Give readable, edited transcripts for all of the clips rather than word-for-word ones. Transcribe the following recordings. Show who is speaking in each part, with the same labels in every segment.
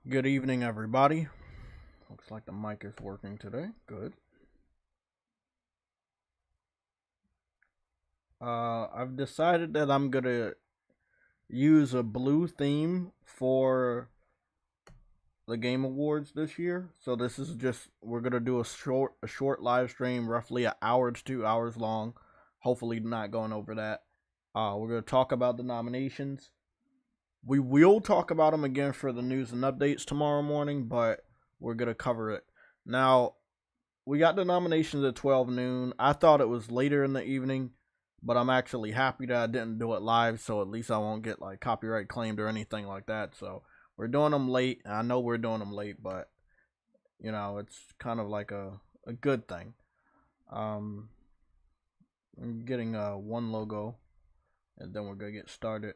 Speaker 1: Good evening, everybody. Looks like the mic is working today. Good. I've decided that I'm gonna use a blue theme for the Game Awards this year. So this is just we're gonna do a short live stream, roughly an hour to 2 hours long. Hopefully, not going over that. We're gonna talk about the nominations. We will talk about them again for the news and updates tomorrow morning, but we're gonna cover it now. We got the nominations at 12 noon. I thought it was later in the evening, but I'm actually happy that I didn't do it live, so at least I won't get like copyright claimed or anything like that. So we're doing them late. I know we're doing them late, but you know, it's kind of like a good thing. I'm getting one logo, and then we're gonna get started.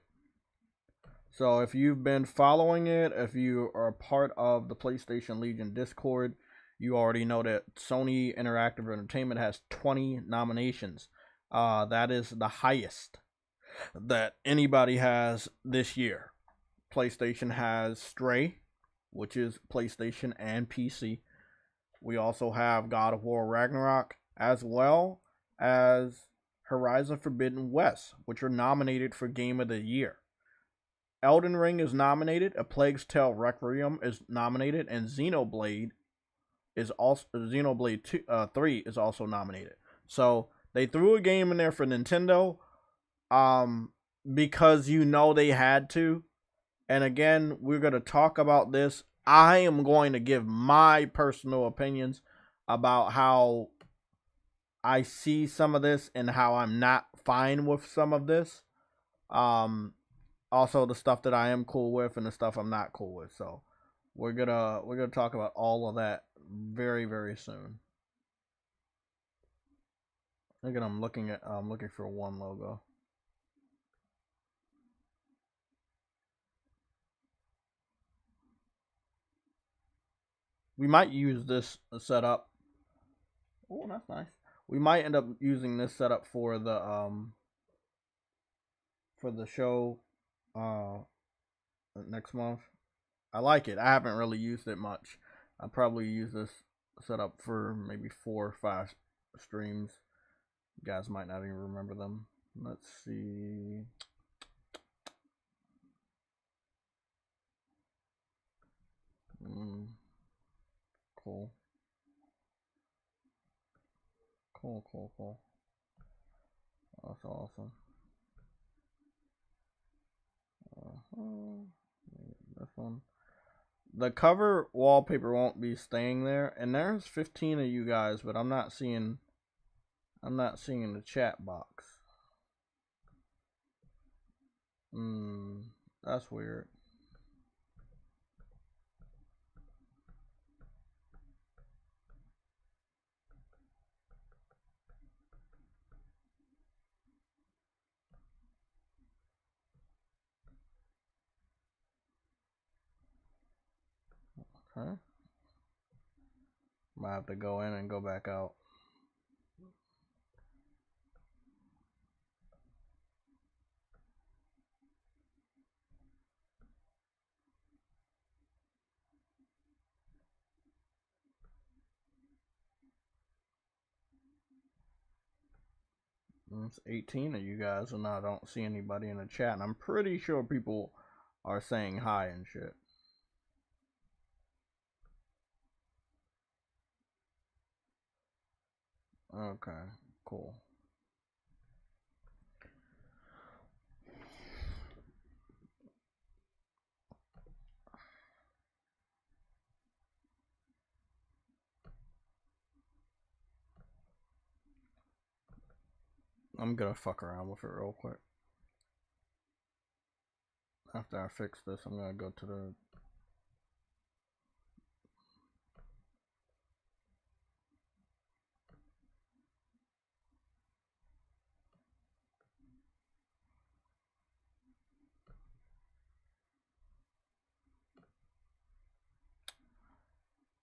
Speaker 1: So if you've been following it, if you are a part of the PlayStation Legion Discord, you already know that Sony Interactive Entertainment has 20 nominations. That is the highest that anybody has this year. PlayStation has Stray, which is PlayStation and PC. We also have God of War Ragnarok, as well as Horizon Forbidden West, which are nominated for Game of the Year. Elden Ring is nominated, A Plague's Tale Requiem is nominated, and Xenoblade 3 is also nominated. So they threw a game in there for Nintendo, because you know they had to. And again, we're gonna talk about this. I am going to give my personal opinions about how I see some of this and how I'm not fine with some of this. Also the stuff that I am cool with and the stuff I'm not cool with. So we're gonna talk about all of that very, very soon. Again, I'm looking for one logo. We might use this setup. Oh, that's nice. We might end up using this setup for the show next month. I like it. I haven't really used it much. I'll probably use this setup for maybe 4 or 5 streams. You guys might not even remember them. Let's see. Cool. Cool. That's awesome. This one. The cover wallpaper won't be staying there, and there's 15 of you guys, but I'm not seeing the chat box. That's weird. Okay. Might have to go in and go back out. It's 18 of you guys, and I don't see anybody in the chat. And I'm pretty sure people are saying hi and shit. Okay, cool. I'm gonna fuck around with it real quick. After I fix this, I'm gonna go to the...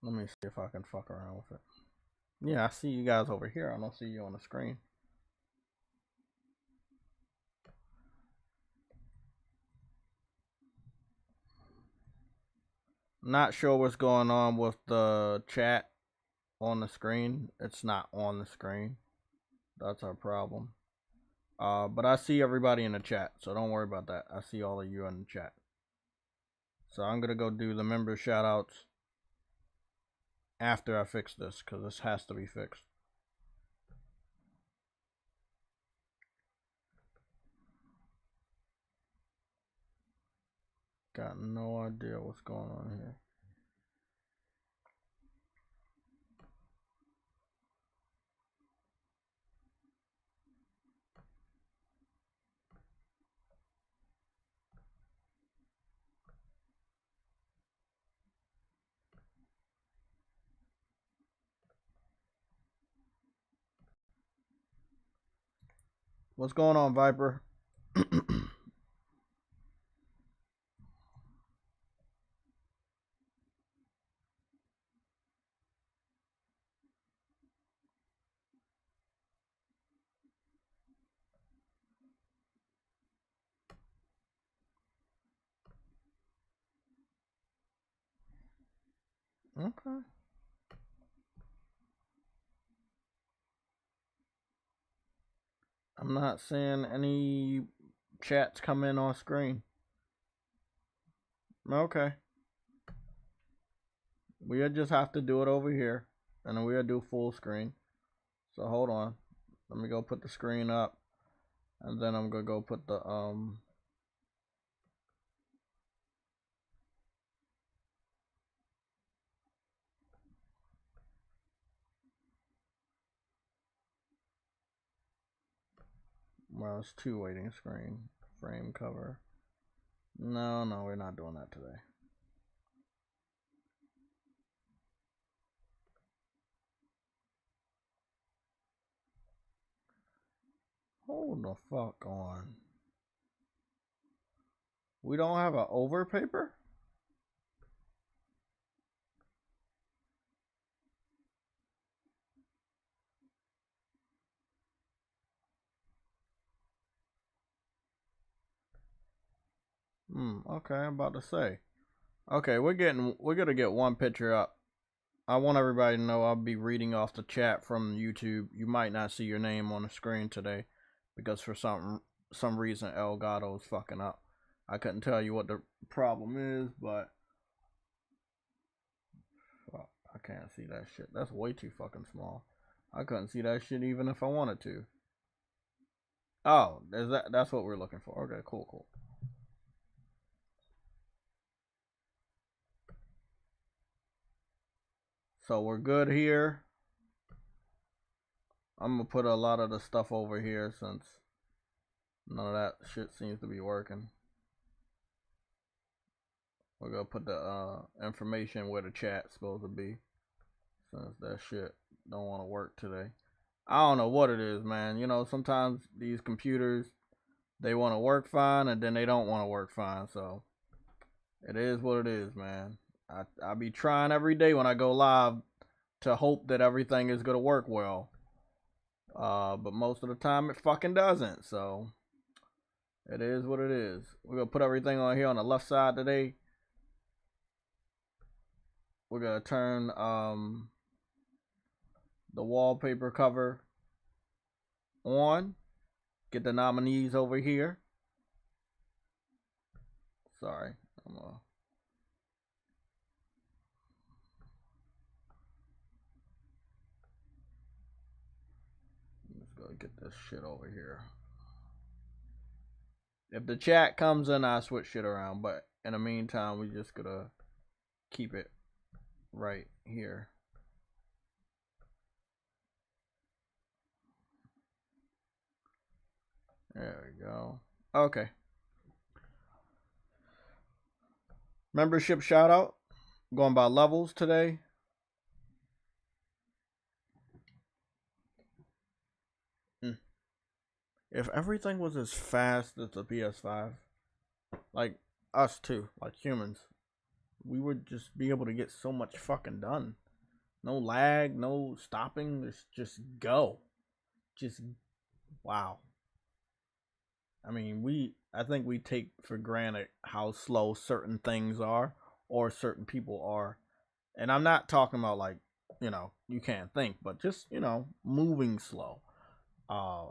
Speaker 1: Let me see if I can fuck around with it. Yeah, I see you guys over here. I don't see you on the screen. Not sure what's going on with the chat on the screen. It's not on the screen. That's our problem. But I see everybody in the chat, so don't worry about that. I see all of you in the chat. So I'm gonna go do the member shoutouts after I fix this, because this has to be fixed. Got no idea what's going on here. What's going on, Viper? Okay. I'm not seeing any chats come in on screen. Okay. We just have to do it over here, and then we'll do full screen. So hold on. Let me go put the screen up, and then I'm gonna go put the well, it's two waiting screen frame cover. No, we're not doing that today. Hold the fuck on. We don't have an over paper? Okay, I'm about to say. Okay, we're gonna get one picture up. I want everybody to know I'll be reading off the chat from YouTube. You might not see your name on the screen today because for some reason Elgato is fucking up. I couldn't tell you what the problem is, but fuck, I can't see that shit. That's way too fucking small. I couldn't see that shit even if I wanted to. Oh, that's what we're looking for. Okay, cool. So we're good here. I'm gonna put a lot of the stuff over here since none of that shit seems to be working. We're gonna put the information where the chat's supposed to be, since that shit don't want to work today. I don't know what it is, man. You know, sometimes these computers, they want to work fine and then they don't want to work fine. So it is what it is, man. I be trying every day when I go live to hope that everything is gonna work well. But most of the time it fucking doesn't. So it is what it is. We're gonna put everything on here on the left side today. We're gonna turn the wallpaper cover on. Get the nominees over here. Sorry, I'm just gonna get this shit over here. If the chat comes in, I switch shit around. But in the meantime, we just gonna keep it right here. There we go. Okay. Membership shout out. Going by levels today. If everything was as fast as the PS5, like us too, like humans, we would just be able to get so much fucking done. No lag, no stopping. Just go. Just wow. I mean, I think we take for granted how slow certain things are or certain people are. And I'm not talking about like, you can't think, but just, moving slow. Uh,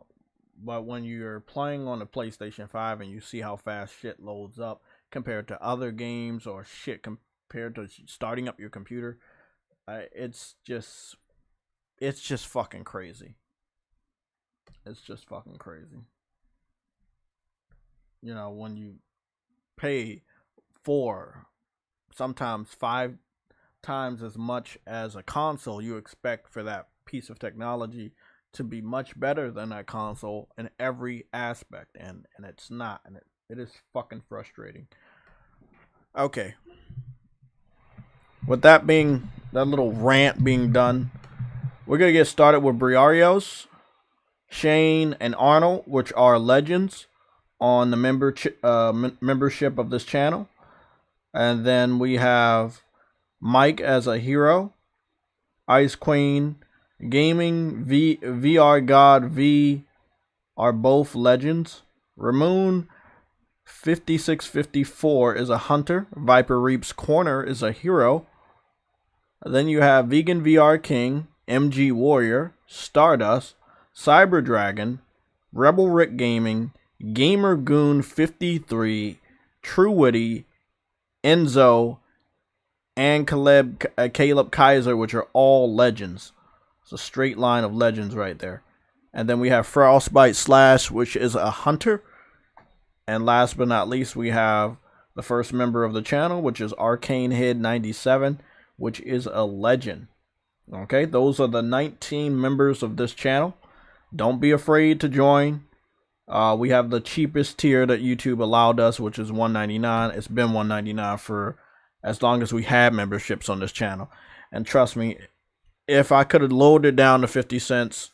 Speaker 1: but when you're playing on the PlayStation 5 and you see how fast shit loads up compared to other games or shit compared to starting up your computer, it's just fucking crazy. It's just fucking crazy. When you pay 4, sometimes 5 times as much as a console, you expect for that piece of technology to be much better than that console in every aspect, and it's not, and it is fucking frustrating. Okay. With that little rant being done, we're gonna get started with Briarios, Shane, and Arnold, which are legends on the membership of this channel. And then we have Mike as a hero, Ice Queen, Gaming, VR God V are both legends. Ramoon 5654 is a hunter. Viper Reap's Corner is a hero. Then you have Vegan VR King, MG Warrior, Stardust, Cyber Dragon, Rebel Rick Gaming, Gamer Goon 53, True Witty, Enzo, and Caleb Kaiser, which are all legends. It's a straight line of legends right there. And then we have Frostbite Slash, which is a hunter. And last but not least, we have the first member of the channel, which is Arcane Head 97, which is a legend. Okay, those are the 19 members of this channel. Don't be afraid to join. We have the cheapest tier that YouTube allowed us, which is $1.99. It's been $1.99 for as long as we had memberships on this channel. And trust me, if I could have lowered it down to 50 cents,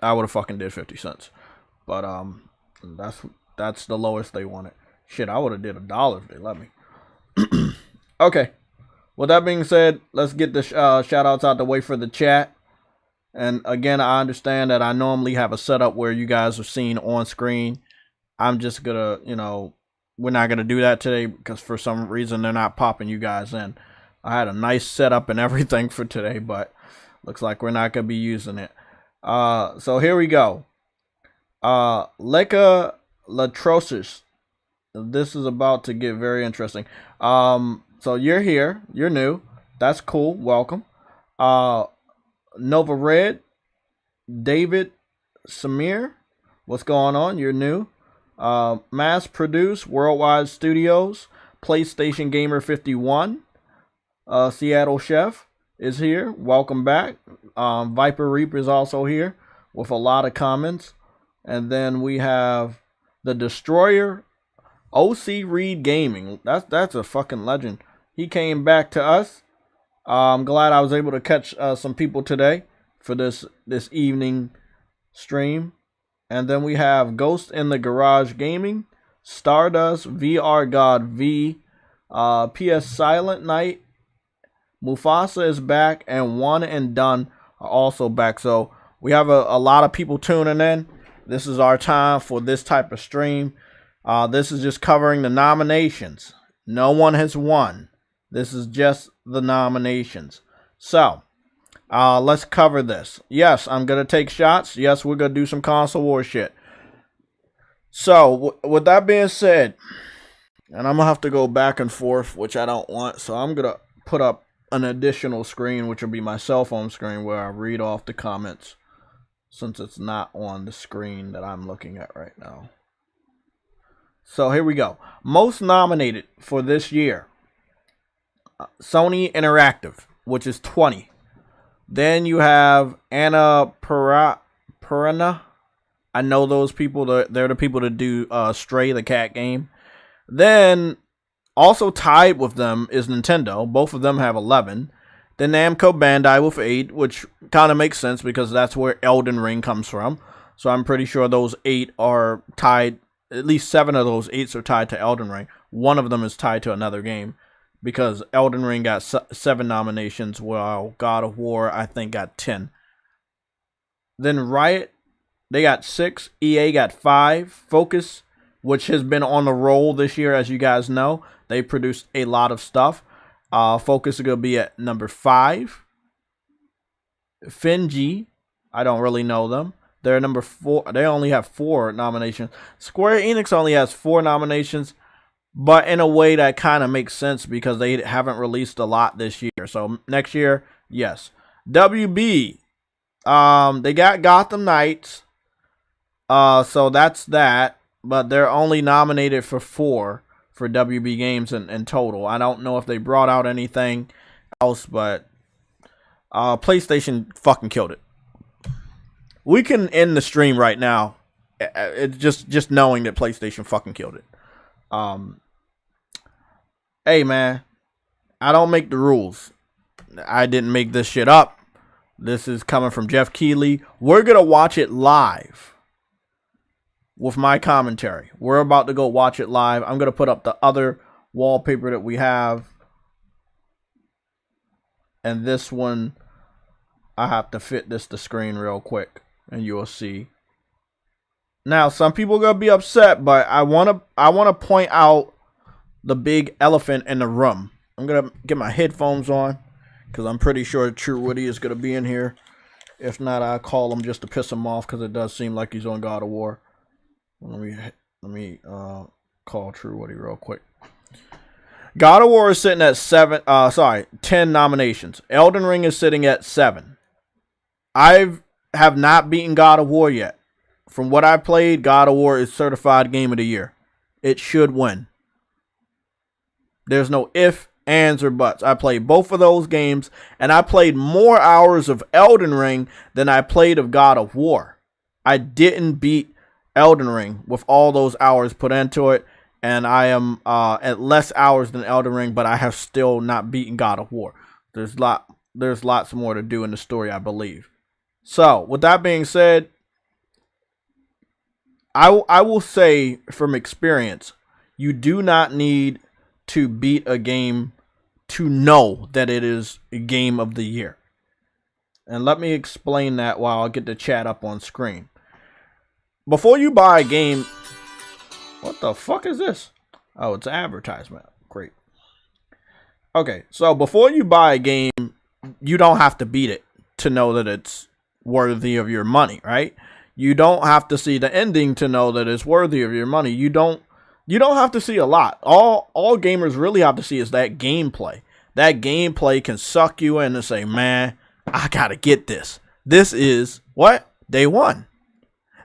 Speaker 1: I would have fucking did 50 cents. But that's the lowest they wanted. Shit, I would have did $1 if they let me. Okay. With that being said, let's get the shout outs out the way for the chat. And again, I understand that I normally have a setup where you guys are seen on screen. I'm just gonna, we're not gonna do that today because for some reason they're not popping you guys in. I had a nice setup and everything for today, but looks like we're not gonna be using it. So here we go. Leka Latrosis. This is about to get very interesting. So you're here. You're new. That's cool. Welcome. Nova Red. David Samir. What's going on? You're new. Mass Produce Worldwide Studios. PlayStation Gamer 51. Seattle Chef is here. Welcome back. Viper Reap is also here with a lot of comments. And then we have the Destroyer, OC Reed Gaming. That's a fucking legend. He came back to us. I'm glad I was able to catch some people today for this evening stream. And then we have Ghost in the Garage Gaming, Stardust, VR God V, PS Silent Night, Mufasa is back, and One and Done are also back. So we have a lot of people tuning in. This is our time for this type of stream. This is just covering the nominations. No one has won. This is just the nominations. So, let's cover this. Yes, I'm going to take shots. Yes, we're going to do some console war shit. So, with that being said, and I'm going to have to go back and forth, which I don't want. So, I'm going to put up an additional screen, which will be my cell phone screen, where I read off the comments, since it's not on the screen that I'm looking at right now. So here we go. Most nominated for this year. Sony Interactive, which is 20. Then you have Anna Perana. I know those people. They're the people that do Stray, the cat game. Then also tied with them is Nintendo. Both of them have 11. Then Namco Bandai with 8, which kind of makes sense because that's where Elden Ring comes from. So I'm pretty sure those 8 are tied. At least 7 of those 8s are tied to Elden Ring. One of them is tied to another game because Elden Ring got 7 nominations, while God of War, I think, got 10. Then Riot, they got 6. EA got 5. Focus, which has been on the roll this year, as you guys know. They produced a lot of stuff. Focus is going to be at number 5. Finji, I don't really know them. They're number 4. They only have 4 nominations. Square Enix only has 4 nominations, but in a way that kind of makes sense because they haven't released a lot this year. So next year, yes. WB, they got Gotham Knights. So that's that. But they're only nominated for 4 for WB games in total. I don't know if they brought out anything else, but PlayStation fucking killed it. We can end the stream right now. It's just knowing that PlayStation fucking killed it. Hey man, I don't make the rules. I didn't make this shit up. This is coming from Jeff Keighley. We're gonna watch it live with my commentary. We're about to go watch it live. I'm gonna put up the other wallpaper that we have, and this one I have to fit this to screen real quick, and you will see. Now, some people are gonna be upset, but I wanna point out the big elephant in the room. I'm gonna get my headphones on because I'm pretty sure True Woody is gonna be in here. If not, I'll call him just to piss him off because it does seem like he's on God of War. Let me call True Woody real quick. God of War is sitting at 10 nominations. Elden Ring is sitting at 7. I have not beaten God of War yet. From what I played, God of War is certified Game of the Year. It should win. There's no ifs, ands, or buts. I played both of those games, and I played more hours of Elden Ring than I played of God of War. I didn't beat Elden Ring with all those hours put into it, and I am at less hours than Elden Ring, but I have still not beaten God of War. There's lots more to do in the story, I believe. So, with that being said, I will say from experience, you do not need to beat a game to know that it is a game of the year. And let me explain that while I get the chat up on screen. Before you buy a game, what the fuck is this? Oh, it's an advertisement. Great. Okay, so before you buy a game, you don't have to beat it to know that it's worthy of your money, right? You don't have to see the ending to know that it's worthy of your money. You don't have to see a lot. All gamers really have to see is that gameplay. That gameplay can suck you in and say, man, I gotta get this. This is what? Day one.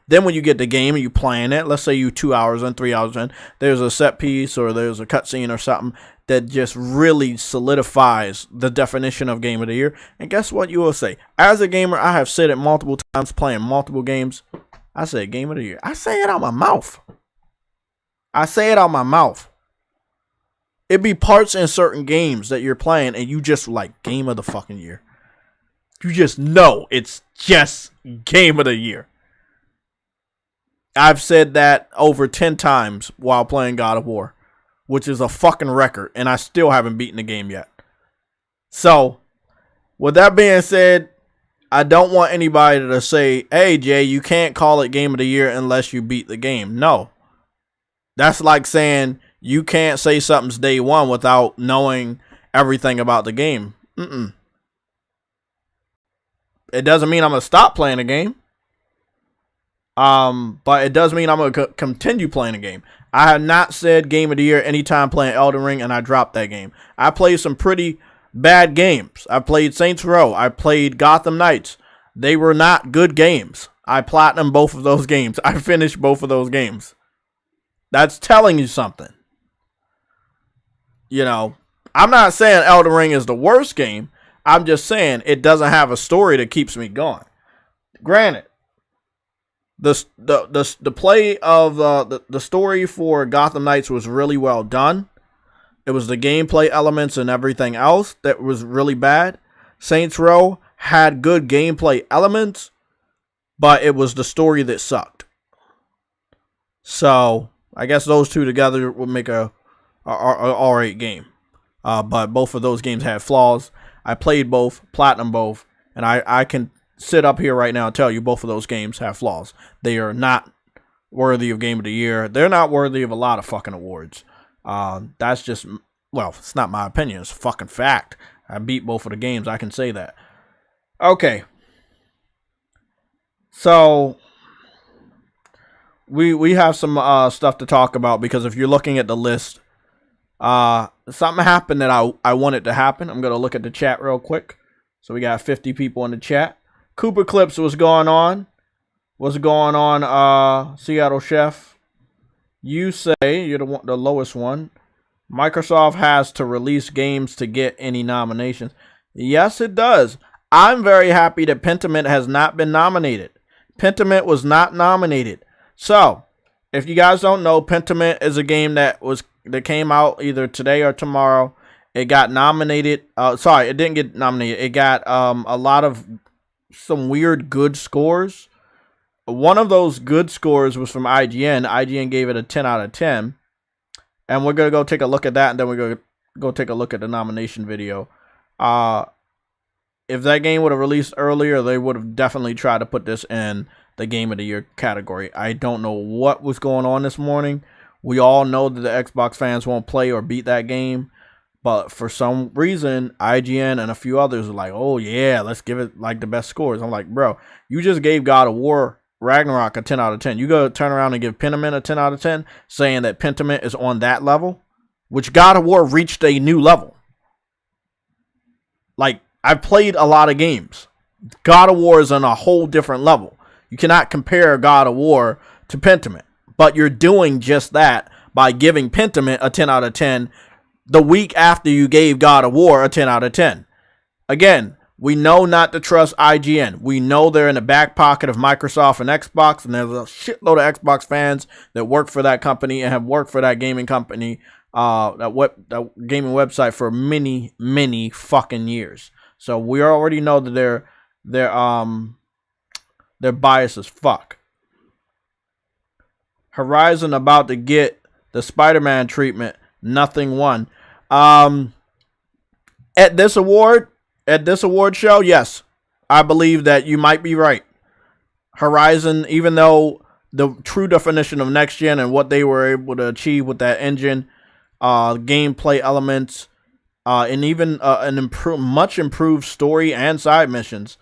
Speaker 1: Then when you get the game and you playing it, let's say you 2 hours in, 3 hours in, there's a set piece or there's a cutscene or something that just really solidifies the definition of Game of the Year. And guess what you will say? As a gamer, I have said it multiple times playing multiple games. I said Game of the Year. I say it out my mouth. I say it out my mouth. It be parts in certain games that you're playing and you just like Game of the fucking Year. You just know it's just Game of the Year. I've said that over 10 times while playing God of War, which is a fucking record, and I still haven't beaten the game yet. So, with that being said, I don't want anybody to say, hey, Jay, you can't call it Game of the Year unless you beat the game. No. That's like saying you can't say something's day one without knowing everything about the game. It doesn't mean I'm going to stop playing the game. But it does mean I'm going to continue playing the game. I have not said Game of the Year anytime playing Elden Ring, and I dropped that game. I played some pretty bad games. I played Saints Row. I played Gotham Knights. They were not good games. I platinumed both of those games. I finished both of those games. That's telling you something. You know, I'm not saying Elden Ring is the worst game. I'm just saying it doesn't have a story that keeps me going. Granted, the play of the story for Gotham Knights was really well done. It was the gameplay elements and everything else that was really bad. Saints Row had good gameplay elements, but it was the story that sucked. So I guess those two together would make a alright game. But both of those games had flaws. I played both, platinum both, and I can sit up here right now and tell you both of those games have flaws. They are not worthy of Game of the Year. They're not worthy of a lot of fucking awards. That's just Well, it's not my opinion. It's a fucking fact. I beat both of the games. I can say that. Okay. So we have some stuff to talk about, because if you're looking at the list, something happened that I wanted to happen. I'm gonna look at the chat real quick. So we got 50 people in the chat. Cooper Clips, what's going on? What's going on, Seattle Chef? You say you're the lowest one. Microsoft has to release games to get any nominations. Yes, it does. I'm very happy that Pentiment has not been nominated. Pentiment was not nominated. So, if you guys don't know, Pentiment is a game that came out either today or tomorrow. It got nominated. Sorry, it didn't get nominated. It got a lot of some weird good scores. One of those good scores was from IGN. IGN gave it a 10 out of 10. And we're going to go take a look at that, and then we're going to go take a look at the nomination video. If that game would have released earlier, they would have definitely tried to put this in the Game of the Year category. I don't know what was going on this morning. We all know that the Xbox fans won't play or beat that game. But for some reason, IGN and a few others are like, oh yeah, let's give it like the best scores. I'm like, bro, you just gave God of War Ragnarok a 10 out of 10. You go turn around and give Pentiment a 10 out of 10, saying that Pentiment is on that level, which God of War reached a new level. Like, I've played a lot of games. God of War is on a whole different level. You cannot compare God of War to Pentiment, but you're doing just that by giving Pentiment a 10 out of 10 the week after you gave God of War a 10 out of 10. Again, we know not to trust IGN. We know they're in the back pocket of Microsoft and Xbox, and there's a shitload of Xbox fans that work for that company and have worked for that gaming company, that gaming website for many, many fucking years. So we already know that they're biased as fuck. Horizon about to get the Spider-Man treatment. Nothing won. At this award show, yes, I believe that you might be right. Horizon, even though the true definition of next gen and what they were able to achieve with that engine, gameplay elements, and even much improved story and side missions,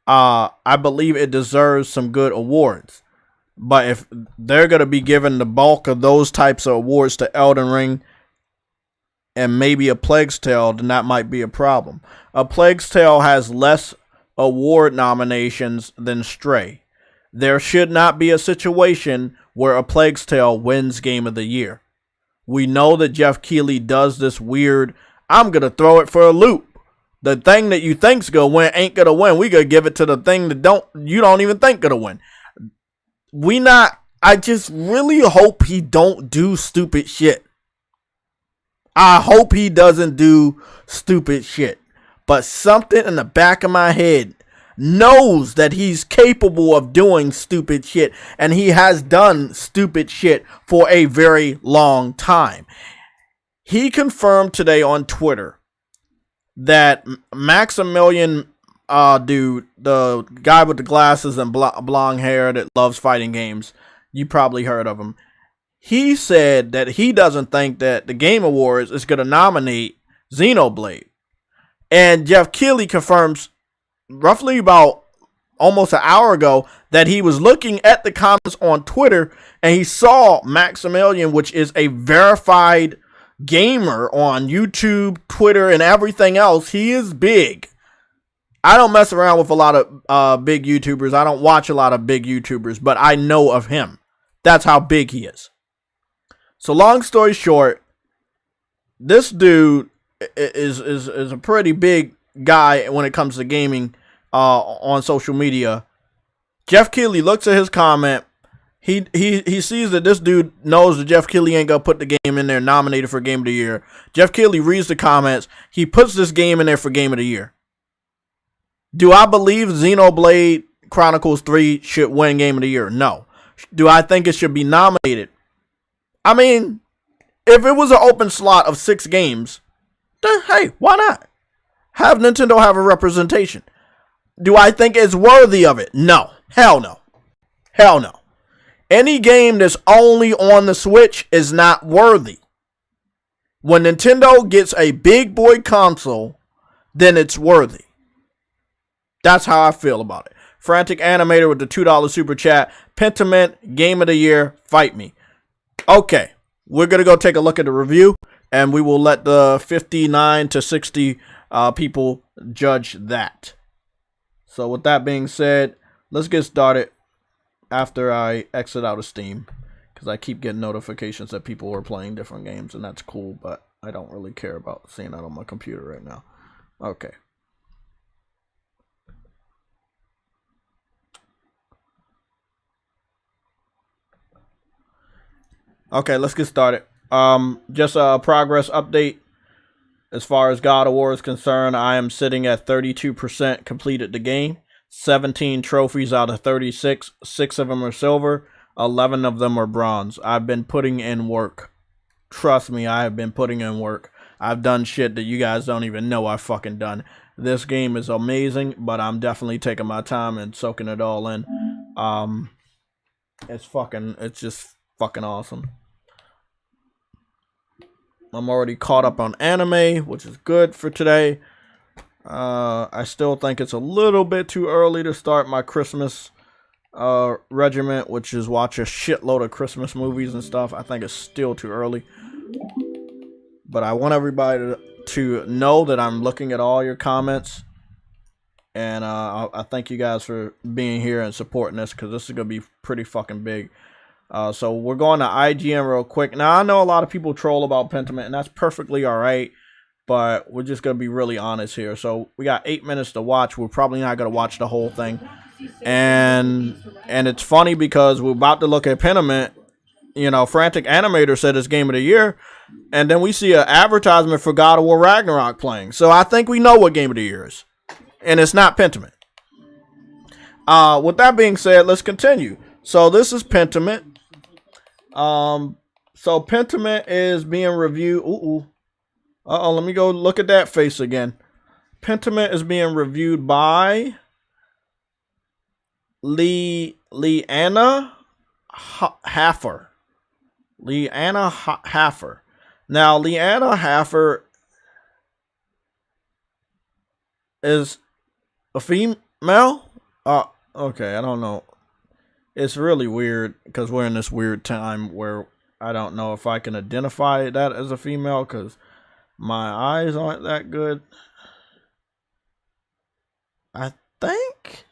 Speaker 1: I believe it deserves some good awards. But if they're going to be given the bulk of those types of awards to Elden Ring and maybe A Plague's Tale, then that might be a problem. A Plague's Tale has less award nominations than Stray. There should not be a situation where A Plague's Tale wins Game of the Year. We know that Jeff Keighley does this weird, I'm going to throw it for a loop. The thing that you think's going to win ain't going to win. We going to give it to the thing that you don't even think going to win. I just really hope he don't do stupid shit. I hope he doesn't do stupid shit. But something in the back of my head knows that he's capable of doing stupid shit. And he has done stupid shit for a very long time. He confirmed today on Twitter that Maximilian, dude, the guy with the glasses and blonde hair that loves fighting games, you probably heard of him. He said that he doesn't think that the Game Awards is going to nominate Xenoblade. And Jeff Keighley confirms roughly about almost an hour ago that he was looking at the comments on Twitter and he saw Maximilian, which is a verified gamer on YouTube, Twitter, and everything else. He is big. I don't mess around with a lot of big YouTubers. I don't watch a lot of big YouTubers, but I know of him. That's how big he is. So long story short, this dude is a pretty big guy when it comes to gaming on social media. Jeff Keighley looks at his comment. He sees that this dude knows that Jeff Keighley ain't gonna put the game in there nominated for Game of the Year. Jeff Keighley reads the comments. He puts this game in there for Game of the Year. Do I believe Xenoblade Chronicles 3 should win Game of the Year? No. Do I think it should be nominated? I mean, if it was an open slot of 6 games, then hey, why not? Have Nintendo have a representation. Do I think it's worthy of it? No. Hell no. Hell no. Any game that's only on the Switch is not worthy. When Nintendo gets a big boy console, then it's worthy. That's how I feel about it. Frantic Animator with the $2 super chat. Pentiment, Game of the Year, fight me. Okay, we're going to go take a look at the review, and we will let the 59 to 60 people judge that. So with that being said, let's get started after I exit out of Steam, because I keep getting notifications that people are playing different games, and that's cool, but I don't really care about seeing that on my computer right now. Okay. Okay, let's get started. Just a progress update. As far as God of War is concerned, I am sitting at 32% completed the game. 17 trophies out of 36. 6 of them are silver. 11 of them are bronze. I've been putting in work. Trust me, I have been putting in work. I've done shit that you guys don't even know I've fucking done. This game is amazing, but I'm definitely taking my time and soaking it all in. It's just fucking awesome. I'm already caught up on anime, which is good for today. I still think it's a little bit too early to start my Christmas regiment, which is watch a shitload of Christmas movies and stuff. I think it's still too early. But I want everybody to know that I'm looking at all your comments. And I thank you guys for being here and supporting this, because this is going to be pretty fucking big. So we're going to IGN real quick. Now, I know a lot of people troll about Pentiment, and that's perfectly all right, but we're just going to be really honest here. So we got 8 minutes to watch. We're probably not going to watch the whole thing. And it's funny because we're about to look at Pentiment. You know, Frantic Animator said it's Game of the Year, and then we see an advertisement for God of War Ragnarok playing. So I think we know what Game of the Year is, and it's not Pentiment. With that being said, let's continue. So this is Pentiment. So Pentiment is being reviewed. Let me go look at that face again. Pentiment is being reviewed by Leanna Haffer. Leanna Haffer. Now, Leanna Haffer is a female? Okay, I don't know. It's really weird because we're in this weird time where I don't know if I can identify that as a female because my eyes aren't that good. I think.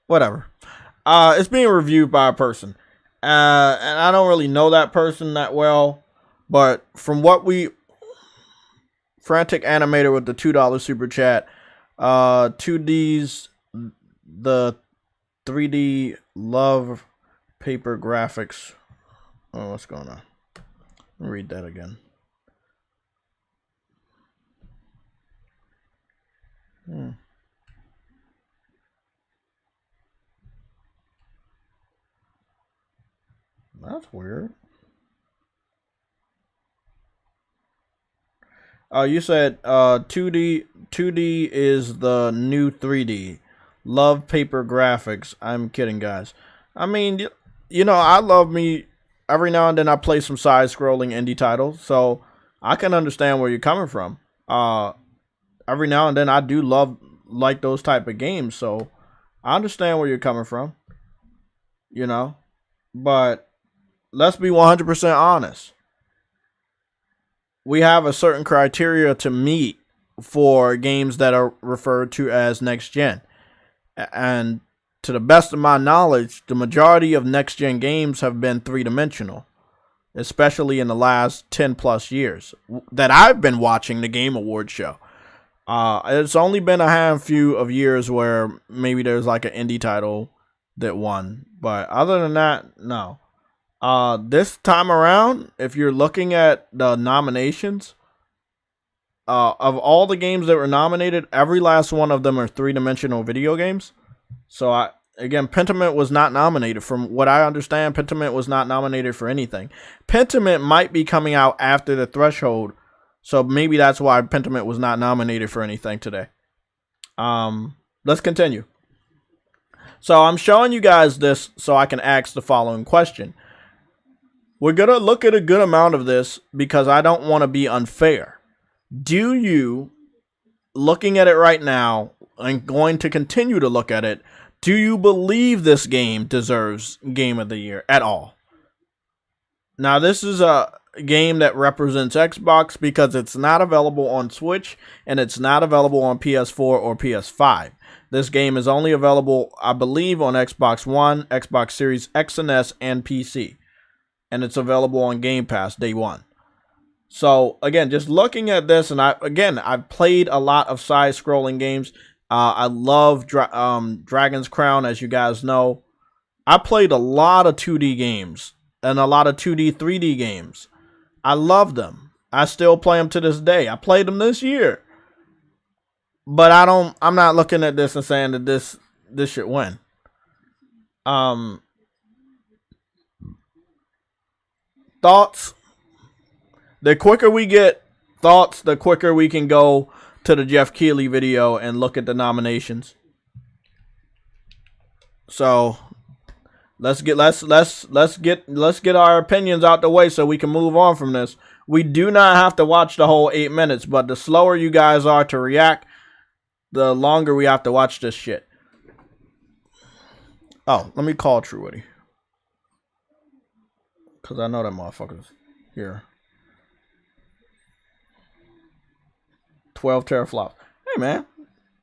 Speaker 1: Whatever. It's being reviewed by a person. And I don't really know that person that well. But from what Frantic Animator with the $2 super chat. 2D's. The 3D love paper graphics. Oh, what's going on? Let me read that again. That's weird. You said 2D is the new 3D. Love paper graphics. I'm kidding, guys. I mean, you know, I love me. Every now and then I play some side-scrolling indie titles, so I can understand where you're coming from. Every now and then I do like those type of games, so I understand where you're coming from. You know, but let's be 100% honest. We have a certain criteria to meet for games that are referred to as next gen. And to the best of my knowledge, the majority of next-gen games have been three-dimensional, especially in the last 10 plus years that I've been watching the Game Awards show. It's only been a handful of years where maybe there's like an indie title that won. But other than that, no. This time around, if you're looking at the nominations, of all the games that were nominated, every last one of them are three-dimensional video games. So, again, Pentiment was not nominated. From what I understand, Pentiment was not nominated for anything. Pentiment might be coming out after the Threshold, so maybe that's why Pentiment was not nominated for anything today. Let's continue. So, I'm showing you guys this so I can ask the following question. we're going to look at a good amount of this because I don't want to be unfair. Do you, looking at it right now and going to continue to look at it, do you believe this game deserves Game of the Year at all? Now, this is a game that represents Xbox because it's not available on Switch and it's not available on PS4 or PS5. This game is only available, I believe, on Xbox One, Xbox Series X and S, and PC. And it's available on Game Pass day one. So, again, just looking at this, and I've played a lot of side-scrolling games. I love Dragon's Crown, as you guys know. I played a lot of 2D games and a lot of 2D, 3D games. I love them. I still play them to this day. I played them this year. But I'm not looking at this and saying that this should win. Thoughts? The quicker we get thoughts, the quicker we can go to the Jeff Keighley video and look at the nominations. So let's get our opinions out the way so we can move on from this. We do not have to watch the whole 8 minutes, but the slower you guys are to react, the longer we have to watch this shit. Oh, let me call True Woody, because I know that motherfucker's here. 12 teraflops. Hey, man.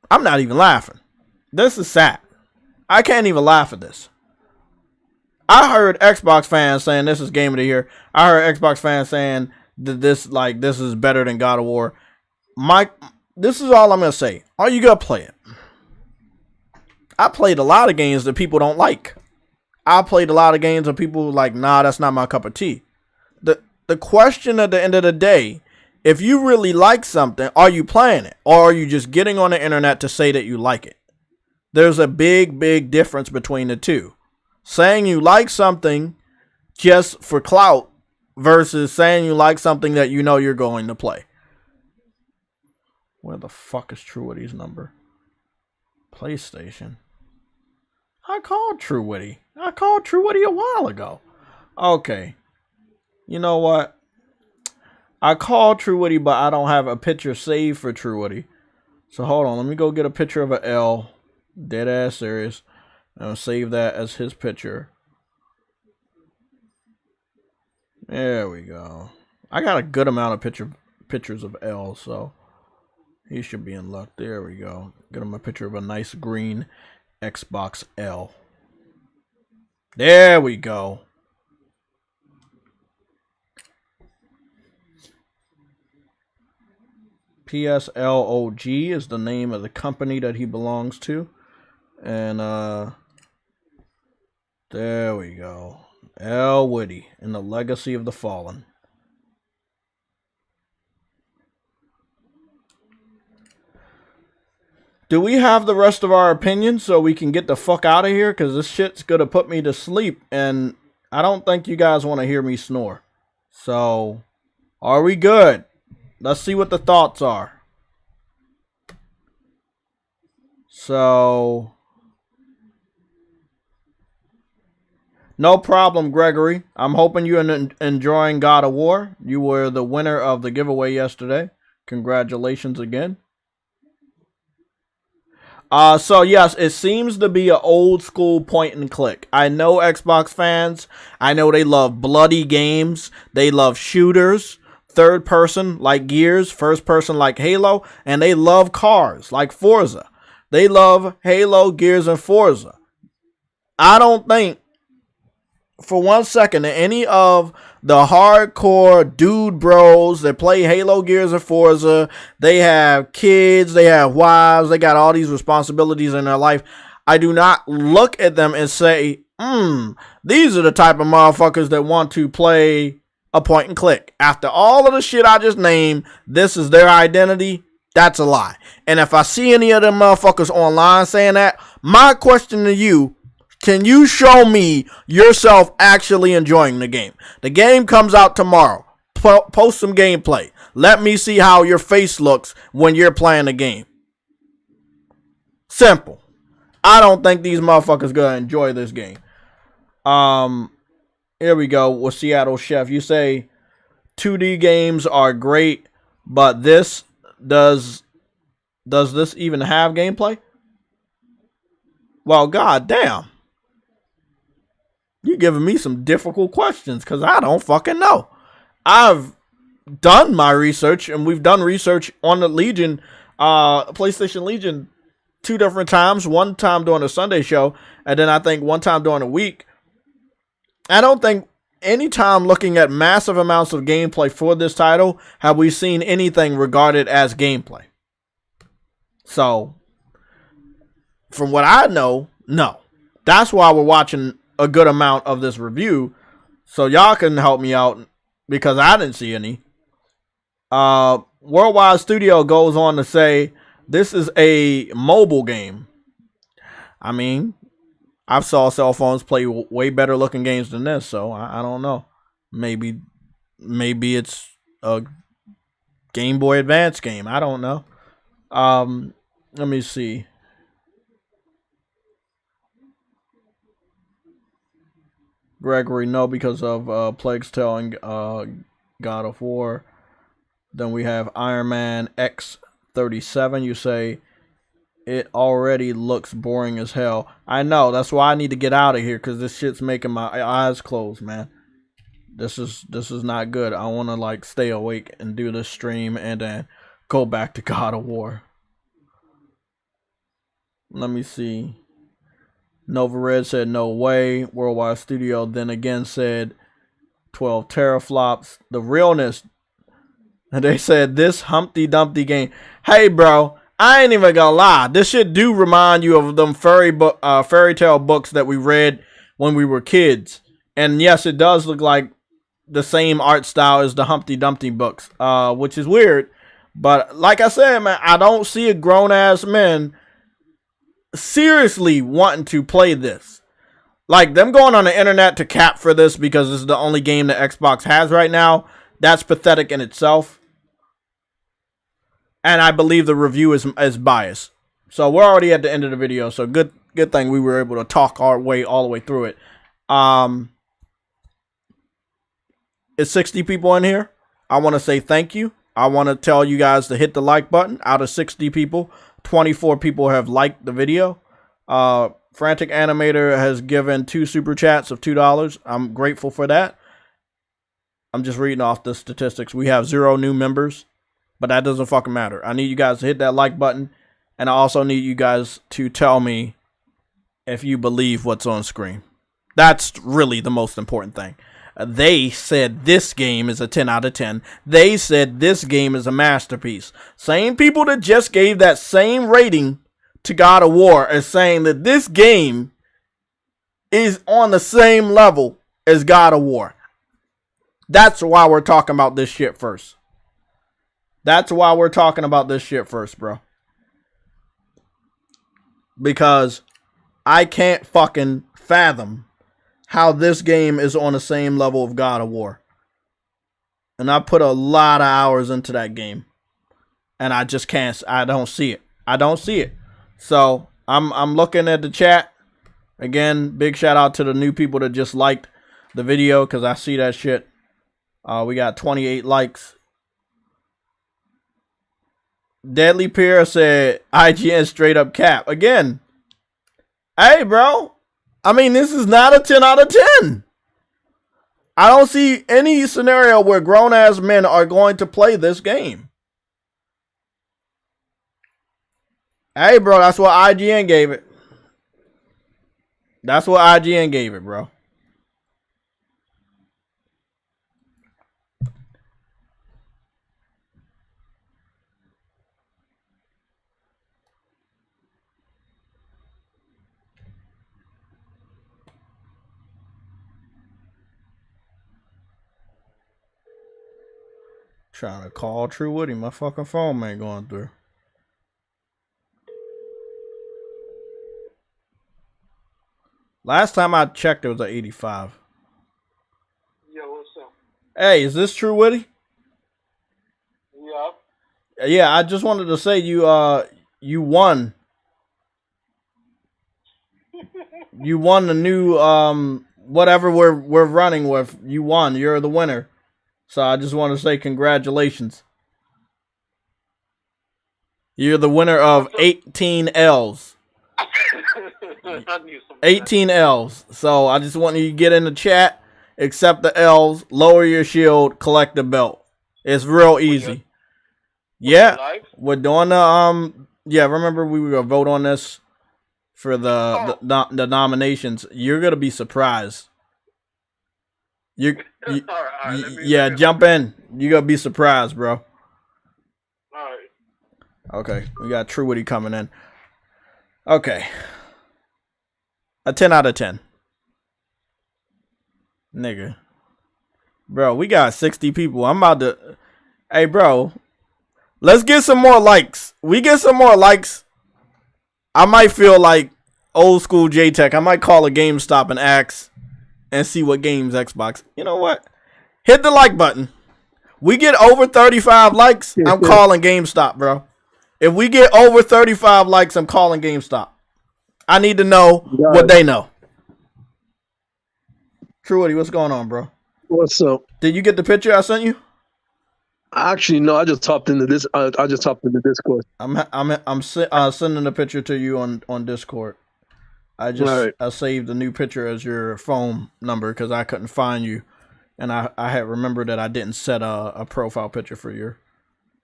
Speaker 1: I'm not even laughing. This is sad. I can't even laugh at this. I heard Xbox fans saying this is Game of the Year. I heard Xbox fans saying that this is better than God of War. This is all I'm going to say. Are you going to play it? I played a lot of games that people don't like. I played a lot of games that people like, nah, that's not my cup of tea. The question at the end of the day, if you really like something, are you playing it? Or are you just getting on the internet to say that you like it? There's a big, big difference between the two. Saying you like something just for clout versus saying you like something that you know you're going to play. Where the fuck is True Witty's number? PlayStation. I called True Witty. I called True Witty a while ago. Okay. You know what? I called True Witty, but I don't have a picture saved for True Witty. So hold on. Let me go get a picture of an L. Dead ass serious. I'll save that as his picture. There we go. I got a good amount of pictures of L, so he should be in luck. There we go. Get him a picture of a nice green Xbox L. There we go. PSLOG is the name of the company that he belongs to. And there we go. L. Witty in the Legacy of the Fallen. Do we have the rest of our opinions so we can get the fuck out of here? Because this shit's going to put me to sleep. And I don't think you guys want to hear me snore. So, are we good? Let's see what the thoughts are. So, no problem, Gregory. I'm hoping you're enjoying God of War. You were the winner of the giveaway yesterday. Congratulations again. So yes, it seems to be an old school point and click. I know Xbox fans. I know they love bloody games. They love shooters. Third person like Gears, first person like Halo, and they love cars like Forza. They love Halo, Gears, and Forza. I don't think for 1 second that any of the hardcore dude bros that play Halo, Gears, and Forza, they have kids, they have wives, they got all these responsibilities in their life. I do not look at them and say, these are the type of motherfuckers that want to play a point and click. After all of the shit I just named, this is their identity. That's a lie. And if I see any of them motherfuckers online saying that, my question to you, can you show me yourself actually enjoying the game? The game comes out tomorrow. Post some gameplay. Let me see how your face looks when you're playing the game. Simple. I don't think these motherfuckers gonna enjoy this game. Here we go with Seattle Chef. You say 2D games are great, but this does this even have gameplay? Well, goddamn. You giving me some difficult questions because I don't fucking know. I've done my research, and we've done research on the Legion, PlayStation Legion, 2 different times. One time during a Sunday show, and then I think one time during a week. I don't think any time looking at massive amounts of gameplay for this title have we seen anything regarded as gameplay. So, from what I know, no. That's why we're watching a good amount of this review, so y'all can help me out because I didn't see any. Worldwide Studio goes on to say this is a mobile game. I mean, I've saw cell phones play way better looking games than this, so I don't know. Maybe it's a Game Boy Advance game. I don't know. Let me see. Gregory, no, because of Plague's Tale and God of War. Then we have Iron Man X37. You say it already looks boring as hell. I know. That's why I need to get out of here because this shit's making my eyes close, man. This is not good. I want to like stay awake and do this stream and then go back to God of War. Let me see. Nova Red said no way. Worldwide Studio then again said 12 teraflops. The realness. And they said this Humpty Dumpty game. Hey, bro, I ain't even gonna lie. This shit do remind you of them fairy tale books that we read when we were kids. And yes, it does look like the same art style as the Humpty Dumpty books, which is weird. But like I said, man, I don't see a grown-ass man seriously wanting to play this. Like, them going on the internet to cap for this because this is the only game that Xbox has right now, that's pathetic in itself. And I believe the review is biased. So we're already at the end of the video, so good thing we were able to talk our way all the way through it. It's 60 people in here. I want to say thank you. I want to tell you guys to hit the like button. Out of 60 people, 24 people have liked the video. Frantic Animator has given 2 super chats of $2. I'm grateful for that. I'm just reading off the statistics. We have 0 new members, but that doesn't fucking matter. I need you guys to hit that like button, and I also need you guys to tell me if you believe what's on screen. That's really the most important thing. They said this game is a 10 out of 10. They said this game is a masterpiece. Same people that just gave that same rating to God of War as saying that this game is on the same level as God of War. That's why we're talking about this shit first. That's why we're talking about this shit first, bro. Because I can't fucking fathom how this game is on the same level of God of War. And I put a lot of hours into that game. And I just can't, I don't see it. I don't see it. So, I'm looking at the chat. Again, big shout out to the new people that just liked the video, because I see that shit. We got 28 likes. Deadly Pierre said IGN straight up cap. Again, hey, bro. I mean, this is not a 10 out of 10. I don't see any scenario where grown-ass men are going to play this game. Hey, bro, that's what IGN gave it. That's what IGN gave it, bro. Trying to call True Woody. My fucking phone ain't going through. Last time I checked, it was at 85.
Speaker 2: Yo, what's up?
Speaker 1: Hey, is this True Woody?
Speaker 2: Yeah.
Speaker 1: Yeah, I just wanted to say you you won the new whatever we're running with, you won. You're the winner. So I just want to say congratulations. You're the winner of 18 L's. 18 L's. So I just want you to get in the chat, accept the L's, lower your shield, collect the belt. It's real easy. Yeah, we're doing the yeah, remember we were gonna vote on this for the nominations. You're gonna be surprised. Yeah, jump in. You're gonna be surprised, bro.
Speaker 2: Alright.
Speaker 1: Okay, we got True Witty coming in. Okay. A 10 out of 10. Nigga. Bro, we got 60 people. I'm about to... Hey, bro. Let's get some more likes. We get some more likes. I might feel like old school J-Tech. I might call a GameStop and ask and see what games Xbox. You know what? Hit the like button. We get over 35 likes, I'm calling GameStop, bro. If we get over 35 likes, I'm calling GameStop. I need to know what they know. True Witty, what's going on, bro?
Speaker 3: What's up?
Speaker 1: Did you get the picture I sent you?
Speaker 3: Actually, no. I just hopped into this. I just hopped into Discord.
Speaker 1: I'm sending a picture to you on Discord. I saved the new picture as your phone number because I couldn't find you, and I had remembered that I didn't set a profile picture for your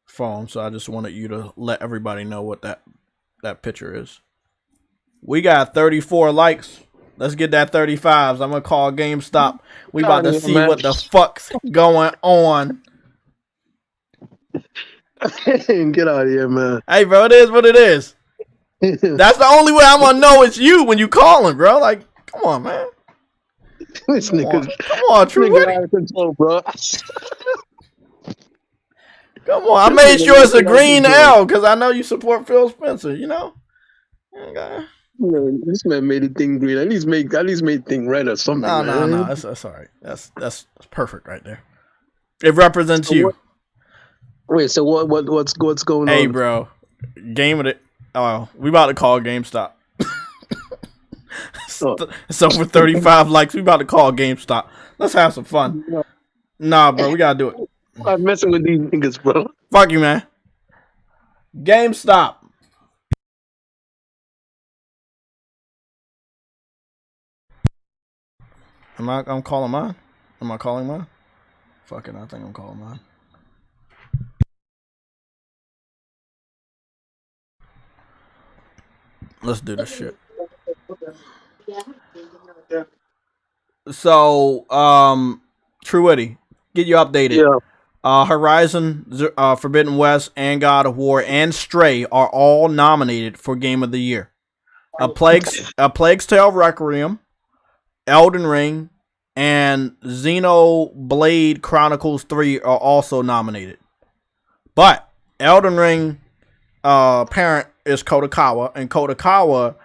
Speaker 1: phone, so I just wanted you to let everybody know what that picture is. We got 34 likes. Let's get that 35s. I'm gonna call GameStop. We about to see what the fuck's going on.
Speaker 3: Get out of here, man.
Speaker 1: Hey, bro, it is what it is. That's the only way I'm gonna know it's you when you calling, bro. Like, come on, man.
Speaker 3: This nigga,
Speaker 1: come on, True Witty.
Speaker 3: out of control, bro.
Speaker 1: Come on, I made sure it's a green L because I know you support Phil Spencer. You know. Okay.
Speaker 3: Man, this man made the thing green. At least made the thing red or something.
Speaker 1: No. That's all right. That's perfect right there. It represents you.
Speaker 3: Wait, so what's going on?
Speaker 1: Hey, bro, game of it. Oh, we about to call GameStop. So for 35 likes, we about to call GameStop. Let's have some fun. Nah, bro, we gotta do it.
Speaker 3: I'm messing with these niggas, bro.
Speaker 1: Fuck you, man. GameStop. I'm calling mine? Am I calling mine? Fuck it, I think I'm calling mine. Let's do this shit. So, True Witty, get you updated.
Speaker 3: Yeah.
Speaker 1: Horizon, Forbidden West, and God of War, and Stray are all nominated for Game of the Year. A Plague's Tale Requiem, Elden Ring, and Xenoblade Chronicles 3 are also nominated. But Elden Ring parent is Kotokawa, and Kotokawa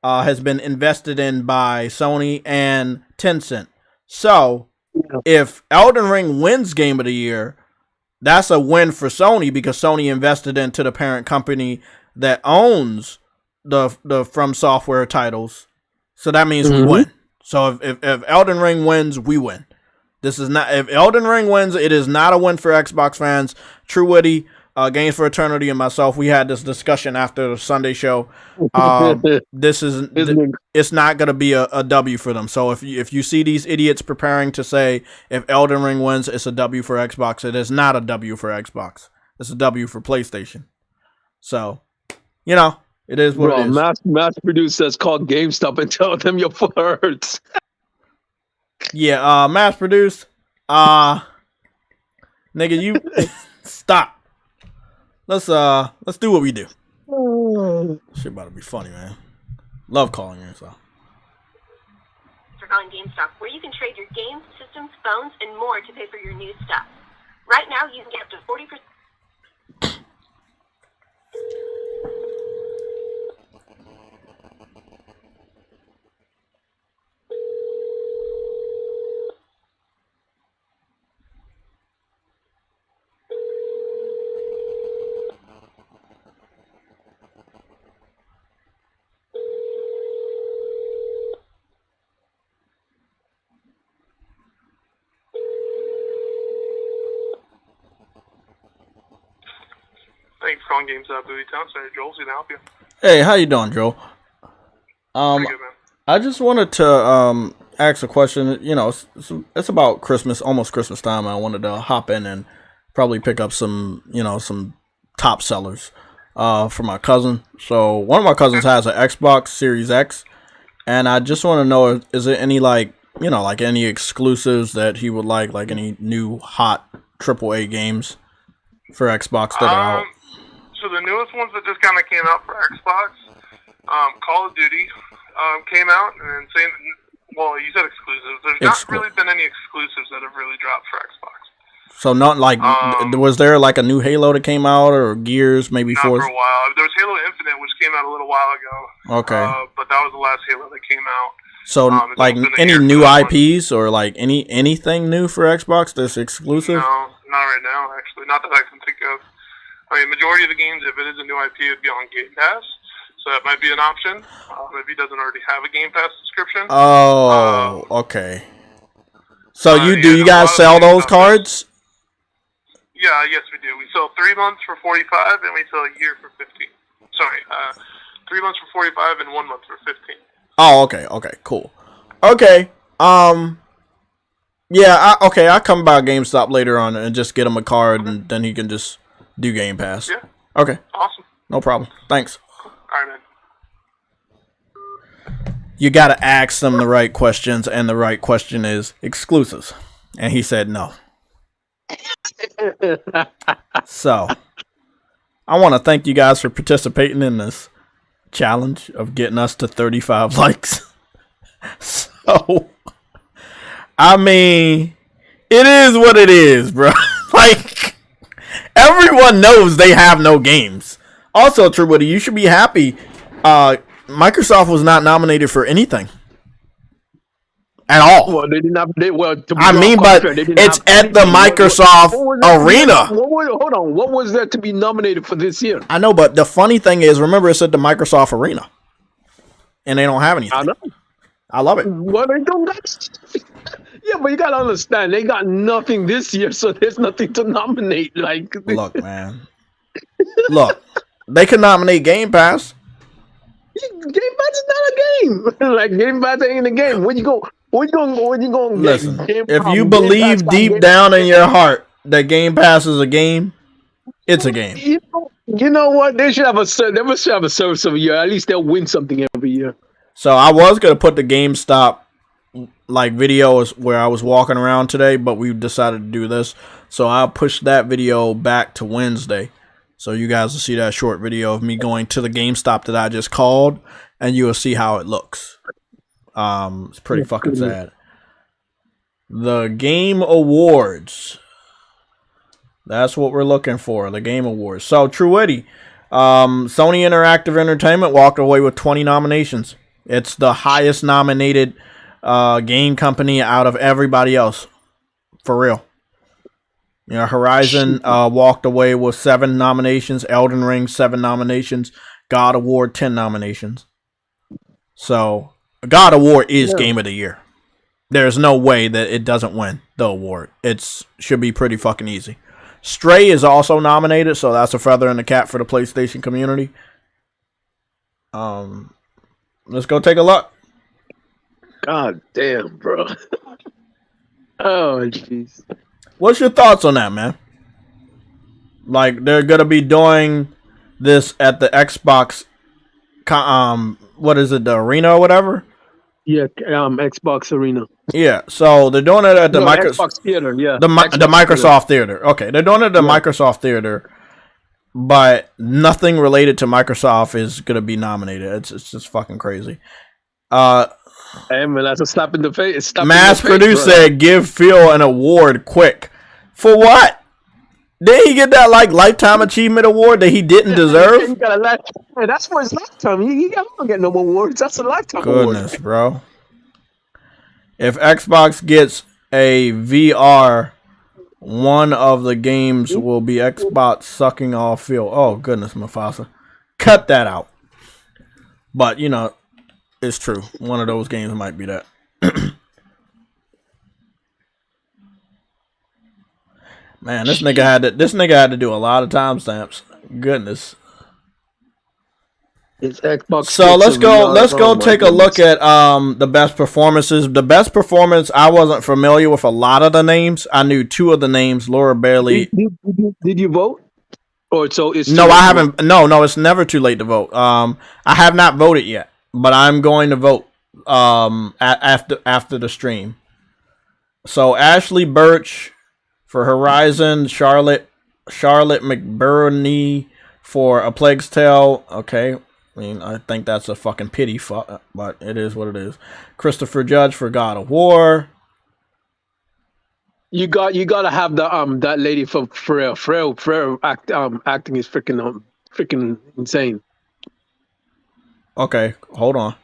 Speaker 1: has been invested in by Sony and Tencent. So if Elden Ring wins Game of the Year, that's a win for Sony because Sony invested into the parent company that owns the From Software titles. So that means we win. So if Elden Ring wins, we win. This is not, if Elden Ring wins, it is not a win for Xbox fans. True Witty, Games for Eternity, and myself, we had this discussion after the Sunday show. It's not going to be a W for them. So if you see these idiots preparing to say if Elden Ring wins, it's a W for Xbox, it is not a W for Xbox. It's a W for PlayStation. So, you know, it is what it is.
Speaker 3: Mass producers call GameStop and tell them your foot hurts.
Speaker 1: Yeah, mass produced. Nigga, you stop. Let's do what we do. Shit about to be funny, man. Love calling you, so.
Speaker 4: For calling GameStop, where you can trade your games, systems, phones, and more to pay for your new stuff. Right now, you can get up to 40%.
Speaker 2: calling games out of Bowie Town Center. Joel's gonna help you.
Speaker 1: Hey, how you doing, Joel?
Speaker 2: Pretty good, man.
Speaker 1: I just wanted to ask a question. You know, it's about Christmas, almost Christmas time. I wanted to hop in and probably pick up some, you know, some top sellers for my cousin. So one of my cousins has an Xbox Series X, and I just want to know, is there any, like, you know, like any exclusives that he would like any new hot AAA games for Xbox that are out?
Speaker 2: So the newest ones that just kind of came out for Xbox, Call of Duty came out, and then same. Well, you said exclusives. There's not really been any exclusives that have really dropped for Xbox.
Speaker 1: So not like, was there like a new Halo that came out, or Gears maybe?
Speaker 2: Not for a while. There was Halo Infinite, which came out a little while ago. Okay. But that was the last Halo that came out.
Speaker 1: So like any new IPs or like anything new for Xbox that's exclusive?
Speaker 2: No, not right now. Actually, not that I can think of. I mean, majority of the games, if it is a new IP, it would be on Game Pass. So that might be an option if he doesn't already have a Game Pass subscription.
Speaker 1: Oh, okay. So you guys sell those cards?
Speaker 2: Yeah, yes we do. We sell 3 months for $45, and we sell a year for $15. Sorry, 3 months for $45 and 1 month for $15.
Speaker 1: Oh, okay, cool. Okay, yeah, I'll come by GameStop later on and just get him a card, and then he can just do Game Pass.
Speaker 2: Yeah.
Speaker 1: Okay.
Speaker 2: Awesome.
Speaker 1: No problem. Thanks.
Speaker 2: All right, man.
Speaker 1: You gotta ask them the right questions, and the right question is exclusives. And he said no. So, I want to thank you guys for participating in this challenge of getting us to 35 likes. So, I mean, it is what it is, bro. Like, everyone knows they have no games. Also, True Woody, you should be happy. Microsoft was not nominated for anything at all.
Speaker 3: Well, they did not. But
Speaker 1: it's at the Microsoft Arena.
Speaker 3: Hold on. What was there to be nominated for this year?
Speaker 1: I know, but the funny thing is, remember, it's at the Microsoft Arena, and they don't have anything.
Speaker 3: I know.
Speaker 1: I love it.
Speaker 3: Well, they don't got. Yeah, but you gotta understand, they got nothing this year, so there's nothing to nominate. Like,
Speaker 1: look, man. Look, they can nominate Game Pass.
Speaker 3: Game Pass is not a game. Like, Game Pass ain't a game. When you go?
Speaker 1: Listen, if you believe deep down in your heart that Game Pass is a game, it's a game.
Speaker 3: You know what? They should have a service every year. At least they'll win something every year.
Speaker 1: So I was gonna put the GameStop like videos where I was walking around today, but we decided to do this. So I'll push that video back to Wednesday. So you guys will see that short video of me going to the GameStop that I just called, and you will see how it looks. It's pretty fucking sad. The Game Awards. That's what we're looking for, the Game Awards. So, True Eddie, Sony Interactive Entertainment walked away with 20 nominations. It's the highest nominated game company out of everybody else. For real. You know, Horizon walked away with 7 nominations. Elden Ring, 7 nominations. God of War, 10 nominations. So, God of War is Game of the Year. There's no way that it doesn't win the award. It should be pretty fucking easy. Stray is also nominated, so that's a feather in the cap for the PlayStation community. Let's go take a look.
Speaker 3: God damn, bro. Oh, jeez.
Speaker 1: What's your thoughts on that, man? Like, they're gonna be doing this at the Xbox, what is it, the Arena or whatever?
Speaker 3: Yeah, Xbox Arena.
Speaker 1: Yeah, so they're doing it at the
Speaker 3: Xbox Theater. Yeah,
Speaker 1: the Microsoft Theater. Okay, they're doing it at the Microsoft Theater, but nothing related to Microsoft is gonna be nominated. It's just fucking crazy.
Speaker 3: Hey man, that's a slap in the face.
Speaker 1: Mass Produce said, "Give Phil an award quick." For what? Did he get that like lifetime achievement award that he didn't deserve?
Speaker 3: He got a that's for his lifetime. He don't get no more awards. That's a lifetime award.
Speaker 1: Goodness, bro. If Xbox gets a VR, one of the games will be XBOT sucking off Phil. Oh goodness, Mufasa, cut that out. But you know, it's true. One of those games might be that. Man, this nigga had to do a lot of timestamps. Goodness.
Speaker 3: It's Xbox.
Speaker 1: So let's go take a look at the best performances. The best performance, I wasn't familiar with a lot of the names. I knew 2 of the names. Laura Bailey.
Speaker 3: Did you vote? Or so it's
Speaker 1: no, I haven't. No, it's never too late to vote. I have not voted yet, but I'm going to vote after the stream. So Ashley Birch for Horizon, Charlotte McBurney for A Plague's Tale. Okay. I mean, I think that's a fucking pity, but it is what it is. Christopher Judge for God of War.
Speaker 3: You gotta have the that lady from Frere acting is freaking insane.
Speaker 1: Okay, hold on.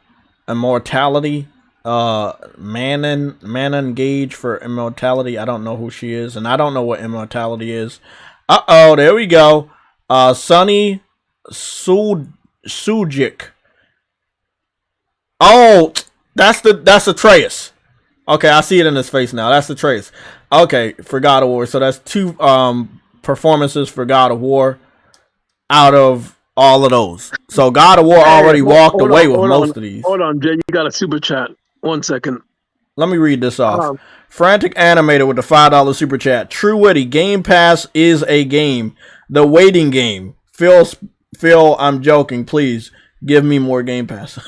Speaker 1: Immortality. Manon Gage for Immortality. I don't know who she is, and I don't know what Immortality is. There we go. Sunny Sujic. Oh, that's Atreus. Okay, I see it in his face now. That's Atreus. Okay, for God of War. So that's 2 performances for God of War out of all of those. So God of War already walked away with most of these.
Speaker 3: Hold on, Jay. You got a super chat. 1 second.
Speaker 1: Let me read this off. Frantic Animator with the $5 super chat. True Witty. Game Pass is a game. The waiting game. Phil, I'm joking. Please give me more Game Pass.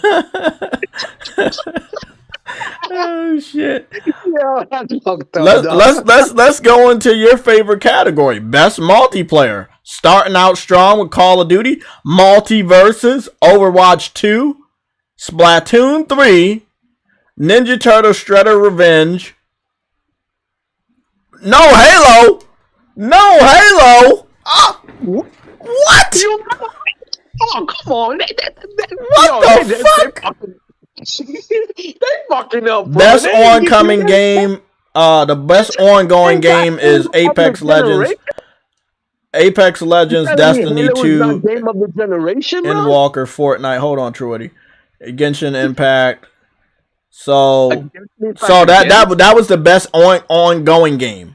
Speaker 1: Oh shit!
Speaker 3: Yeah, that's fucked up.
Speaker 1: Let's go into your favorite category: best multiplayer. Starting out strong with Call of Duty, Multiverses, Overwatch 2, Splatoon 3, Ninja Turtle Shredder Revenge. No Halo. What?
Speaker 3: Oh, come on.
Speaker 1: What the fuck?
Speaker 3: They fucking up, bro.
Speaker 1: Best oncoming game. The best ongoing game is Apex Legends. Apex Legends, Destiny 2,
Speaker 3: game of the generation, bro?
Speaker 1: Endwalker, Fortnite. Hold on, Truity. Genshin Impact. So that was the best ongoing game.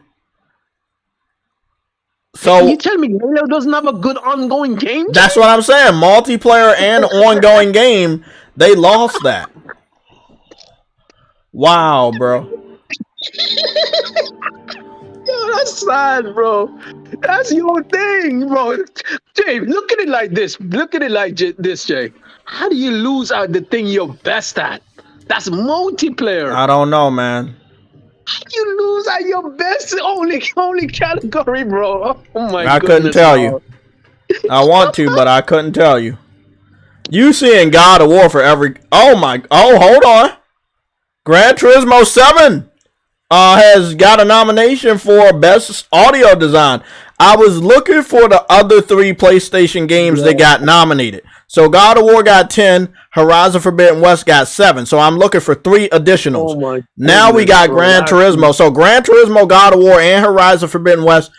Speaker 1: So
Speaker 3: you tell me Halo doesn't have a good ongoing game?
Speaker 1: That's what I'm saying. Multiplayer and ongoing game, they lost that. Wow, bro.
Speaker 3: Yo, that's sad, bro. That's your thing, bro. Jay, look at it like this. Look at it like this, Jay. How do you lose at the thing you're best at? That's multiplayer.
Speaker 1: I don't know, man.
Speaker 3: How do you lose at your best only category, bro? Oh my god.
Speaker 1: I couldn't tell you. I want to, but I couldn't tell you. You seeing God of War for every... Oh, hold on. Gran Turismo 7 has got a nomination for Best Audio Design. I was looking for the other 3 PlayStation games that got nominated. So God of War got 10. Horizon Forbidden West got 7. So I'm looking for 3 additionals.
Speaker 3: Oh
Speaker 1: now we got Gran Turismo. So Gran Turismo, God of War, and Horizon Forbidden West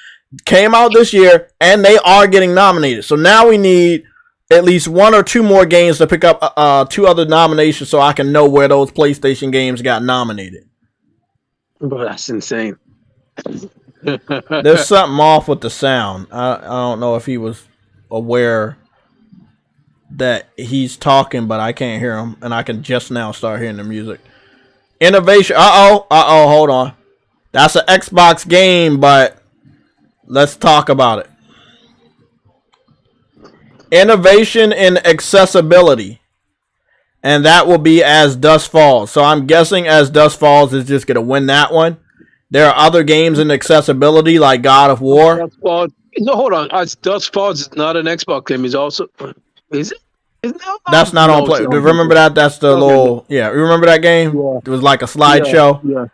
Speaker 1: came out this year, and they are getting nominated. So now we need at least 1 or 2 more games to pick up 2 other nominations so I can know where those PlayStation games got nominated.
Speaker 3: Bro, that's insane.
Speaker 1: There's something off with the sound. I don't know if he was aware that he's talking, but I can't hear him, and I can just now start hearing the music. Innovation. Hold on. That's an Xbox game, but let's talk about it. Innovation in accessibility. And that will be As Dusk Falls. So I'm guessing As Dusk Falls is just going to win that one. There are other games in accessibility like God of War.
Speaker 3: No, hold on. As Dusk Falls is not an Xbox game. It's also... Is it?
Speaker 1: That's not on play. Remember that? That's the little... Yeah, remember that game? Yeah. It was like a slideshow.
Speaker 3: Yeah.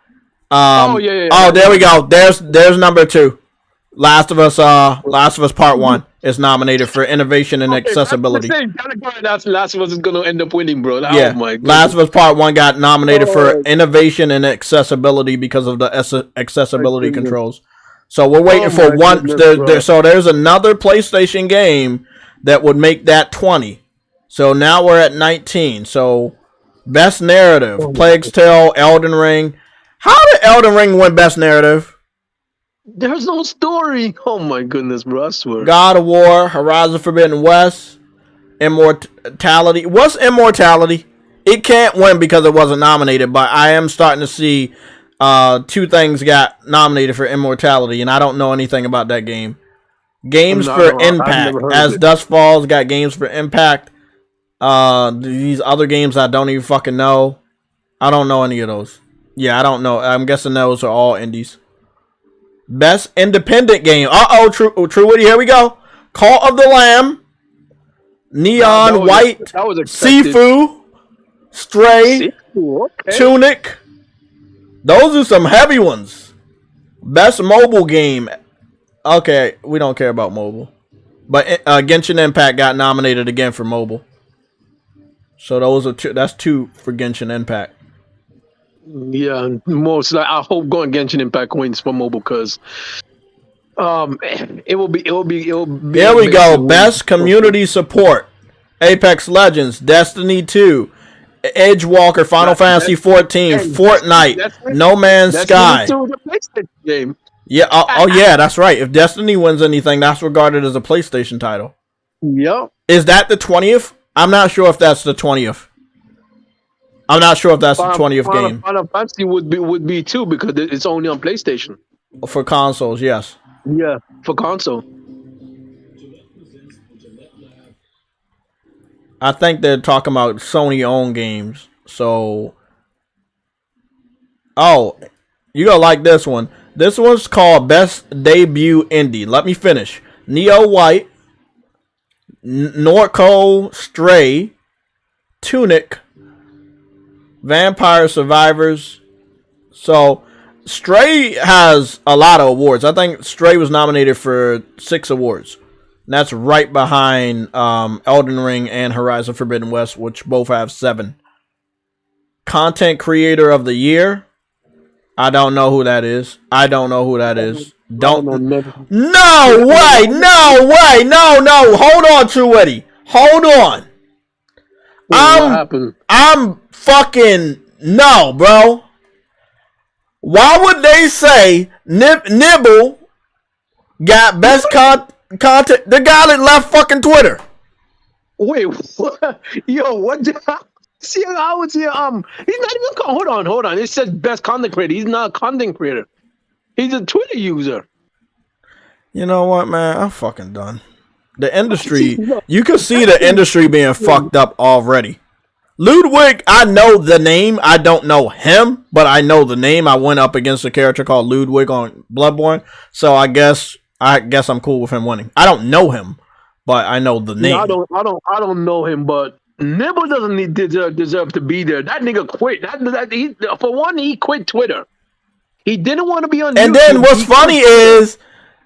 Speaker 1: There we go. There's number 2. Last of Us Part 1 is nominated for innovation and accessibility.
Speaker 3: That's Last of Us is going to end up winning, bro.
Speaker 1: Yeah. Oh my God. Last of Us Part 1 got nominated for innovation and accessibility because of the accessibility controls. So we're waiting for one. So there's another PlayStation game that would make that 20. So now we're at 19. So best narrative, Plague's Tale, Elden Ring. How did Elden Ring win best narrative?
Speaker 3: There's no story. Oh my goodness, bro! I swear.
Speaker 1: God of War, Horizon Forbidden West, Immortality. What's Immortality? It can't win because it wasn't nominated, but I am starting to see two things got nominated for Immortality, and I don't know anything about that game. Games for Impact. As Dusk Falls got games for Impact. These other games I don't even fucking know. I don't know any of those. Yeah, I don't know. I'm guessing those are all indies. Best independent game. True Woody, here we go. Call of the Lamb, Neon White, Sifu, Stray, Tunic. Those are some heavy ones. Best mobile game. Okay, we don't care about mobile. But Genshin Impact got nominated again for mobile. So those are two. That's two for Genshin Impact.
Speaker 3: Yeah, most like I hope going Genshin Impact wins for mobile because it will be.
Speaker 1: There we go. Best community support. Apex Legends, Destiny 2, Edgewalker, Final Fantasy 14, Fortnite, No Man's Sky.
Speaker 3: The PlayStation game.
Speaker 1: Yeah. Yeah, that's right. If Destiny wins anything, that's regarded as a PlayStation title.
Speaker 3: Yep.
Speaker 1: Is that the 20th? I'm not sure if that's the 20th. I'm not sure if that's the 20th game.
Speaker 3: Final Fantasy would be too because it's only on PlayStation.
Speaker 1: For consoles, yes.
Speaker 3: Yeah, for console.
Speaker 1: I think they're talking about Sony-owned games. So, you gonna like this one. This one's called Best Debut Indie. Let me finish. Neo White, Norco, Stray, Tunic, Vampire Survivors. So, Stray has a lot of awards. I think Stray was nominated for 6 awards. And that's right behind Elden Ring and Horizon Forbidden West, which both have 7. Content Creator of the Year. I don't know who that is. Don't. No way. No. Hold on, True Eddie. Hold on. I'm fucking no, bro. Why would they say Nibble got best content? The guy that left fucking Twitter.
Speaker 3: Wait, what? Yo, what? See, I was here. He's not even. Hold on. It says best content creator. He's not a content creator. He's a Twitter user.
Speaker 1: You know what, man? I'm fucking done. The industry. You can see the industry being fucked up already. Ludwig, I know the name. I don't know him, but I know the name. I went up against a character called Ludwig on Bloodborne, so I guess I'm cool with him winning. I don't know him, but I know the name.
Speaker 3: No, I don't know him, but Nibble doesn't deserve to be there. That nigga quit. For one, he quit Twitter. He didn't want to be on.
Speaker 1: And
Speaker 3: YouTube.
Speaker 1: Then what's funny is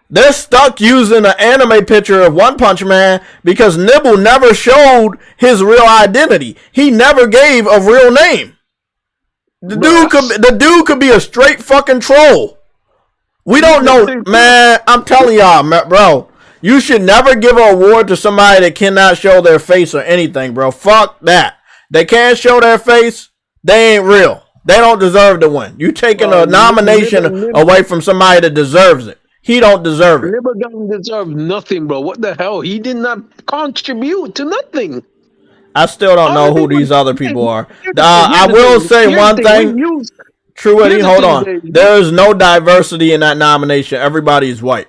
Speaker 1: they're stuck using an anime picture of One Punch Man because Nibble never showed his real identity. He never gave a real name. The dude could be a straight fucking troll. We don't know, man. I'm telling y'all, bro. You should never give an award to somebody that cannot show their face or anything, bro. Fuck that. They can't show their face. They ain't real. They don't deserve to win. You taking a nomination away from somebody that deserves it. He don't deserve it.
Speaker 3: Nibble doesn't deserve nothing, bro. What the hell? He did not contribute to nothing.
Speaker 1: I still don't know who these other people are. I will say one thing. True Eddie, hold on. There is no diversity in that nomination. Everybody is white.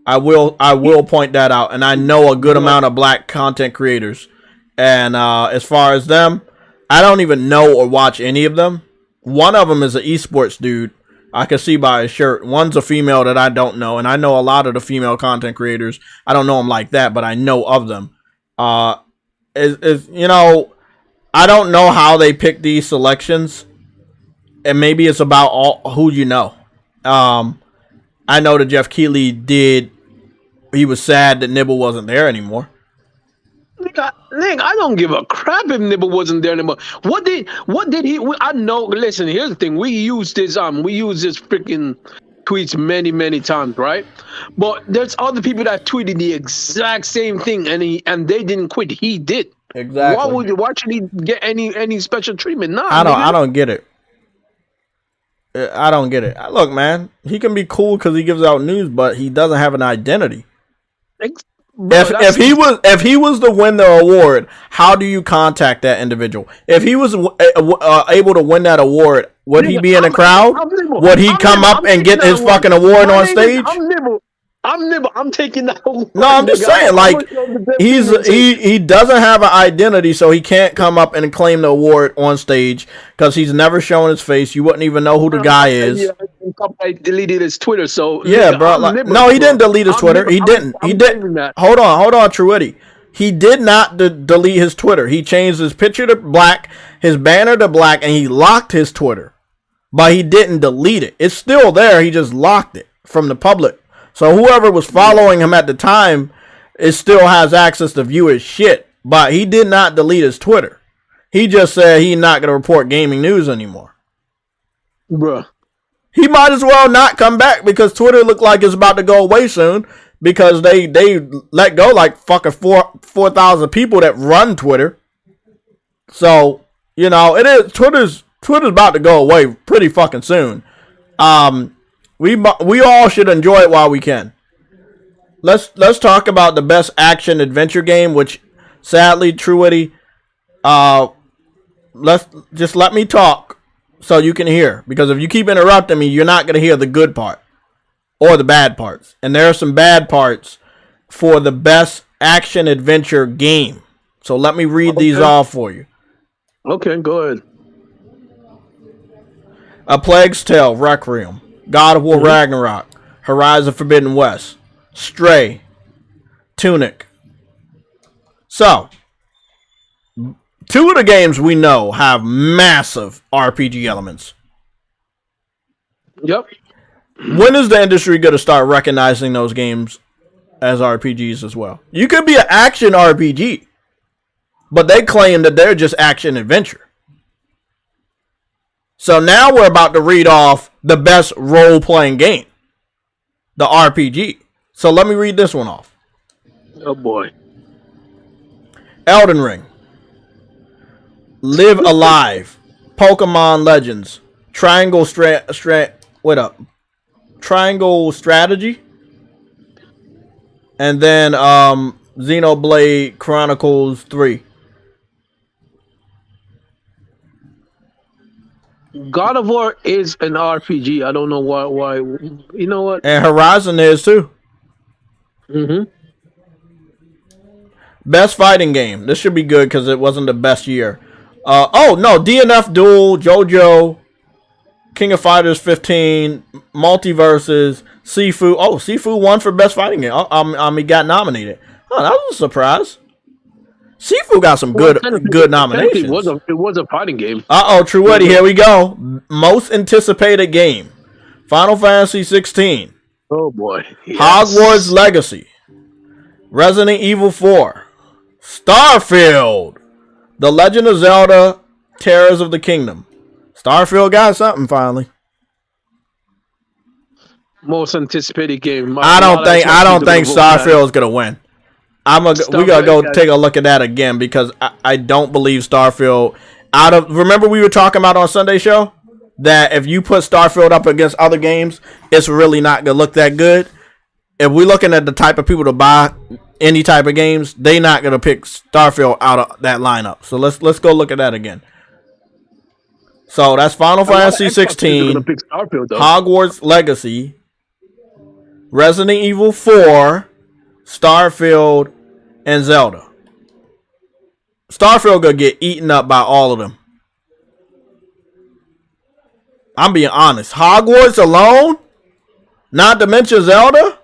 Speaker 1: I will point that out. And I know a good amount of black content creators. And as far as them, I don't even know or watch any of them. One of them is an esports dude. I can see by his shirt. One's a female that I don't know. And I know a lot of the female content creators. I don't know them like that, but I know of them. You know, I don't know how they pick these selections. And maybe it's about who you know. I know that Jeff Keighley he was sad that Nibble wasn't there anymore.
Speaker 3: Nick, I don't give a crap if Nibble wasn't there anymore. What did he? I know. Listen, here's the thing. We use this freaking tweets many times, right? But there's other people that tweeted the exact same thing, and they didn't quit. He did.
Speaker 1: Exactly.
Speaker 3: Why should he get any special treatment? Nah,
Speaker 1: I don't get it. I don't get it. Look, man, he can be cool because he gives out news, but he doesn't have an identity. If he was to win the award, how do you contact that individual? If he was able to win that award, would he be in the crowd? Would he come up and get his fucking award on stage?
Speaker 3: I'm taking that award.
Speaker 1: No, I'm just saying, like, he doesn't have an identity, so he can't come up and claim the award on stage because he's never shown his face. You wouldn't even know who the guy is.
Speaker 3: I deleted his Twitter, so
Speaker 1: yeah, bro. No, he didn't delete his Twitter. He didn't. Hold on, Truity. He did not delete his Twitter. He changed his picture to black, his banner to black, and he locked his Twitter. But he didn't delete it. It's still there. He just locked it from the public. So whoever was following him at the time, it still has access to view his shit. But he did not delete his Twitter. He just said he's not going to report gaming news anymore.
Speaker 3: Bruh.
Speaker 1: He might as well not come back because Twitter looked like it's about to go away soon because they let go like fucking 4,000 people that run Twitter. So, you know, it is Twitter's about to go away pretty fucking soon. We all should enjoy it while we can. Let's talk about the best action adventure game, which sadly, Truity, let me talk so you can hear. Because if you keep interrupting me, you're not gonna hear the good part or the bad parts. And there are some bad parts for the best action adventure game. So let me read these off for you.
Speaker 3: Okay, go ahead.
Speaker 1: A Plague's Tale, Requiem. God of War Ragnarok, Horizon Forbidden West, Stray, Tunic. So, two of the games we know have massive RPG elements.
Speaker 3: Yep.
Speaker 1: When is the industry going to start recognizing those games as RPGs as well? You could be an action RPG, but they claim that they're just action adventure. So now we're about to read off the best role-playing game, the RPG. So let me read this one off.
Speaker 3: Oh boy.
Speaker 1: Elden Ring, Live Alive, Pokemon Legends, Triangle Strategy, and then Xenoblade Chronicles 3.
Speaker 3: God of War is an RPG. I don't know why. You know what?
Speaker 1: And Horizon is too.
Speaker 3: Mm-hmm.
Speaker 1: Best fighting game. This should be good because it wasn't the best year. DNF Duel, JoJo, King of Fighters 15, Multiverses, Sifu. Oh, Sifu won for best fighting game. He got nominated. Oh, that was a surprise. Sifu got some good nominations.
Speaker 3: It was a fighting game.
Speaker 1: True Eddie, here we go. Most anticipated game. Final Fantasy 16.
Speaker 3: Oh boy. Yes.
Speaker 1: Hogwarts Legacy. Resident Evil 4. Starfield. The Legend of Zelda Tears of the Kingdom. Starfield got something finally.
Speaker 3: Most anticipated game.
Speaker 1: I don't think Starfield is gonna win. We gotta go take a look at that again because I don't believe Starfield. Remember we were talking about on Sunday show that if you put Starfield up against other games, it's really not gonna look that good. If we're looking at the type of people to buy any type of games, they not gonna pick Starfield out of that lineup. So let's go look at that again. So that's Final Fantasy 16, Hogwarts Legacy, Resident Evil 4, Starfield, and Zelda. Starfield gonna get eaten up by all of them. I'm being honest. Hogwarts alone, not to mention Zelda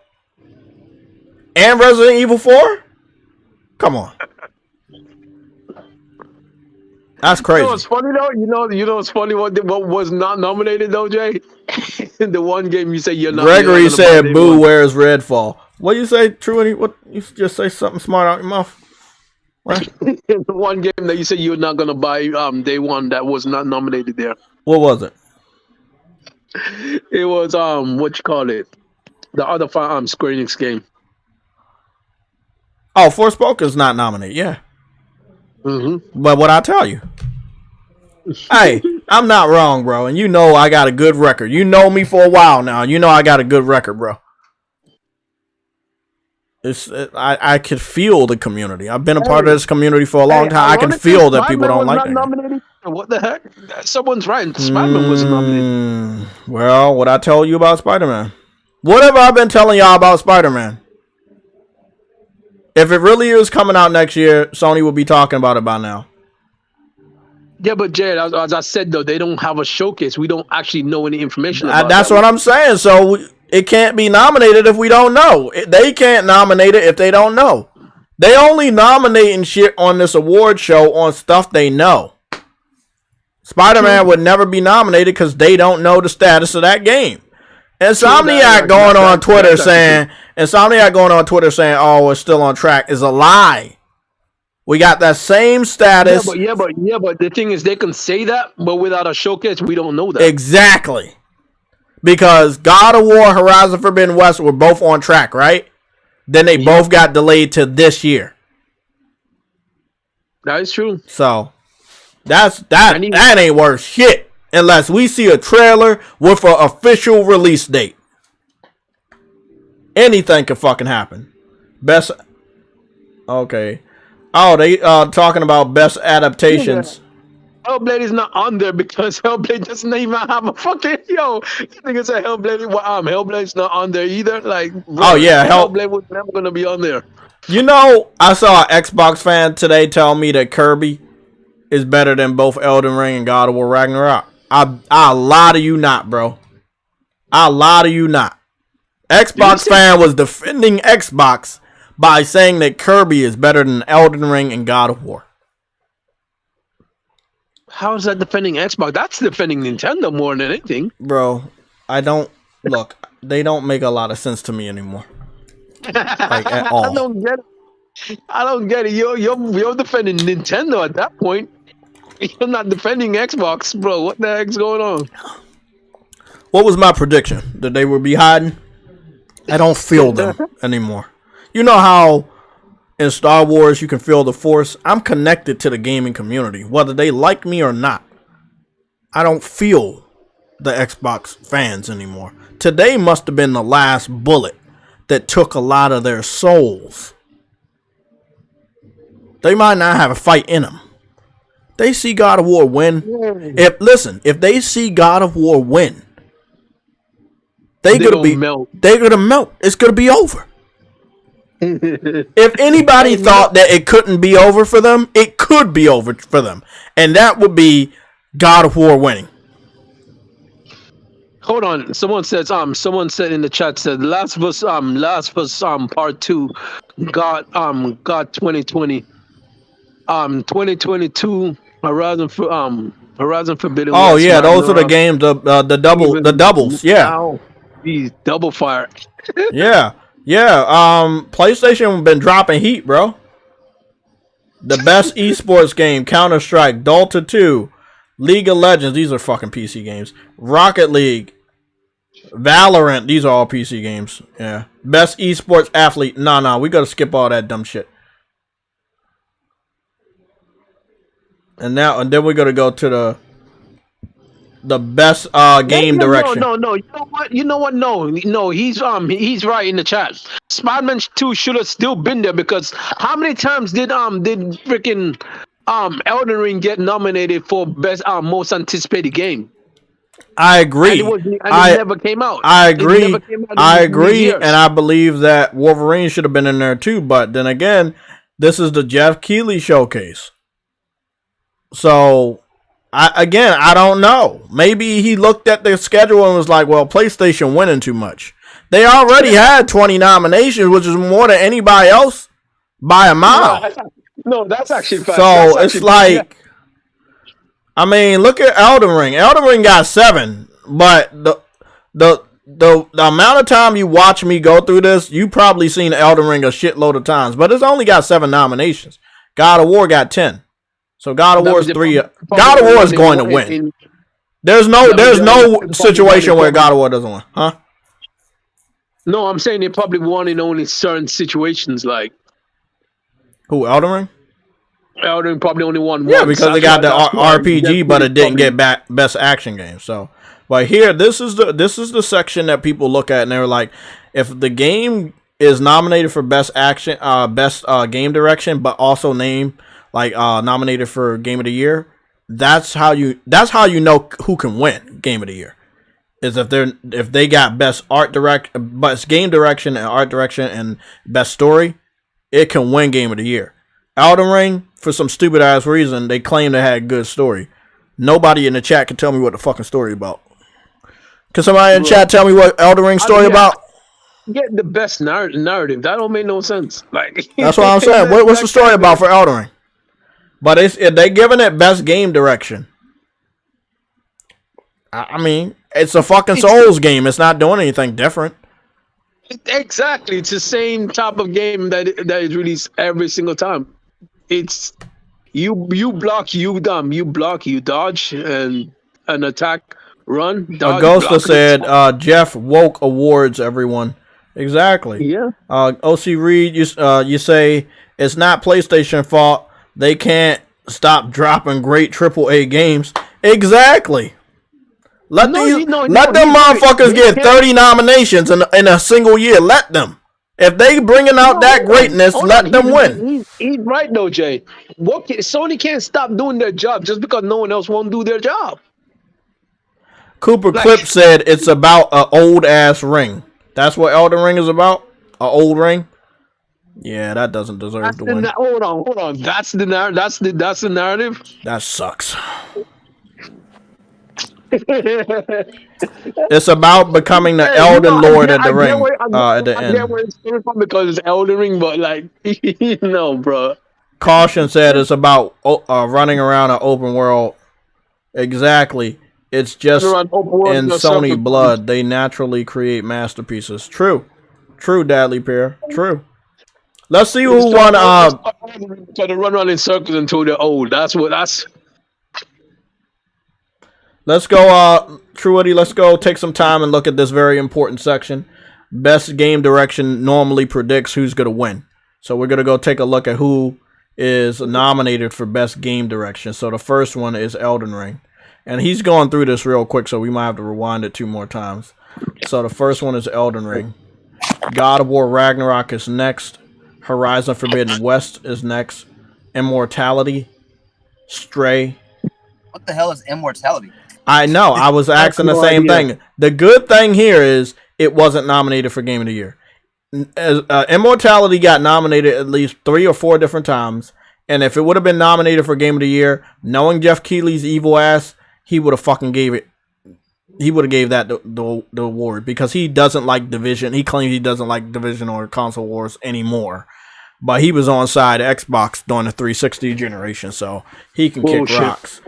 Speaker 1: and Resident Evil 4. Come on, that's crazy.
Speaker 3: You know what's funny though? You know what's funny? What was not nominated though, Jay? The one game you say you're not.
Speaker 1: Gregory said, "Boo, where's Redfall?" What do you say, True? What you just say something smart out your mouth? What?
Speaker 3: The one game that you said you're not gonna buy day one that was not nominated there.
Speaker 1: What was it?
Speaker 3: It was what you call it? The other Square Enix game.
Speaker 1: Oh, Forspoken's not nominated. Yeah.
Speaker 3: Mm-hmm.
Speaker 1: But what I tell you? Hey, I'm not wrong, bro. And you know I got a good record. You know me for a while now. You know I got a good record, bro. I could feel the community. I've been a part of this community for a long time. I can feel that people don't like it.
Speaker 3: What the heck? Someone's right. Spider-Man wasn't nominated.
Speaker 1: Well, what I told you about Spider-Man. What have I been telling y'all about Spider-Man? If it really is coming out next year, Sony will be talking about it by now.
Speaker 3: Yeah, but Jared, as I said, though, they don't have a showcase. We don't actually know any information about
Speaker 1: That's what I'm saying. So it can't be nominated if we don't know. They can't nominate it if they don't know. They only nominating shit on this award show on stuff they know. Spider-Man would never be nominated because they don't know the status of that game. Insomniac going on Twitter saying, "Oh, it's still on track," is a lie. We got that same status.
Speaker 3: Yeah, but the thing is, they can say that, but without a showcase, we don't know that.
Speaker 1: Exactly. Because God of War, Horizon Forbidden West were both on track, right? Then they both got delayed to this year.
Speaker 3: That is true.
Speaker 1: So that ain't worth shit unless we see a trailer with an official release date. Anything can fucking happen. Okay. Oh, they talking about best adaptations.
Speaker 3: Yeah. Hellblade is not on there because Hellblade doesn't even have a fucking You think it's a Hellblade? Hellblade's not on there either. Like, bro, Hellblade was never gonna be on there.
Speaker 1: You know, I saw an Xbox fan today tell me that Kirby is better than both Elden Ring and God of War Ragnarok. I lie to you not, bro. I lie to you not. Xbox fan was defending Xbox by saying that Kirby is better than Elden Ring and God of War.
Speaker 3: How is that defending Xbox? That's defending Nintendo more than anything.
Speaker 1: Bro, they don't make a lot of sense to me anymore. Like, at all.
Speaker 3: I don't get it. You're defending Nintendo at that point. You're not defending Xbox, bro. What the heck's going on?
Speaker 1: What was my prediction? That they would be hiding? I don't feel them anymore. You know how in Star Wars you can feel the Force? I'm connected to the gaming community, whether they like me or not. I don't feel the Xbox fans anymore. Today must have been the last bullet that took a lot of their souls. They might not have a fight in them. They see God of War win. If they see God of War win, they're gonna melt. It's gonna be over. If anybody thought that it couldn't be over for them, it could be over for them, and that would be God of War winning.
Speaker 3: Hold on. Someone said in the chat said Last of Us Part 2 got 2020 2022 Horizon Forbidden West.
Speaker 1: Oh yeah, those are the games, the doubles. Yeah.
Speaker 3: These double fire.
Speaker 1: Yeah. PlayStation been dropping heat, bro. The best esports game: Counter-Strike, Dota 2, League of Legends. These are fucking PC games. Rocket League, Valorant. These are all PC games. Yeah. Best esports athlete. Nah. We gotta skip all that dumb shit. And then we're gonna go to the best game direction.
Speaker 3: No. You know what? No. He's right in the chat. Spider-Man 2 should have still been there because how many times did freaking Elden Ring get nominated for best most anticipated game?
Speaker 1: I agree.
Speaker 3: It never came out.
Speaker 1: I agree. And I believe that Wolverine should have been in there too. But then again, this is the Jeff Keighley showcase. So, I don't know. Maybe he looked at the schedule and was like, well, PlayStation winning too much. They already had 20 nominations, which is more than anybody else by a mile.
Speaker 3: No, that's actually fact.
Speaker 1: So, it's like, I mean, look at Elden Ring. Elden Ring got 7, but the amount of time you watch me go through this, you probably seen Elden Ring a shitload of times, but it's only got 7 nominations. God of War got 10. So God of War is 3. God of War is going to win. There's no situation where God of War doesn't win, huh?
Speaker 3: No, I'm saying they probably won in only certain situations, like
Speaker 1: who, Elden Ring?
Speaker 3: Elden Ring probably only won
Speaker 1: Yeah,
Speaker 3: once.
Speaker 1: because they got the RPG, but it didn't get best action game. So, but here, this is the section that people look at, and they're like, if the game is nominated for best action, best game direction, but also nominated for game of the year, that's how you know who can win game of the year. Is if they got best game direction and art direction and best story, it can win game of the year. Elden Ring, for some stupid ass reason, they claim they had good story. Nobody in the chat can tell me what the fucking story about. Can somebody in the chat tell me what Elden Ring story about?
Speaker 3: Get the best narrative. That don't make no sense. Like
Speaker 1: that's what I'm saying. What's the story about for Elden Ring? But they giving it best game direction. I mean, it's a fucking Souls game. It's not doing anything different.
Speaker 3: Exactly. It's the same type of game that is released every single time. It's you block, you dumb, you block, you dodge, and an attack, run, dodge.
Speaker 1: Ghosta said, Jeff Woke awards everyone. Exactly.
Speaker 3: Yeah.
Speaker 1: OC Reed, you say it's not PlayStation fault. They can't stop dropping great AAA games. Exactly. Let them motherfuckers get 30 nominations in a single year. Let them. If they bringing out that greatness, let them win.
Speaker 3: He's right though, Jay. Sony can't stop doing their job just because no one else won't do their job.
Speaker 1: Cooper Clip said it's about an old ass ring. That's what Elden Ring is about? An old ring? Yeah, that doesn't deserve to win.
Speaker 3: Hold on. That's the narrative.
Speaker 1: That sucks. It's about becoming the Elden Lord at the ring at the end.
Speaker 3: I get where it's coming from because it's Elden Ring, but like, no, bro.
Speaker 1: Caution said it's about running around an open world. Exactly. It's just in Sony blood. They naturally create masterpieces. True, Dadley Pear. True. Let's see who won.
Speaker 3: Try to run around in circles until they're old. That's.
Speaker 1: Let's go, Truity, let's go take some time and look at this very important section. Best game direction normally predicts who's going to win. So we're going to go take a look at who is nominated for best game direction. So the first one is Elden Ring. And he's going through this real quick, so we might have to rewind it 2 more times. So the first one is Elden Ring. God of War Ragnarok is next. Horizon Forbidden West is next. Immortality. Stray.
Speaker 5: What the hell is Immortality?
Speaker 1: I know. I was asking the same thing. The good thing here is it wasn't nominated for Game of the Year. Immortality got nominated at least 3 or 4 different times, and if it would have been nominated for Game of the Year, knowing Jeff Keighley's evil ass, he would have fucking gave it. He would have gave that the award because he doesn't like Division. He claims he doesn't like Division or console wars anymore, but he was on side Xbox during the 360 generation, so he can kick rocks.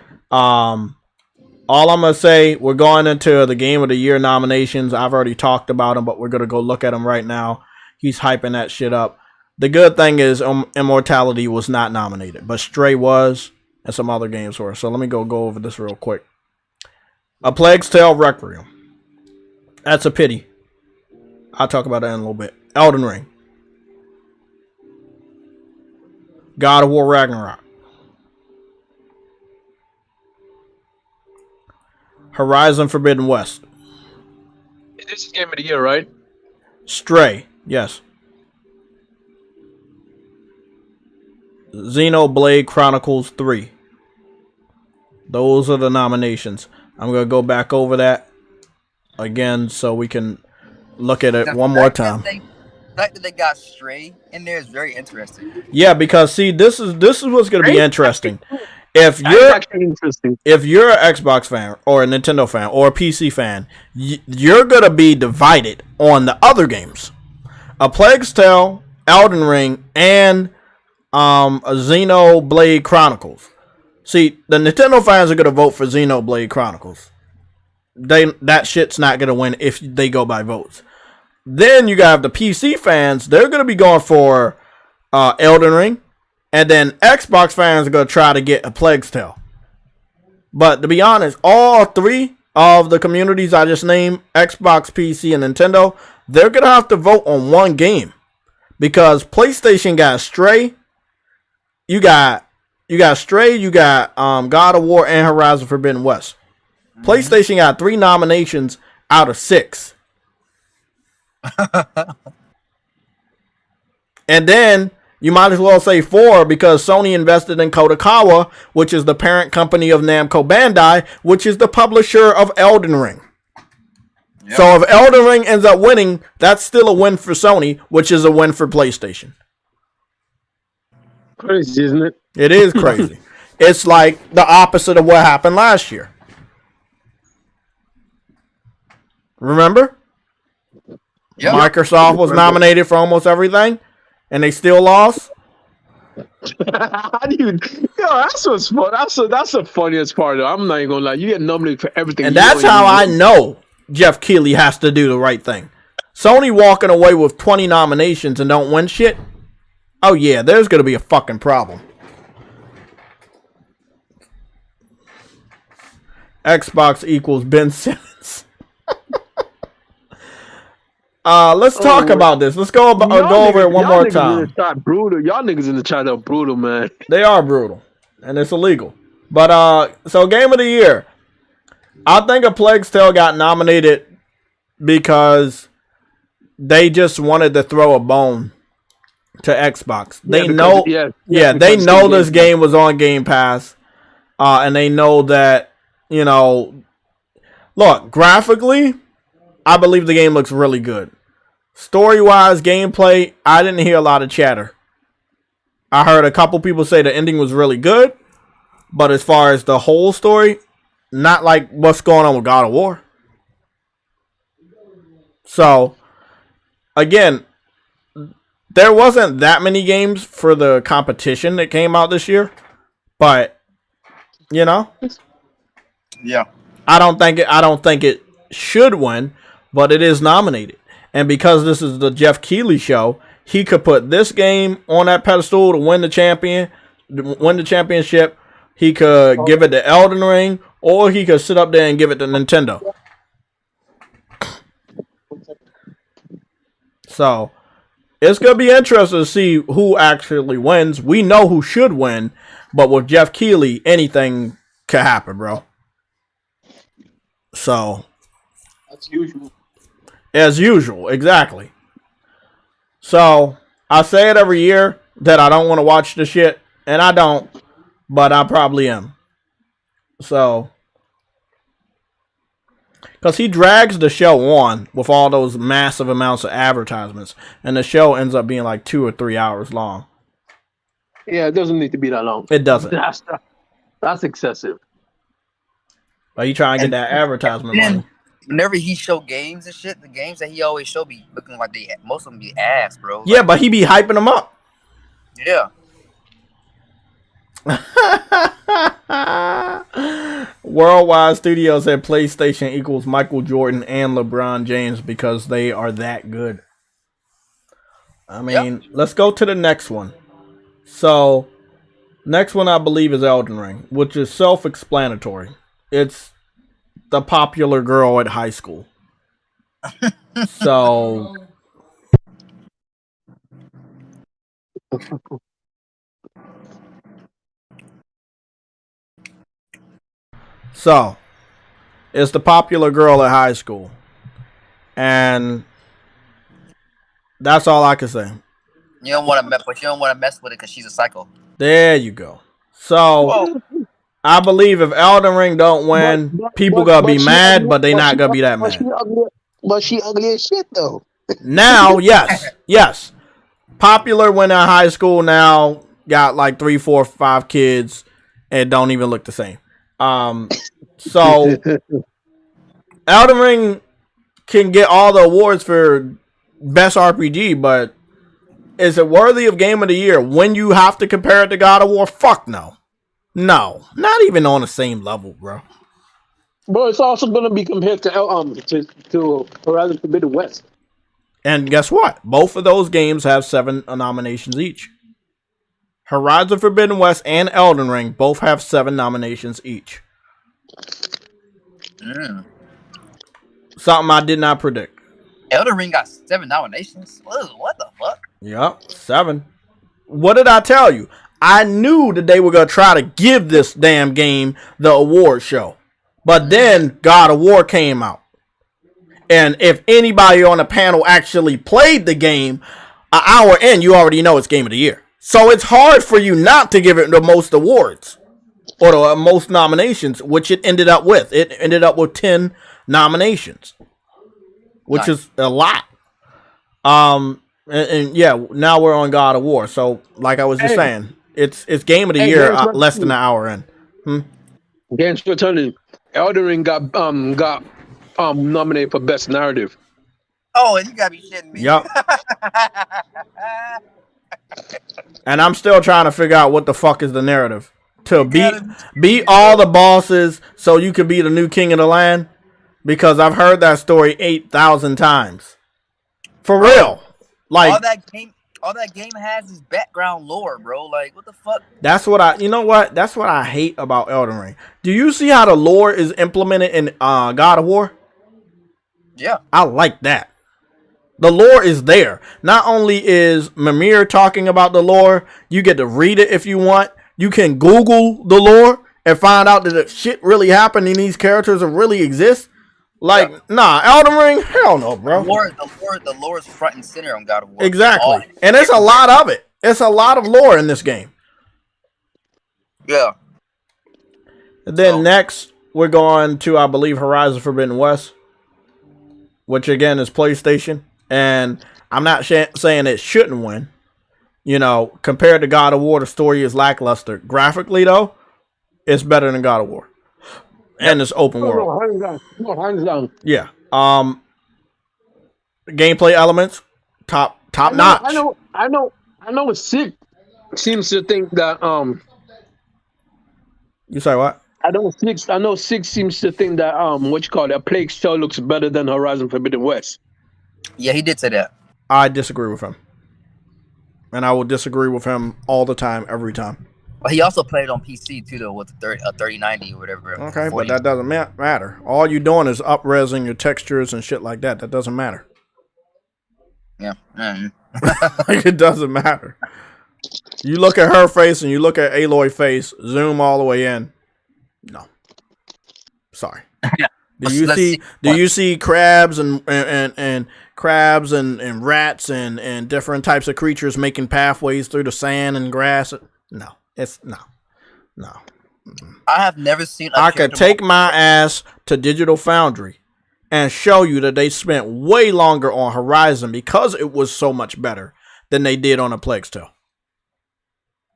Speaker 1: All I'm going to say, we're going into the Game of the Year nominations. I've already talked about them, but we're going to go look at them right now. He's hyping that shit up. The good thing is Immortality was not nominated, but Stray was, and some other games were. So let me go over this real quick. A Plague's Tale Requiem. That's a pity. I'll talk about that in a little bit. Elden Ring. God of War Ragnarok. Horizon Forbidden West.
Speaker 3: This is Game of the Year, right?
Speaker 1: Stray, yes. Xenoblade Chronicles 3. Those are the nominations. I'm going to go back over that again so we can look at it one more time.
Speaker 5: The fact that they got Stray in there is very interesting.
Speaker 1: Yeah, because see, this is what's going to be interesting. If you're an Xbox fan or a Nintendo fan or a PC fan, you're going to be divided on the other games. A Plague's Tale, Elden Ring, and a Xenoblade Chronicles. See, the Nintendo fans are going to vote for Xenoblade Chronicles. That shit's not going to win if they go by votes. Then you got the PC fans. They're going to be going for Elden Ring. And then Xbox fans are going to try to get a Plague's Tale. But to be honest, all 3 of the communities I just named, Xbox, PC, and Nintendo, they're going to have to vote on one game. Because PlayStation got Stray. You got You got Stray, you got God of War, and Horizon Forbidden West. PlayStation got 3 nominations out of 6. And then you might as well say 4 because Sony invested in Kodakawa, which is the parent company of Namco Bandai, which is the publisher of Elden Ring. Yep. So if Elden Ring ends up winning, that's still a win for Sony, which is a win for PlayStation.
Speaker 3: Crazy, isn't it?
Speaker 1: It is crazy. It's like the opposite of what happened last year. Remember? Yep. Microsoft was nominated for almost everything, and they still lost.
Speaker 3: How do you? Yo, that's what's fun. That's the funniest part. Though. I'm not even gonna lie. You get nominated for everything,
Speaker 1: and that's how I know Jeff Keighley has to do the right thing. Sony walking away with 20 nominations and don't win shit. Oh yeah, there's gonna be a fucking problem. Xbox equals Ben Simmons. Let's talk about this. Let's go over it one more time.
Speaker 3: Brutal. Y'all niggas in the chat are brutal, man.
Speaker 1: They are brutal, and it's illegal. But so Game of the Year, I think A Plague's Tale got nominated because they just wanted to throw a bone to Xbox. They know this game was on Game Pass, and they know that, you know, look, graphically, I believe the game looks really good. Story-wise, gameplay, I didn't hear a lot of chatter. I heard a couple people say the ending was really good, but as far as the whole story, not like what's going on with God of War. So, again, there wasn't that many games for the competition that came out this year, but, you know,
Speaker 5: yeah,
Speaker 1: I don't think it should win, but it is nominated. And because this is the Jeff Keighley show, he could put this game on that pedestal to win the championship. He could give it to Elden Ring, or he could sit up there and give it to Nintendo. So it's gonna be interesting to see who actually wins. We know who should win, but with Jeff Keighley, anything could happen, bro. So
Speaker 3: that's usual.
Speaker 1: As usual, exactly. So, I say it every year that I don't want to watch the shit, and I don't, but I probably am. So, because he drags the show on with all those massive amounts of advertisements, and the show ends up being like 2 or 3 hours long.
Speaker 3: Yeah, it doesn't need to be that long.
Speaker 1: It doesn't.
Speaker 3: That's excessive.
Speaker 1: Are you trying to get that advertisement money?
Speaker 5: Whenever he show games and shit, the games that he always show be looking like most of them be ass, bro.
Speaker 1: Yeah, but he be hyping them up.
Speaker 5: Yeah.
Speaker 1: Worldwide Studios said PlayStation equals Michael Jordan and LeBron James because they are that good. I mean, Let's go to the next one. So, next one I believe is Elden Ring, which is self-explanatory. It's the popular girl at high school. So it's the popular girl at high school. And that's all I can say.
Speaker 5: You don't want to mess with it because she's a psycho.
Speaker 1: There you go. So I believe if Elden Ring don't win, people gonna be mad, but they not gonna be that mad.
Speaker 3: But she ugly as shit though.
Speaker 1: Now, yes. Popular when in high school now, got like 3, 4, 5 kids, and don't even look the same. So Elden Ring can get all the awards for best RPG, but is it worthy of Game of the Year when you have to compare it to God of War? Fuck no. No, not even on the same level, bro.
Speaker 3: Bro, it's also going to be compared to Horizon Forbidden West.
Speaker 1: And guess what? Both of those games have 7 nominations each. Horizon Forbidden West and Elden Ring both have 7 nominations each. Something I did not predict.
Speaker 5: Elden Ring got 7 nominations? Whoa, what the fuck?
Speaker 1: Yep, 7. What did I tell you? I knew that they were going to try to give this damn game the award show. But then God of War came out. And if anybody on the panel actually played the game, an hour in, you already know it's Game of the Year. So it's hard for you not to give it the most awards or the most nominations, which it ended up with. It ended up with 10 nominations, which is a lot. And yeah, now we're on God of War. So like I was just saying, it's Game of the Year less than an hour in.
Speaker 3: Games for turning. Elden Ring got nominated for Best Narrative.
Speaker 5: Oh, and you gotta be shitting me.
Speaker 1: Yep. And I'm still trying to figure out what the fuck is the narrative. To beat all the bosses so you can be the new king of the land? Because I've heard that story 8,000 times. For real. Like
Speaker 5: all that game has is background lore, bro. Like, what the fuck?
Speaker 1: That's what I hate about Elden Ring. Do you see how the lore is implemented in God of War?
Speaker 5: Yeah.
Speaker 1: I like that. The lore is there. Not only is Mimir talking about the lore, you get to read it if you want. You can Google the lore and find out that the shit really happened and these characters really exist. Like, nah, Elden Ring? Hell no, bro.
Speaker 5: The lore is front and center on God of War.
Speaker 1: Exactly. And it's a lot of it. It's a lot of lore in this game.
Speaker 5: Yeah.
Speaker 1: And then next, we're going to, I believe, Horizon Forbidden West, which again is PlayStation. And I'm not saying it shouldn't win. You know, compared to God of War, the story is lackluster. Graphically, though, it's better than God of War. And it's open world.
Speaker 3: Hands down.
Speaker 1: Yeah. Gameplay elements, top notch.
Speaker 3: I know. Sick seems to think that
Speaker 1: You say what?
Speaker 3: I know Six seems to think that A Plague Tale looks better than Horizon Forbidden West.
Speaker 5: Yeah, he did say that.
Speaker 1: I disagree with him. And I will disagree with him all the time, every time.
Speaker 5: Well, he also played on PC too, though, with a 3090 or whatever.
Speaker 1: Okay, but that doesn't matter. All you're doing is up-resing your textures and shit like that. That doesn't matter.
Speaker 5: Yeah. Mm-hmm.
Speaker 1: Like, it doesn't matter. You look at her face and you look at Aloy's face, zoom all the way in. No. Sorry.
Speaker 5: Yeah.
Speaker 1: Do you see crabs and crabs and rats and different types of creatures making pathways through the sand and grass? No. It's no.
Speaker 5: I have never seen
Speaker 1: I could take my ass to Digital Foundry and show you that they spent way longer on Horizon because it was so much better than they did on A Plague Tale.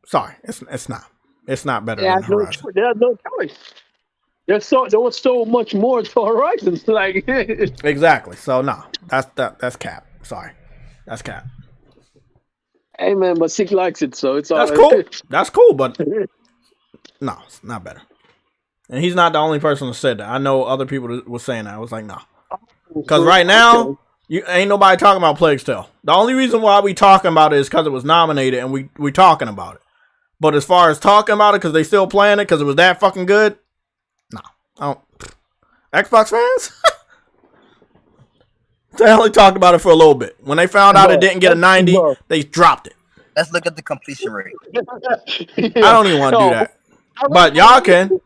Speaker 1: Sorry, it's not. It's not better than Horizon.
Speaker 3: They have no choice. There was so much more to Horizon. Like
Speaker 1: exactly. So no, that's cap. Sorry, that's cap.
Speaker 3: Hey man, but Sick likes it, so it's all.
Speaker 1: That's cool. That's cool, but no, it's not better. And he's not the only person that said that. I know other people were saying that. I was like, no, because right now you ain't nobody talking about Plague Tale. The only reason why we talking about it is because it was nominated and we talking about it. But as far as talking about it, because they still playing it because it was that fucking good, no. I don't. Xbox fans? They only talked about it for a little bit. When they found out it didn't get a 90, they dropped it.
Speaker 5: Let's look at the completion rate.
Speaker 1: I don't even want to do that. But y'all can.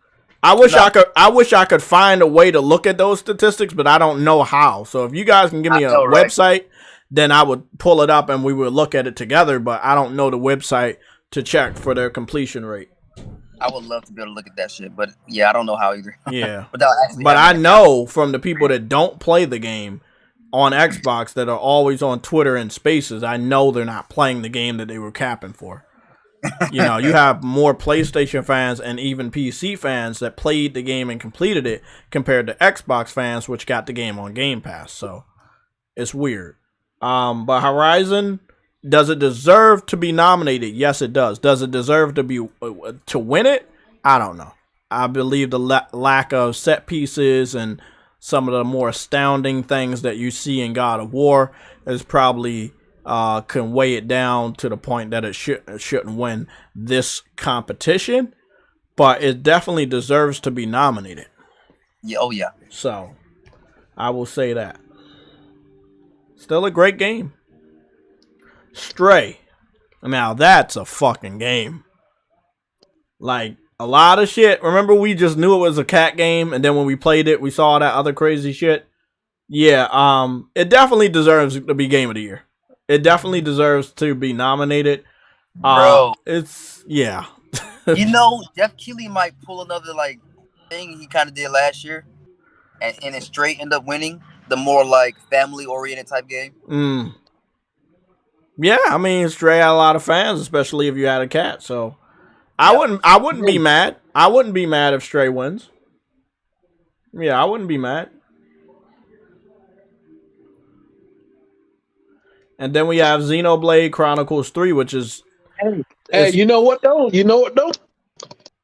Speaker 1: I wish I could find a way to look at those statistics, but I don't know how. So if you guys can give me a website, then I would pull it up and we would look at it together, but I don't know the website to check for their completion rate.
Speaker 5: I would love to be able to look at that shit, but yeah, I don't know how either.
Speaker 1: Yeah. But I know from the people that don't play the game on Xbox that are always on Twitter and Spaces, I know they're not playing the game that they were capping for. You know, you have more PlayStation fans and even PC fans that played the game and completed it compared to Xbox fans, which got the game on Game Pass. So it's weird. But Horizon, does it deserve to be nominated? Yes, it does. Does it deserve to win it? I don't know. I believe the lack of set pieces and some of the more astounding things that you see in God of War is probably can weigh it down to the point that it shouldn't win this competition, but it definitely deserves to be nominated.
Speaker 5: Yeah, oh yeah.
Speaker 1: So I will say that. Still a great game. Stray. Now that's a fucking game. Like a lot of shit. Remember, we just knew it was a cat game, and then when we played it, we saw that other crazy shit. Yeah, it definitely deserves to be Game of the Year. It definitely deserves to be nominated.
Speaker 5: Bro,
Speaker 1: it's yeah.
Speaker 5: You know, Jeff Keighley might pull another like thing he kind of did last year, and it straight end up winning the more like family oriented type game.
Speaker 1: Yeah, I mean, Stray had a lot of fans, especially if you had a cat. So I wouldn't be mad. I wouldn't be mad if Stray wins. Yeah, I wouldn't be mad. And then we have Xenoblade Chronicles 3, which is...
Speaker 3: Hey, you know what, though?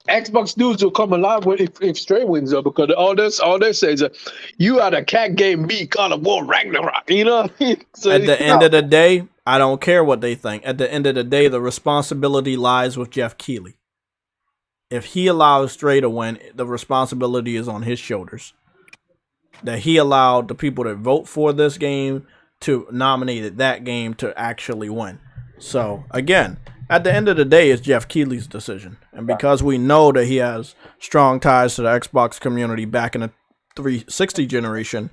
Speaker 3: Xbox dudes will come alive if Stray wins, though, because all they say is you had a cat game beat God of War Ragnarok, you know? So,
Speaker 1: at the end of the day, I don't care what they think. At the end of the day, the responsibility lies with Jeff Keighley. If he allows Stray to win, the responsibility is on his shoulders. That he allowed the people that vote for this game to nominate that game to actually win. So, again, at the end of the day, it's Jeff Keighley's decision. And because we know that he has strong ties to the Xbox community back in the 360 generation,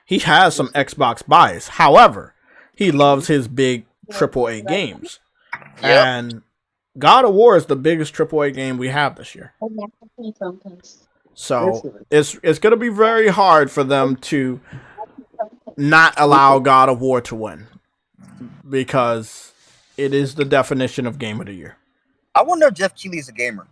Speaker 1: he has some Xbox bias. However, he loves his big AAA games. Yep. And God of War is the biggest AAA game we have this year. So it's going to be very hard for them to not allow God of War to win, because it is the definition of Game of the Year.
Speaker 5: I wonder if Jeff Keighley is a gamer.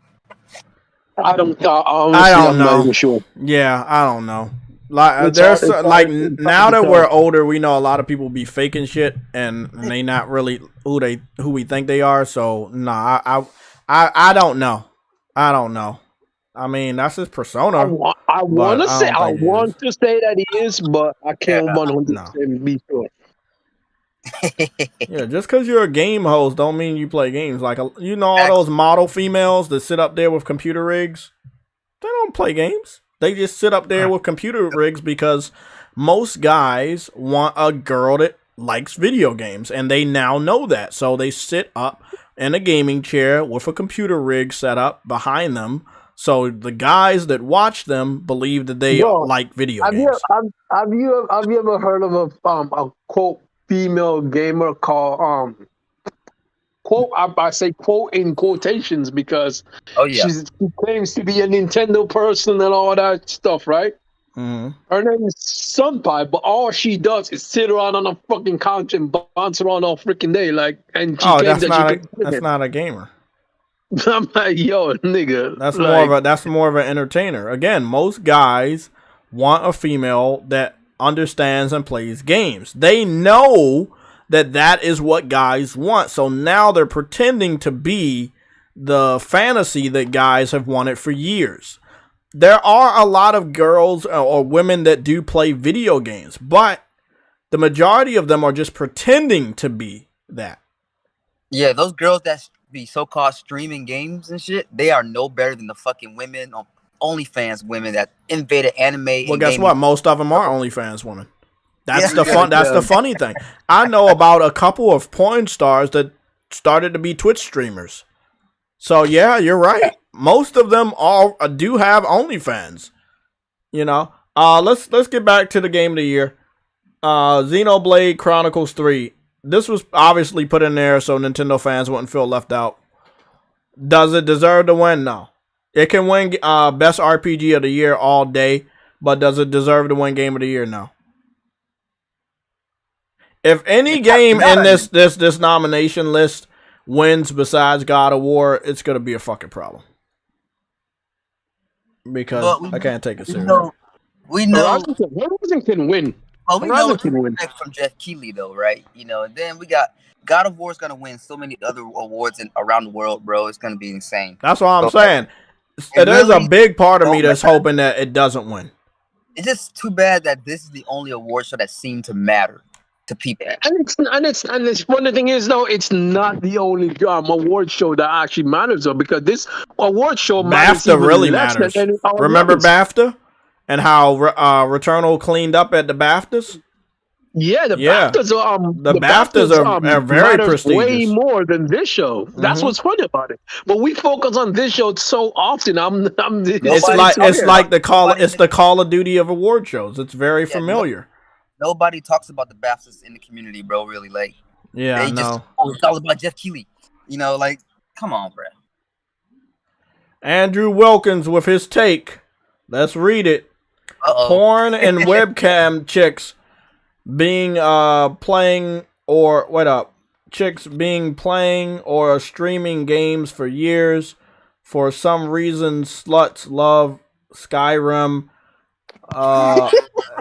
Speaker 1: I don't know. Sure. Yeah, I don't know. Like there's like now that we're older, we know a lot of people be faking shit, and they not really who we think they are. So nah, I don't know. I don't know. I mean, that's his persona.
Speaker 3: I want to say that he is, but I can't 100% be sure.
Speaker 1: Yeah, just because you're a game host don't mean you play games. Like, you know, all those model females that sit up there with computer rigs, they don't play games. They just sit up there with computer rigs because most guys want a girl that likes video games, and they now know that. So they sit up in a gaming chair with a computer rig set up behind them. So the guys that watch them believe that they like video games.
Speaker 3: Have you ever heard of a quote female gamer called quote? I say quote in quotations because she claims to be a Nintendo person and all that stuff, right? Mm-hmm. Her name is Sunpie, but all she does is sit around on a fucking couch and bounce around all freaking day, like. And she
Speaker 1: that's not a gamer.
Speaker 3: I'm like, yo, nigga.
Speaker 1: That's more of an entertainer. Again, most guys want a female that understands and plays games. They know that is what guys want. So now they're pretending to be the fantasy that guys have wanted for years. There are a lot of girls or women that do play video games, but the majority of them are just pretending to be that.
Speaker 5: Yeah, those girls that be so-called streaming games and shit, they are no better than the fucking women on OnlyFans women that invaded anime.
Speaker 1: Well, guess what? Most of them are OnlyFans women. That's the funny thing. I know about a couple of porn stars that started to be Twitch streamers. So yeah, you're right. Most of them all do have OnlyFans. You know. Let's get back to the Game of the Year. Xenoblade Chronicles 3. This was obviously put in there so Nintendo fans wouldn't feel left out. Does it deserve to win? No. It can win Best RPG of the Year all day, but does it deserve to win Game of the Year? No. If any game in this nomination list wins besides God of War, it's going to be a fucking problem. Because I can't take it seriously.
Speaker 5: We know
Speaker 3: Horizon can win.
Speaker 5: Oh, we know what to expect from Jeff Keighley, though, right? You know, and then we got God of War is going to win so many other awards around the world, bro. It's going to be insane.
Speaker 1: That's what I'm saying. There's a big part of me that's hoping that it doesn't win.
Speaker 5: It's just too bad that this is the only award show that seemed to matter to people.
Speaker 3: And it's one of the thing is, though, it's not the only award show that actually matters, though, because this award show
Speaker 1: BAFTA really matters. Remember BAFTA and how Returnal cleaned up at the BAFTAs?
Speaker 3: Yeah, the
Speaker 1: Yeah.
Speaker 3: BAFTAs are
Speaker 1: The BAFTAs are very
Speaker 3: matters way
Speaker 1: prestigious.
Speaker 3: more than this show. That's what's funny about it. But we focus on this show so often.
Speaker 1: It's like the Call of Duty of award shows. It's very familiar.
Speaker 5: Nobody talks about the BAFTAs in the community, bro. Really, like,
Speaker 1: yeah,
Speaker 5: they just it's all about Jeff Keighley. You know, like, come on, bro.
Speaker 1: Andrew Wilkins with his take. Let's read it. Porn and webcam chicks being playing or chicks being playing or streaming games for years. For some reason, sluts love Skyrim.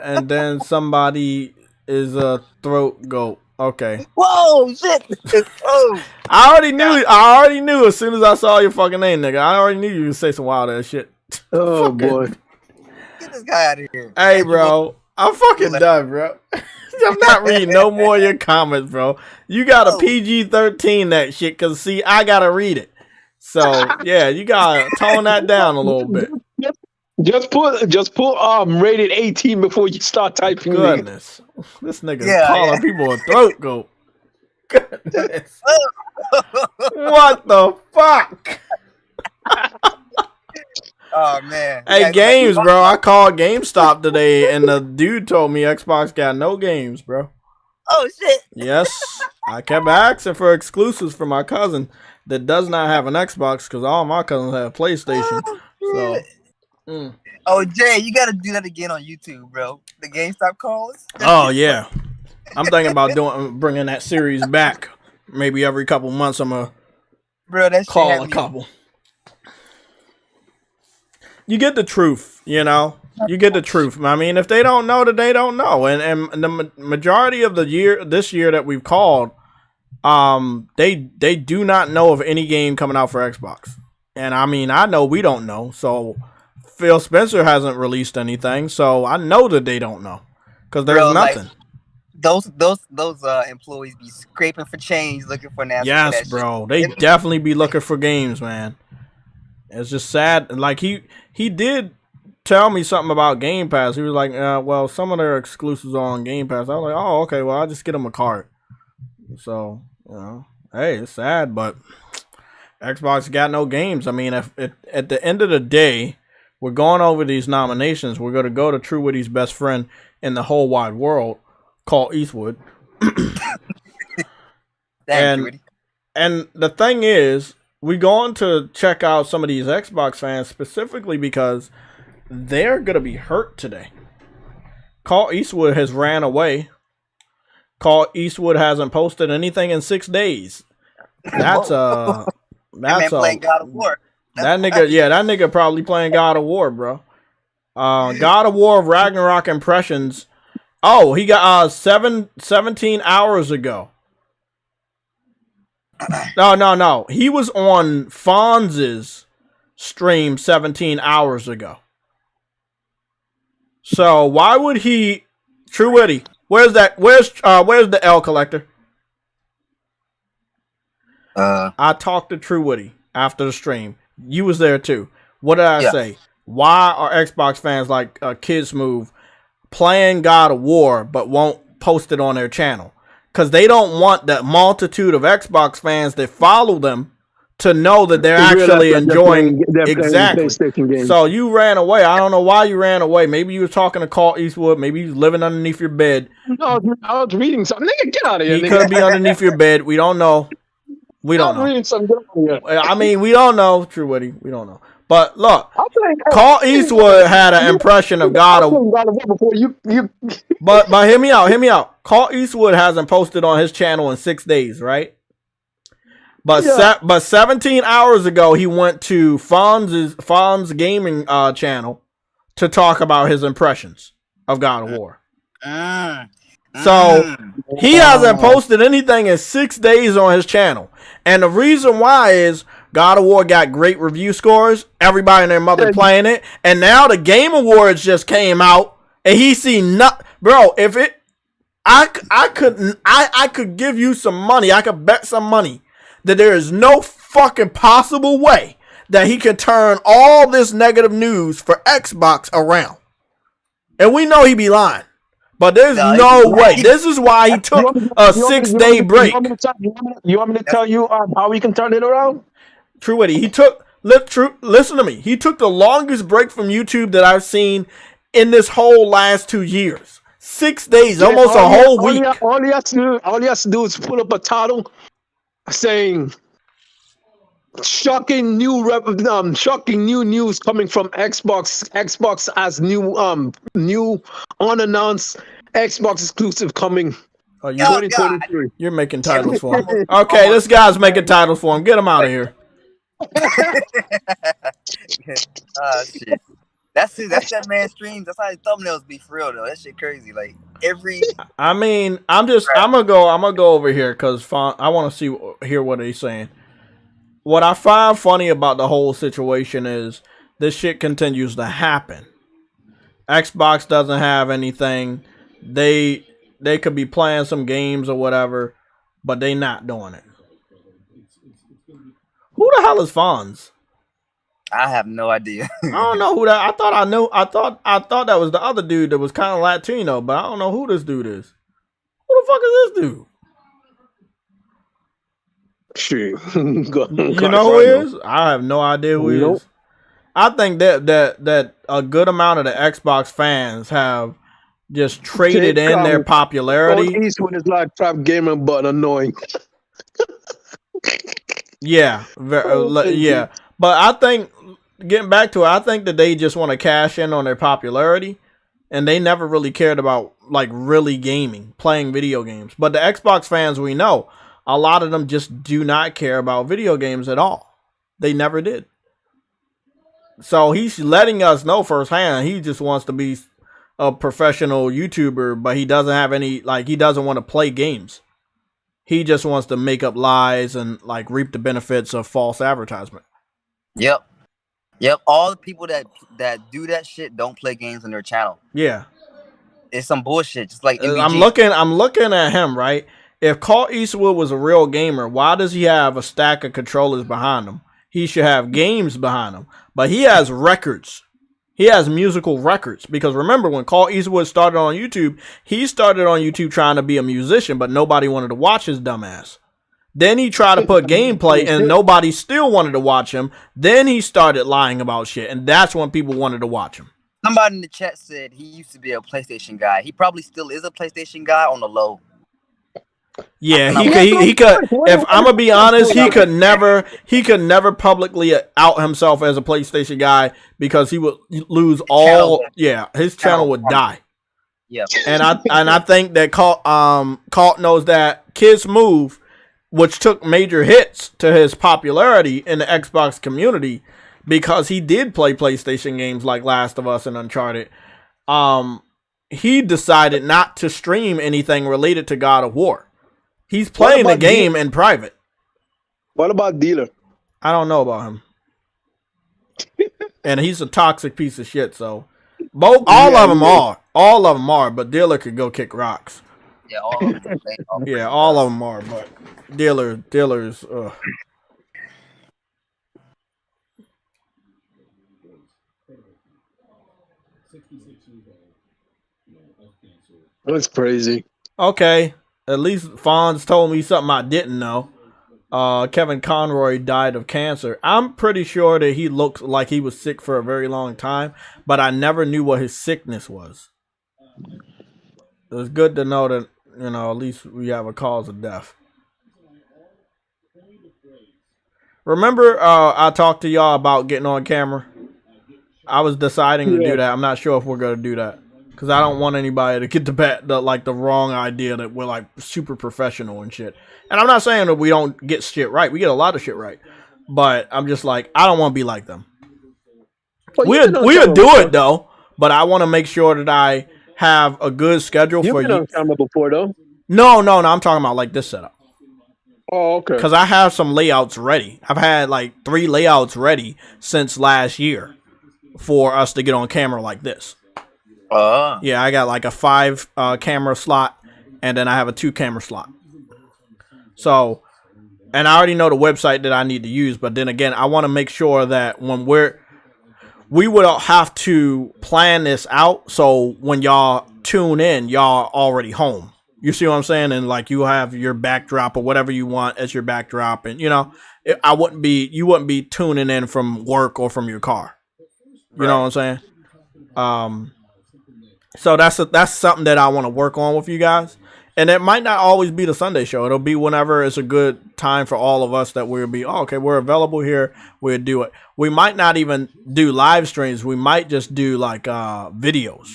Speaker 1: And then somebody is a throat goat. Okay.
Speaker 5: Whoa, shit. Oh.
Speaker 1: I already knew as soon as I saw your fucking name, nigga. I already knew you would say some wild ass shit.
Speaker 3: Oh boy.
Speaker 5: Get this guy out of here.
Speaker 1: Hey, bro. I'm fucking done, bro. I'm not reading no more of your comments, bro. You got a PG-13 that shit, because, see, I got to read it. So, yeah, you got to tone that down a little bit.
Speaker 3: Just put rated 18 before you start typing.
Speaker 1: Goodness. This nigga calling people a throat goat. Goodness. What the fuck?
Speaker 5: Oh, man.
Speaker 1: Hey, games, bro. I called GameStop today, and the dude told me Xbox got no games, bro.
Speaker 5: Oh, shit.
Speaker 1: Yes. I kept asking for exclusives for my cousin that does not have an Xbox, because all my cousins have PlayStation. So...
Speaker 5: Oh, Jay, you got to do that again on YouTube, bro. The GameStop calls.
Speaker 1: Oh, yeah. I'm thinking about bringing that series back. Maybe every couple months I'm going to call a couple. You get the truth, you know? You get the truth. I mean, if they don't know, then they don't know. And the majority of this year that we've called, they do not know of any game coming out for Xbox. And I mean, I know we don't know. So Phil Spencer hasn't released anything. So I know that they don't know. Because there's nothing.
Speaker 5: Like, those employees be scraping for change looking for an
Speaker 1: Yes, bro. They definitely be looking for games, man. It's just sad. Like, he did tell me something about Game Pass. He was like, well, some of their exclusives are on Game Pass. I was like, oh, okay, well, I'll just get them a card. So, you know, hey, it's sad, but Xbox got no games. I mean, if at the end of the day, we're going over these nominations. We're going to go to True Witty's best friend in the whole wide world, Clint Eastwood. And the thing is, we're going to check out some of these Xbox fans specifically because they're going to be hurt today. Clint Eastwood has ran away. Clint Eastwood hasn't posted anything in 6 days. That's
Speaker 5: playing God of War.
Speaker 1: That nigga probably playing God of War, bro. God of War Ragnarok impressions. Oh, he got 17 hours ago. No. He was on Fonz's stream 17 hours ago. So why would he? True Witty, where's the L collector? I talked to True Witty after the stream. You was there too. What did I say? Why are Xbox fans like Kids Move playing God of War but won't post it on their channel? Because they don't want the multitude of Xbox fans that follow them to know that they're actually enjoying exactly. So you ran away. I don't know why you ran away. Maybe you were talking to Clint Eastwood. Maybe you was living underneath your bed.
Speaker 3: No, I was reading something. Nigga, get out of here.
Speaker 1: He could be underneath your bed. We don't know. We don't know.
Speaker 3: Reading something.
Speaker 1: I mean, we don't know. True Witty. We don't know. But look, Clint Eastwood had an impression of God of War. But hear me out. Clint Eastwood hasn't posted on his channel in 6 days, right? But 17 hours ago, he went to Fonz's gaming channel to talk about his impressions of God of War. So he hasn't posted anything in 6 days on his channel. And the reason why is God of War got great review scores. Everybody and their mother playing it. And now the Game Awards just came out. And he seen nothing. Bro, if it... I could give you some money. I could bet some money that there is no fucking possible way that he can turn all this negative news for Xbox around. And we know he be lying. But there's no way. This is why he took a 6-day break.
Speaker 3: You want me to tell you how we can turn it around?
Speaker 1: True Witty, listen to me. He took the longest break from YouTube that I've seen in this whole last 2 years. 6 days, almost a whole week.
Speaker 3: All he has to do is pull up a title saying shocking new news coming from Xbox. Xbox has new unannounced Xbox exclusive coming. 2023.
Speaker 1: You're making titles for him. Okay, this guy's making titles for him. Get him out of here.
Speaker 5: Shit. That's that man's streams. That's how his thumbnails be for real though. That shit crazy. Like every.
Speaker 1: I mean, I'm gonna go over here because I want to hear what he's saying. What I find funny about the whole situation is this shit continues to happen. Xbox doesn't have anything. They could be playing some games or whatever, but they not doing it. Who the hell is Fonz?
Speaker 5: I have no idea.
Speaker 1: I don't know who that. I thought I knew. I thought that was the other dude that was kind of Latino, but I don't know who this dude is. Who the fuck is this dude?
Speaker 3: Shit.
Speaker 1: You know who he is? I have no idea who he is. I think that a good amount of the Xbox fans have just traded in their popularity.
Speaker 3: Eastwood is like trap gamer, but annoying.
Speaker 1: Yeah, yeah. But I think, getting back to it, I think that they just want to cash in on their popularity, and they never really cared about, like, really gaming, playing video games. But the Xbox fans we know, a lot of them just do not care about video games at all. They never did. So he's letting us know firsthand he just wants to be a professional YouTuber, but he doesn't have any, like, he doesn't want to play games. He just wants to make up lies and, like, reap the benefits of false advertisement.
Speaker 5: Yep. All the people that do that shit don't play games on their channel.
Speaker 1: Yeah,
Speaker 5: it's some bullshit. Just like MVG.
Speaker 1: I'm looking at him, right? If Carl Eastwood was a real gamer, why does he have a stack of controllers behind him? He should have games behind him, but he has records. He has musical records because remember when Carl Eastwood started on YouTube, he started on YouTube trying to be a musician, but nobody wanted to watch his dumb ass. Then he tried to put gameplay and nobody still wanted to watch him. Then he started lying about shit, and that's when people wanted to watch him.
Speaker 5: Somebody in the chat said he used to be a PlayStation guy. He probably still is a PlayStation guy on the low.
Speaker 1: Yeah, he could. If I'm gonna be honest, he could never publicly out himself as a PlayStation guy because he would lose all. Yeah, his channel would die.
Speaker 5: Yeah,
Speaker 1: and I think that Colt knows that Kids Move, which took major hits to his popularity in the Xbox community because he did play PlayStation games like Last of Us and Uncharted. He decided not to stream anything related to God of War. He's playing the game in private.
Speaker 3: What about Dealer?
Speaker 1: I don't know about him. And he's a toxic piece of shit, so all of them are, but Dealer could go kick rocks.
Speaker 5: Yeah, all of them.
Speaker 1: Yeah, all of them are, but Dealer's.
Speaker 3: That's crazy.
Speaker 1: Okay, at least Fonz told me something I didn't know. Kevin Conroy died of cancer. I'm pretty sure that he looked like he was sick for a very long time, but I never knew what his sickness was. It was good to know that, at least we have a cause of death. Remember, I talked to y'all about getting on camera? I was deciding to do that. I'm not sure if we're going to do that. Because I don't want anybody to get the wrong idea that we're like super professional and shit. And I'm not saying that we don't get shit right. We get a lot of shit right. But I'm just like, I don't want to be like them. We'll do it though. But I want to make sure that I have a good schedule for you. You've been on
Speaker 3: camera before though?
Speaker 1: No. I'm talking about like this setup.
Speaker 3: Oh, okay.
Speaker 1: Because I have some layouts ready. I've had like 3 layouts ready since last year for us to get on camera like this. Yeah, I got like a 5 camera slot, and then I have a 2 camera slot. So, and I already know the website that I need to use, but then again, I want to make sure that when we would have to plan this out. So when y'all tune in, y'all already home. You see what I'm saying? And like you have your backdrop or whatever you want as your backdrop. And you wouldn't be tuning in from work or from your car. You know what I'm saying? So that's something that I want to work on with you guys. And it might not always be the Sunday show. It'll be whenever it's a good time for all of us that we'll be, okay, we're available here. We'll do it. We might not even do live streams. We might just do like videos.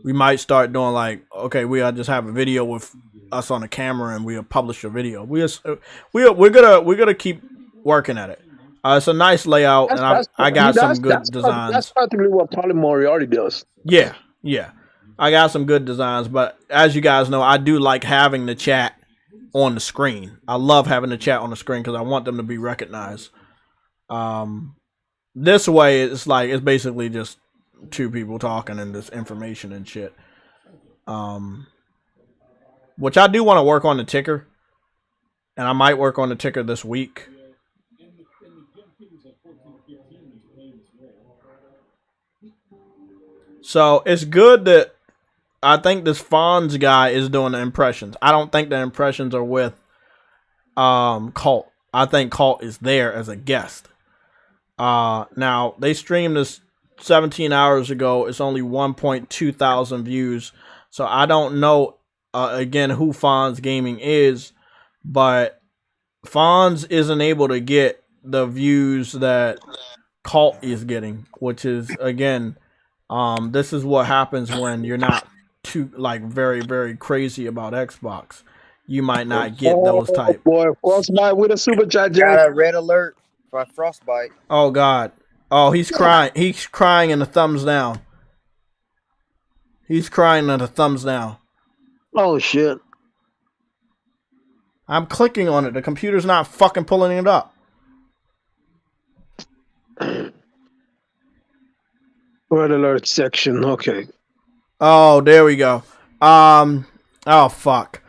Speaker 1: We might start doing like, okay, we'll just have a video with us on the camera and we'll publish a video. We're gonna keep working at it. It's a nice layout, and I got some good designs.
Speaker 3: That's practically what Polymori already does.
Speaker 1: Yeah. I got some good designs, but as you guys know, I do like having the chat on the screen. I love having the chat on the screen because I want them to be recognized. This way, it's basically just two people talking and this information and shit. Which I do want to work on the ticker, and I might work on the ticker this week. So it's good that I think this Fonz guy is doing the impressions. I don't think the impressions are with Cult. I think Cult is there as a guest. Now, they streamed this 17 hours ago. It's only 1.2 thousand views. So I don't know, again, who Fonz Gaming is. But Fonz isn't able to get the views that Cult is getting. Which is, again, this is what happens when you're not too very, very crazy about Xbox. You might not get those type.
Speaker 3: Boy, Frostbite with a super chat.
Speaker 5: Got a red alert for Frostbite.
Speaker 1: Oh God! Oh, he's crying. He's crying in the thumbs down. He's crying in the thumbs down.
Speaker 3: Oh shit!
Speaker 1: I'm clicking on it. The computer's not fucking pulling it up.
Speaker 3: Red alert section. Okay.
Speaker 1: Oh, there we go. Oh fuck.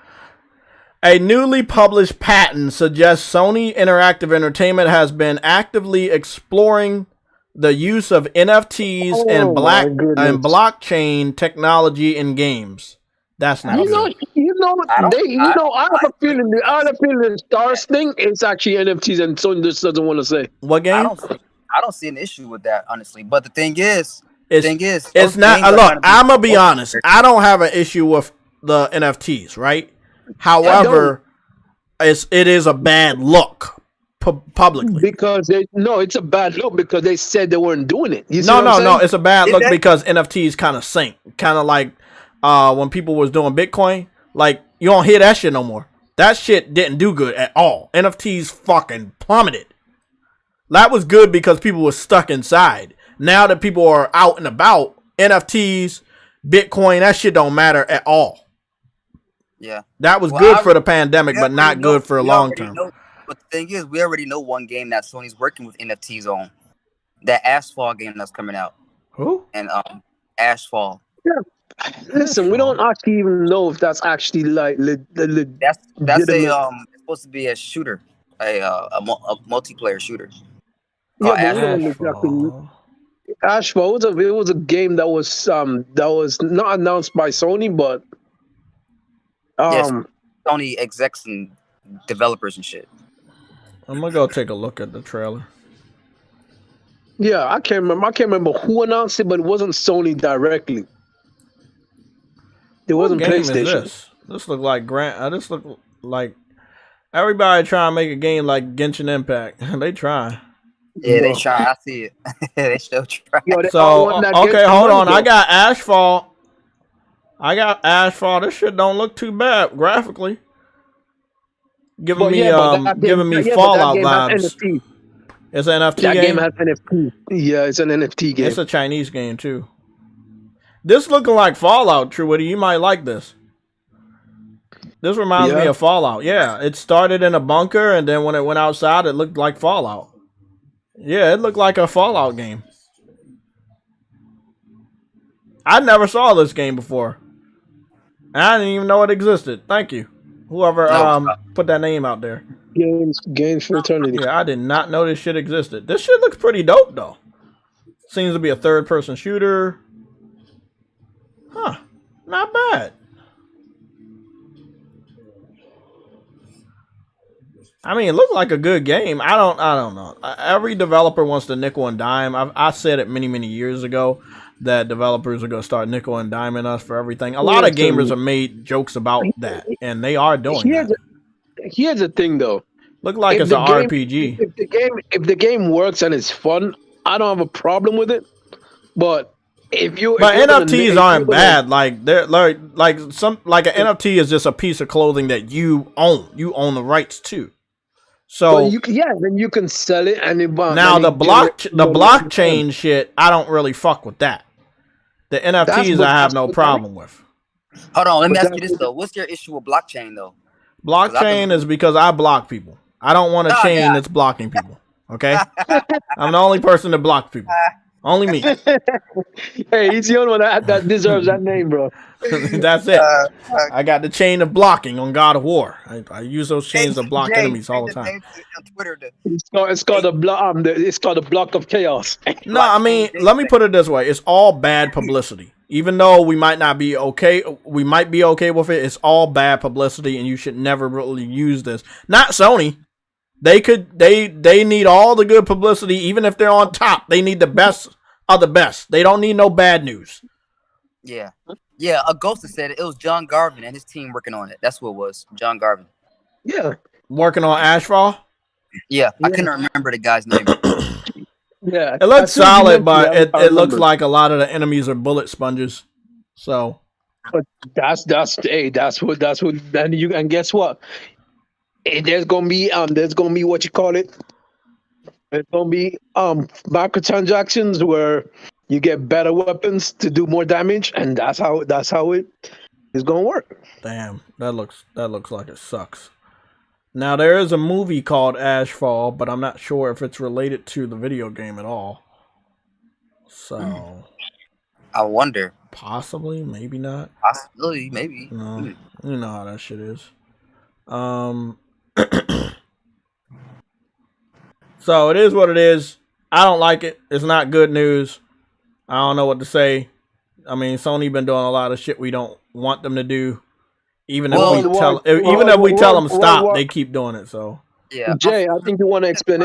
Speaker 1: A newly published patent suggests Sony Interactive Entertainment has been actively exploring the use of NFTs and blockchain technology in games. That's not good.
Speaker 3: I have a feeling the Stars thing is actually NFTs, and Sony just doesn't want to say.
Speaker 1: What game?
Speaker 5: I don't see an issue with that, honestly. But the thing is,
Speaker 1: it's not. Look, I'm gonna be honest. I don't have an issue with the NFTs, right? However, it is a bad look publicly.
Speaker 3: Because it's a bad look because they said they weren't doing it.
Speaker 1: No, it's a bad look because NFTs kind of sink. Kind of like when people was doing Bitcoin. Like, you don't hear that shit no more. That shit didn't do good at all. NFTs fucking plummeted. That was good because people were stuck inside. Now that people are out and about, NFTs, Bitcoin, that shit don't matter at all.
Speaker 5: Yeah.
Speaker 1: That was good for the pandemic, but not good for a long term.
Speaker 5: But the thing is, we already know one game that Sony's working with NFTs on. That Asphalt game that's coming out.
Speaker 1: Who?
Speaker 5: And Asphalt.
Speaker 3: Yeah. Listen, we don't actually even know if that's actually like
Speaker 5: that's it's supposed to be a shooter, a multiplayer shooter.
Speaker 3: Yeah, but exactly. Asphalt it was a game that was not announced by Sony, but
Speaker 5: yes, Sony execs and developers and shit.
Speaker 1: I'm gonna go take a look at the trailer.
Speaker 3: Yeah, I can't remember who announced it, but it wasn't Sony directly. It wasn't PlayStation.
Speaker 1: This look like this look like everybody trying to make a game like Genshin Impact. They try.
Speaker 5: Yeah, they try. I see it. They still try.
Speaker 1: So okay, hold on. I got Asphalt. This shit don't look too bad graphically. Giving me Fallout vibes. It's an NFT game.
Speaker 3: That game has NFT. Yeah, it's an NFT game.
Speaker 1: It's a Chinese game too. This looking like Fallout, Truity. You might like this. This reminds me of Fallout. Yeah, it started in a bunker, and then when it went outside, it looked like Fallout. Yeah, it looked like a Fallout game. I never saw this game before. I didn't even know it existed. Thank you, whoever put that name out there.
Speaker 3: Games for Eternity.
Speaker 1: Yeah, I did not know this shit existed. This shit looks pretty dope though. Seems to be a third-person shooter. Huh. Not bad. I mean, it looked like a good game. I don't know. Every developer wants to nickel and dime. I said it many years ago that developers are going to start nickel and diming us for everything. A lot of gamers have made jokes about that, and they are doing that.
Speaker 3: Here's the thing, though.
Speaker 1: Look like it's an RPG.
Speaker 3: If the game works and it's fun, I don't have a problem with it. But
Speaker 1: NFTs aren't bad. Like they're like an NFT is just a piece of clothing that you own. You own the rights to. So
Speaker 3: then you can sell it and
Speaker 1: now the blockchain shit. I don't really fuck with that. The NFTs I have no problem with.
Speaker 5: Hold on, let me ask you this though. What's your issue with blockchain though?
Speaker 1: Blockchain is because I block people. I don't want a chain that's blocking people. Okay, I'm the only person that blocks people. Only me.
Speaker 3: Hey, he's the only one that deserves that name, bro.
Speaker 1: That's it. I got the chain of blocking on God of War. I use those chains to block enemies all the time.
Speaker 3: It's called the block of chaos.
Speaker 1: No, I mean, let me put it this way: it's all bad publicity. Even though we might be okay with it. It's all bad publicity, and you should never really use this. Not Sony. They need all the good publicity, even if they're on top. They need the best of the best. They don't need no bad news.
Speaker 5: Yeah. Yeah, a ghost said it was John Garvin and his team working on it. That's what it was. John Garvin.
Speaker 3: Yeah.
Speaker 1: Working on Ashfall?
Speaker 5: Yeah. I couldn't remember the guy's name.
Speaker 3: Yeah.
Speaker 1: It looks solid, but it looks like a lot of the enemies are bullet sponges. So
Speaker 3: but that's what and guess what? There's gonna be what you call it. There's gonna be microtransactions where you get better weapons to do more damage, and that's how it is gonna work.
Speaker 1: Damn, that looks like it sucks. Now there is a movie called Ashfall, but I'm not sure if it's related to the video game at all. So
Speaker 5: I wonder.
Speaker 1: Possibly, maybe not.
Speaker 5: Possibly, maybe.
Speaker 1: No, you know how that shit is. So it is what it is. I don't like it. It's not good news. I don't know what to say. I mean, Sony been doing a lot of shit we don't want them to do. Even if we tell them stop, they keep doing it. So
Speaker 5: yeah,
Speaker 3: Jay, I think you want to explain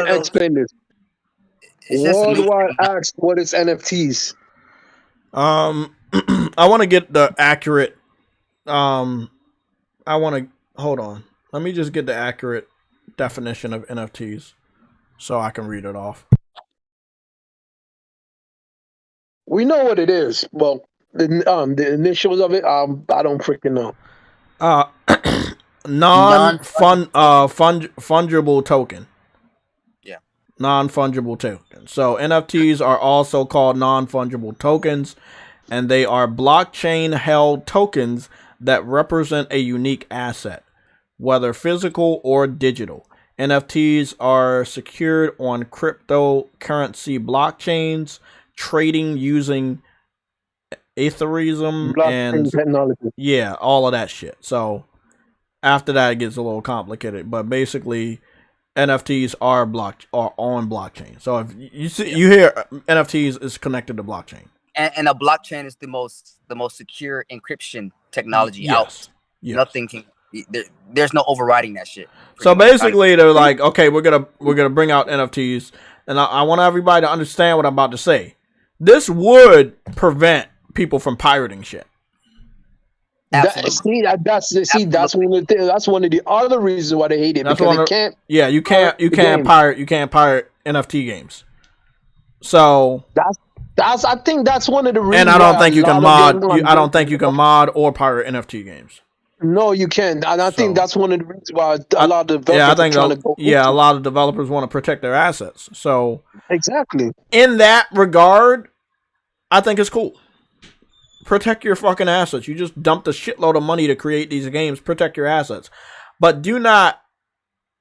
Speaker 3: this. Worldwide asked what is NFTs.
Speaker 1: I want to get the accurate. Hold on. Let me just get the accurate definition of NFTs so I can read it off.
Speaker 3: We know what it is. Well, the initials of it, I don't freaking know.
Speaker 1: Fungible token.
Speaker 5: Yeah.
Speaker 1: Non-fungible token. So NFTs are also called non-fungible tokens, and they are blockchain-held tokens that represent a unique asset, whether physical or digital. NFTs are secured on cryptocurrency blockchains, trading using Ethereum and
Speaker 3: technology.
Speaker 1: Yeah, all of that shit. So after that, it gets a little complicated, but basically, NFTs are on blockchain. So if you hear NFTs is connected to blockchain,
Speaker 5: and a blockchain is the most secure encryption technology out.
Speaker 1: Yes.
Speaker 5: Nothing can. There's no overriding that shit.
Speaker 1: So basically, they're like, okay, we're gonna bring out NFTs, and I want everybody to understand what I'm about to say. This would prevent people from pirating shit.
Speaker 3: That's one of the other reasons why they hate it, because they can't.
Speaker 1: Yeah, you can't pirate NFT games. So
Speaker 3: I think that's one of the reasons.
Speaker 1: And I don't think you can mod. I don't think you can mod or pirate NFT games.
Speaker 3: No, you can't. And I think that's one of the reasons why a lot of developers
Speaker 1: a lot of developers want to protect their assets. So
Speaker 3: exactly.
Speaker 1: In that regard, I think it's cool. Protect your fucking assets. You just dumped a shitload of money to create these games. Protect your assets. But do not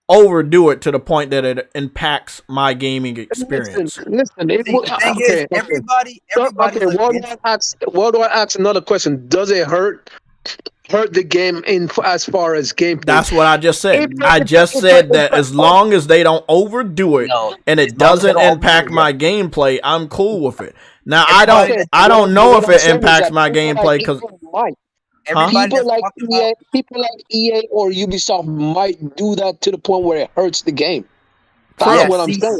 Speaker 1: overdo it to the point that it impacts my gaming experience.
Speaker 3: Everybody. Worldwide asks another question. Does it hurt hurt the game in as far as gameplay.
Speaker 1: That's what I just said. I just said that as long as they don't overdo it and it doesn't impact my gameplay, I'm cool with it. Now I don't know if it impacts my gameplay because
Speaker 3: people like EA or Ubisoft might do that to the point where it hurts the game. That's what I'm saying.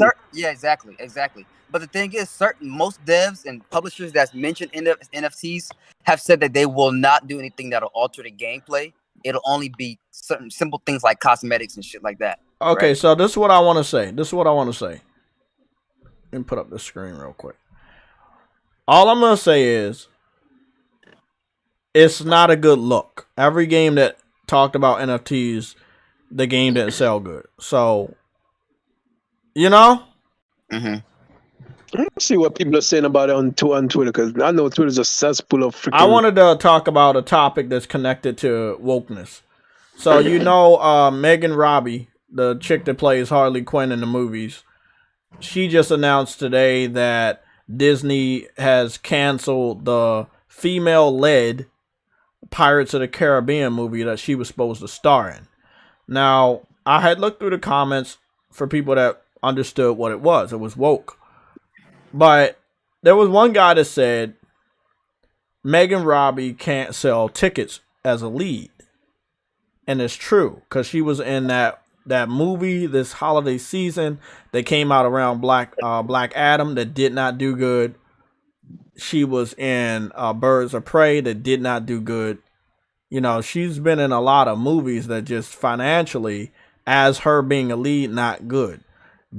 Speaker 5: Exactly. But the thing is, most devs and publishers that's mentioned in the NFTs have said that they will not do anything that'll alter the gameplay. It'll only be certain simple things like cosmetics and shit like that.
Speaker 1: Okay,
Speaker 5: right?
Speaker 1: So this is what I want to say. Let me put up the screen real quick. All I'm going to say is it's not a good look. Every game that talked about NFTs, the game didn't sell good. So, you know?
Speaker 5: Mm-hmm.
Speaker 3: Let's see what people are saying about it on Twitter, because I know Twitter's a cesspool of freaking...
Speaker 1: I wanted to talk about a topic that's connected to wokeness. So, you know, Megan Robbie, the chick that plays Harley Quinn in the movies, she just announced today that Disney has canceled the female-led Pirates of the Caribbean movie that she was supposed to star in. Now, I had looked through the comments for people that understood what it was. It was woke. But there was one guy that said Megan Robbie can't sell tickets as a lead. And it's true, because she was in that movie this holiday season that came out around Black Adam that did not do good. She was in Birds of Prey that did not do good. You know, she's been in a lot of movies that just financially, as her being a lead, not good.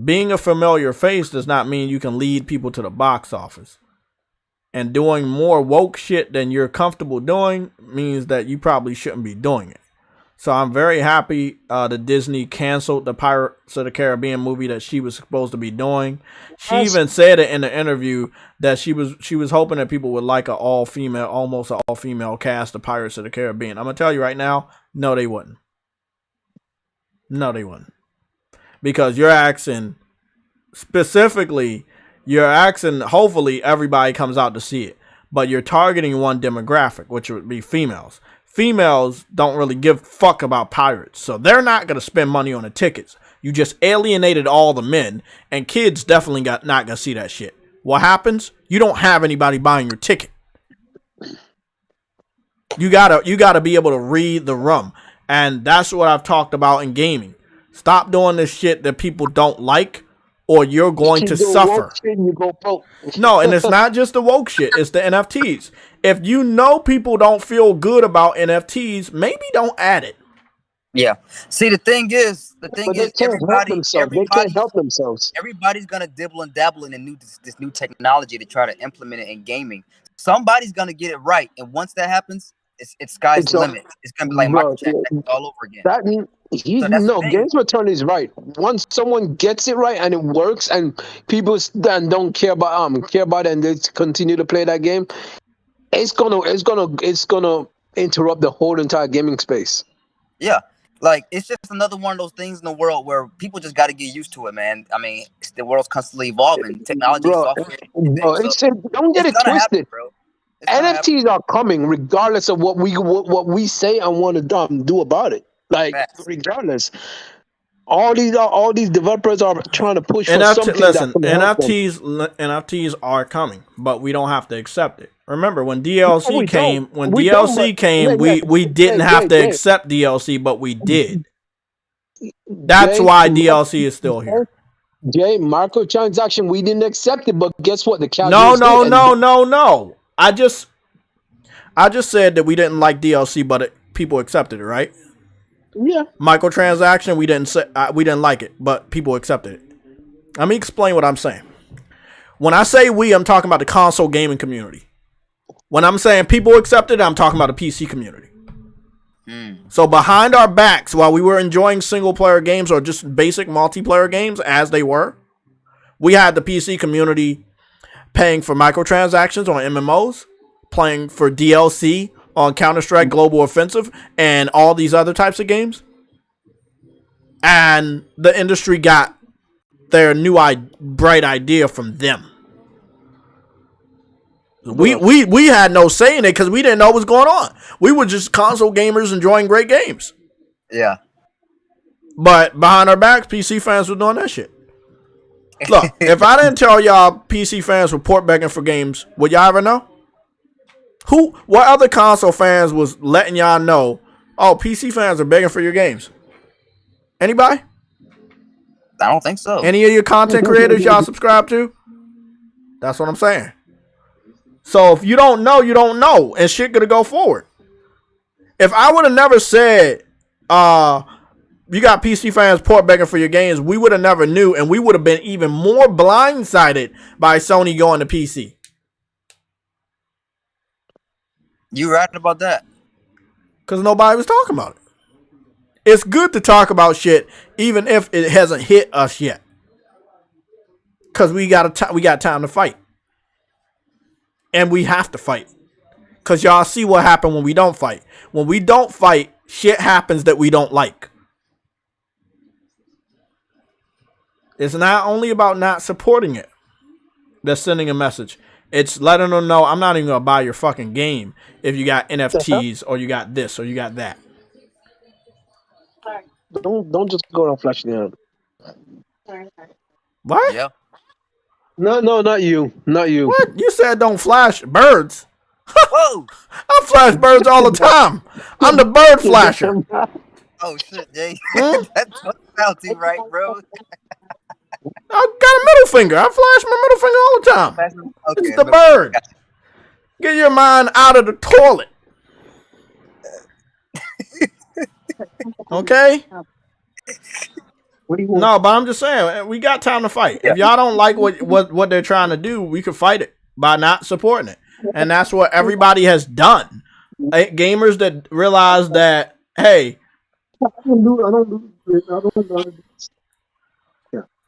Speaker 1: Being a familiar face does not mean you can lead people to the box office. And doing more woke shit than you're comfortable doing means that you probably shouldn't be doing it. So I'm very happy that Disney canceled the Pirates of the Caribbean movie that she was supposed to be doing. She even said it in the interview that she was hoping that people would like almost an all-female cast of Pirates of the Caribbean. I'm going to tell you right now, no, they wouldn't. No, they wouldn't. Because you're asking, hopefully everybody comes out to see it. But you're targeting one demographic, which would be females. Females don't really give a fuck about pirates, so they're not going to spend money on the tickets. You just alienated all the men, and kids definitely not going to see that shit. What happens? You don't have anybody buying your ticket. You gotta be able to read the room. And that's what I've talked about in gaming. Stop doing this shit that people don't like, or you're going to suffer. No, and it's not just the woke shit. It's the NFTs. If you know people don't feel good about NFTs, maybe don't add it.
Speaker 5: Yeah. See, the thing is, everybody
Speaker 3: can't help themselves.
Speaker 5: Everybody's gonna dibble and dabble in this new technology to try to implement it in gaming. Somebody's gonna get it right, and once that happens, it's sky's the limit. It's gonna be like microtransactions all over again.
Speaker 3: Games Return is right. Once someone gets it right and it works, and people then don't care about it, and they continue to play that game, it's gonna interrupt the whole entire gaming space.
Speaker 5: Yeah, like it's just another one of those things in the world where people just got to get used to it, man. I mean, the world's constantly evolving. Technology, software.
Speaker 3: Don't get it twisted,
Speaker 5: happen, bro.
Speaker 3: NFTs are coming regardless of what we say and want to do about it. Like regardless, all these developers are trying to push for something.
Speaker 1: Listen, NFTs are coming, but we don't have to accept it. Remember when DLC came? We didn't have to accept DLC, but we did. That's why DLC is still here.
Speaker 3: Jay, microtransaction, we didn't accept it, but guess what?
Speaker 1: No. I just said that we didn't like DLC, but people accepted it, right?
Speaker 3: Yeah.
Speaker 1: Microtransaction, we didn't like it, but people accepted it. Let me explain what I'm saying. When I say we, I'm talking about the console gaming community. When I'm saying people accepted it, I'm talking about the PC community. So behind our backs, while we were enjoying single player games or just basic multiplayer games as they were, we had the PC community paying for microtransactions on MMOs, playing for DLC on Counter-Strike Global Offensive and all these other types of games. And the industry got their new bright idea from them. We had no say in it because we didn't know what was going on. We were just console gamers enjoying great games.
Speaker 5: Yeah.
Speaker 1: But behind our backs, PC fans were doing that shit. Look, if I didn't tell y'all PC fans were port begging for games, would y'all ever know? What other console fans was letting y'all know, oh, PC fans are begging for your games? Anybody?
Speaker 5: I don't think so.
Speaker 1: Any of your content creators y'all subscribe to? That's what I'm saying. So if you don't know, you don't know. And shit gonna go forward. If I would have never said, you got PC fans port begging for your games, we would have never knew, and we would have been even more blindsided by Sony going to PC.
Speaker 5: You right about that.
Speaker 1: Because nobody was talking about it. It's good to talk about shit even if it hasn't hit us yet. Because we got time to fight. And we have to fight. Because y'all see what happened when we don't fight. When we don't fight, shit happens that we don't like. It's not only about not supporting it. That's sending a message. It's letting them know I'm not even going to buy your fucking game if you got NFTs or you got this or you got that.
Speaker 3: Don't just go around flashing it out.
Speaker 1: What?
Speaker 5: Yeah.
Speaker 3: No, not you. Not you.
Speaker 1: What? You said don't flash birds.
Speaker 5: Whoa.
Speaker 1: I flash birds all the time. I'm the bird flasher.
Speaker 5: Oh shit, Jay. That's personality, right, bro?
Speaker 1: I got a middle finger. I flash my middle finger all the time.
Speaker 5: Okay,
Speaker 1: It's the bird. Get your mind out of the toilet. Okay?
Speaker 3: What do you want?
Speaker 1: No, but I'm just saying, we got time to fight. If y'all don't like what they're trying to do, we can fight it by not supporting it. And that's what everybody has done. Gamers that realize that, hey,
Speaker 3: I don't do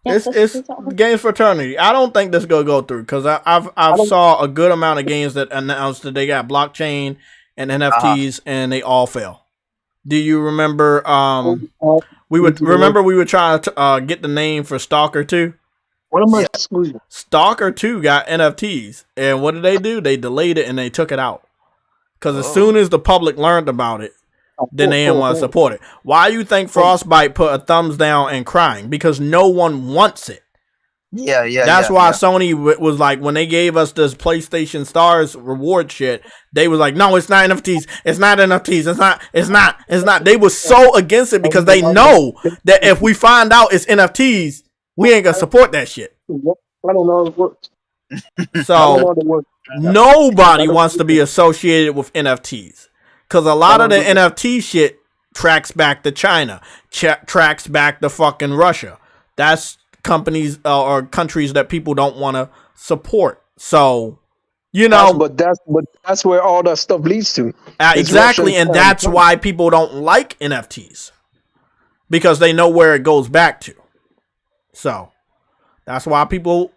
Speaker 1: it's games fraternity. I don't think this is gonna go through because I've saw a good amount of games that announced that they got blockchain and NFTs and they all fail. Do you remember? We were trying to get the name for Stalker 2.
Speaker 3: What am I excluding?
Speaker 1: Stalker 2 got NFTs, and what did they do? They delayed it and they took it out because as soon as the public learned about it, then they didn't want to support it. Why you think Frostbite put a thumbs down and crying? Because no one wants it.
Speaker 5: Yeah.
Speaker 1: That's why Sony was like, when they gave us this PlayStation Stars reward shit, they was like, no, it's not NFTs. It's not NFTs. It's not. They were so against it because they know that if we find out it's NFTs, we ain't gonna support that shit.
Speaker 3: I don't know how it works.
Speaker 1: So nobody wants to be associated with NFTs because a lot of the NFT shit tracks back to China, tracks back to fucking Russia. That's companies or countries that people don't want to support. So, you know,
Speaker 3: but that's where all that stuff leads to.
Speaker 1: Exactly, and that's why people don't like NFTs because they know where it goes back to. So, that's why people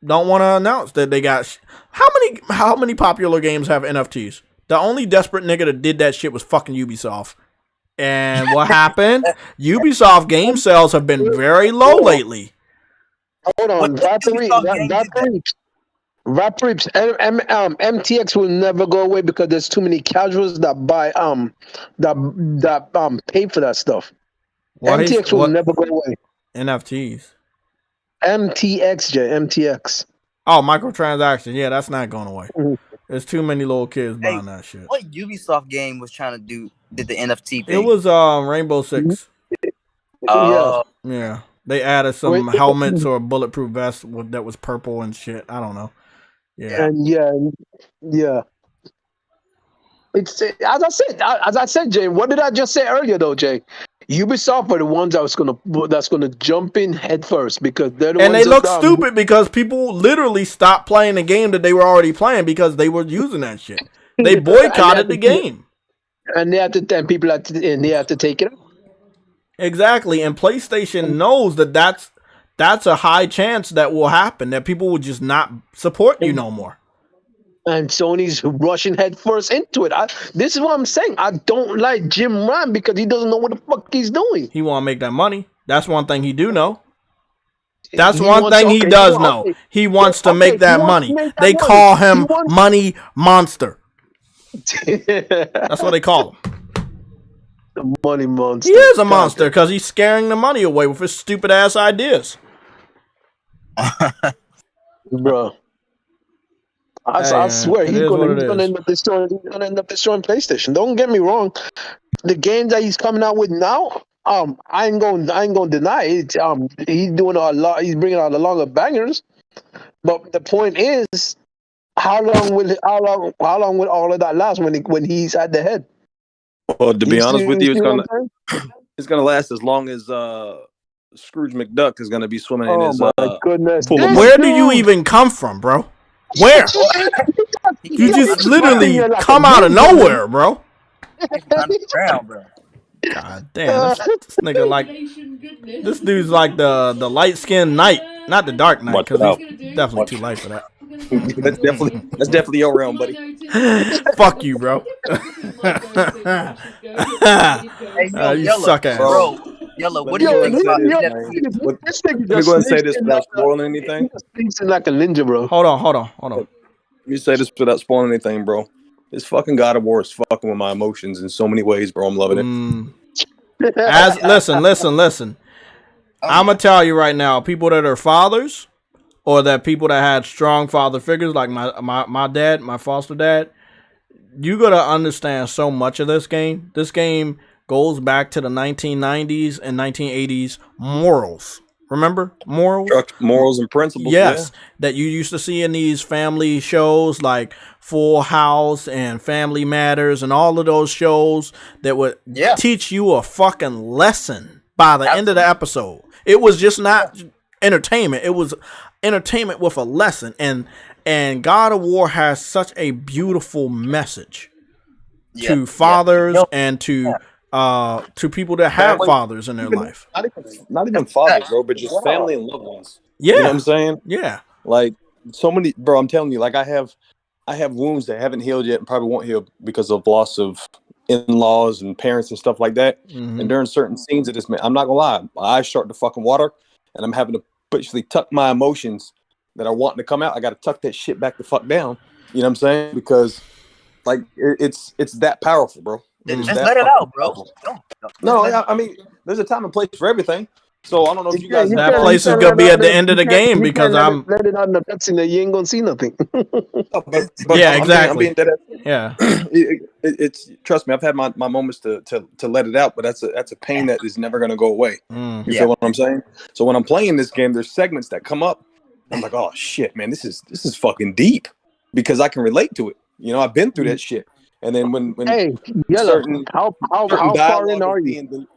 Speaker 1: don't want to announce that they got how many popular games have NFTs? The only desperate nigga that did that shit was fucking Ubisoft. And what happened? Ubisoft game sales have been very low lately.
Speaker 3: Hold on, Vaporipes, MTX will never go away because there's too many casuals that buy that pay for that stuff. MTX will never go away.
Speaker 1: NFTs.
Speaker 3: MTX.
Speaker 1: Oh, microtransactions. Yeah, that's not going away. Mm-hmm. There's too many little kids buying that shit.
Speaker 5: What Ubisoft game was trying to do? Did the NFT thing?
Speaker 1: It was Rainbow Six. Yeah. They added some helmets or bulletproof vests that was purple and shit. I don't know. Yeah.
Speaker 3: And yeah. It's as I said, Jay. What did I just say earlier, though, Jay? Ubisoft are the ones that's gonna jump in head first because they're the ones.
Speaker 1: And they look stupid because people literally stopped playing the game that they were already playing because they were using that shit. They boycotted the game.
Speaker 3: And they have to take it out.
Speaker 1: Exactly, and PlayStation knows that's a high chance that will happen, that people will just not support you no more.
Speaker 3: And Sony's rushing headfirst into it. This is what I'm saying. I don't like Jim Ryan because he doesn't know what the fuck he's doing.
Speaker 1: He want to make that money. That's one thing he do know. That's one thing he does know. He wants to make that money. They call him Money Monster. That's what they call him.
Speaker 3: The money monster.
Speaker 1: He is a monster because he's scaring the money away with his stupid ass ideas.
Speaker 3: Bro. I swear he's gonna end up destroying PlayStation. Don't get me wrong. The games that he's coming out with now, I ain't gonna deny it. He's doing a lot. He's bringing out a lot of bangers. But the point is, how long will all of that last when he's at the head?
Speaker 6: Well, to be honest with you, it's gonna last as long as Scrooge McDuck is gonna be swimming in his
Speaker 3: goodness.
Speaker 6: pool of
Speaker 1: Where do you even come from, bro? Where? You just literally come out of nowhere, bro.
Speaker 5: Bro.
Speaker 1: God damn, this nigga like this dude's like the light skinned knight, not the dark knight, because he's definitely too light for that.
Speaker 6: That's definitely your realm, buddy.
Speaker 1: Fuck you, bro. You suck ass.
Speaker 5: Bro, Yellow, what do you think about
Speaker 3: this nigga?
Speaker 6: Let me go ahead and say this without spoiling anything.
Speaker 3: He's like a ninja, bro.
Speaker 1: Hold on.
Speaker 6: Let me say this without spoiling anything, bro. This fucking God of War is fucking with my emotions in so many ways, bro. I'm loving it.
Speaker 1: Listen. I'm gonna tell you right now, people that are fathers, or that people that had strong father figures, like my dad, my foster dad, you gotta understand so much of this game. This game goes back to the 1990s and 1980s morals. Remember morals?
Speaker 6: Morals and principles.
Speaker 1: Yes, that you used to see in these family shows like Full House and Family Matters and all of those shows that would teach you a fucking lesson by the end of the episode. It was just not entertainment. It was entertainment with a lesson. And God of War has such a beautiful message to fathers and to people that have fathers in their life.
Speaker 6: Not even fathers, bro, but just family and loved ones.
Speaker 1: Yeah.
Speaker 6: You know what I'm saying?
Speaker 1: Yeah.
Speaker 6: Like so many, bro, I'm telling you, like I have wounds that haven't healed yet and probably won't heal because of loss of in-laws and parents and stuff like that.
Speaker 1: Mm-hmm.
Speaker 6: And during certain scenes of this, man, I'm not gonna lie, my eyes start to fucking water and I'm having to basically tuck my emotions that are wanting to come out. I got to tuck that shit back the fuck down. You know what I'm saying? Because like it's that powerful, bro.
Speaker 5: Just let it out, bro.
Speaker 6: No, I mean, there's a time and place for everything. So I don't know if you guys.
Speaker 1: That place is gonna be at the end of the game because I'm.
Speaker 3: Let it out in the Pepsi that you ain't gonna see nothing.
Speaker 1: But yeah, exactly. Yeah.
Speaker 6: It's trust me. I've had my moments to let it out, but that's a pain that is never gonna go away. You feel what I'm saying? So when I'm playing this game, there's segments that come up. I'm like, oh shit, man, this is fucking deep because I can relate to it. You know, I've been through that shit. And then when certain
Speaker 3: how far in are you?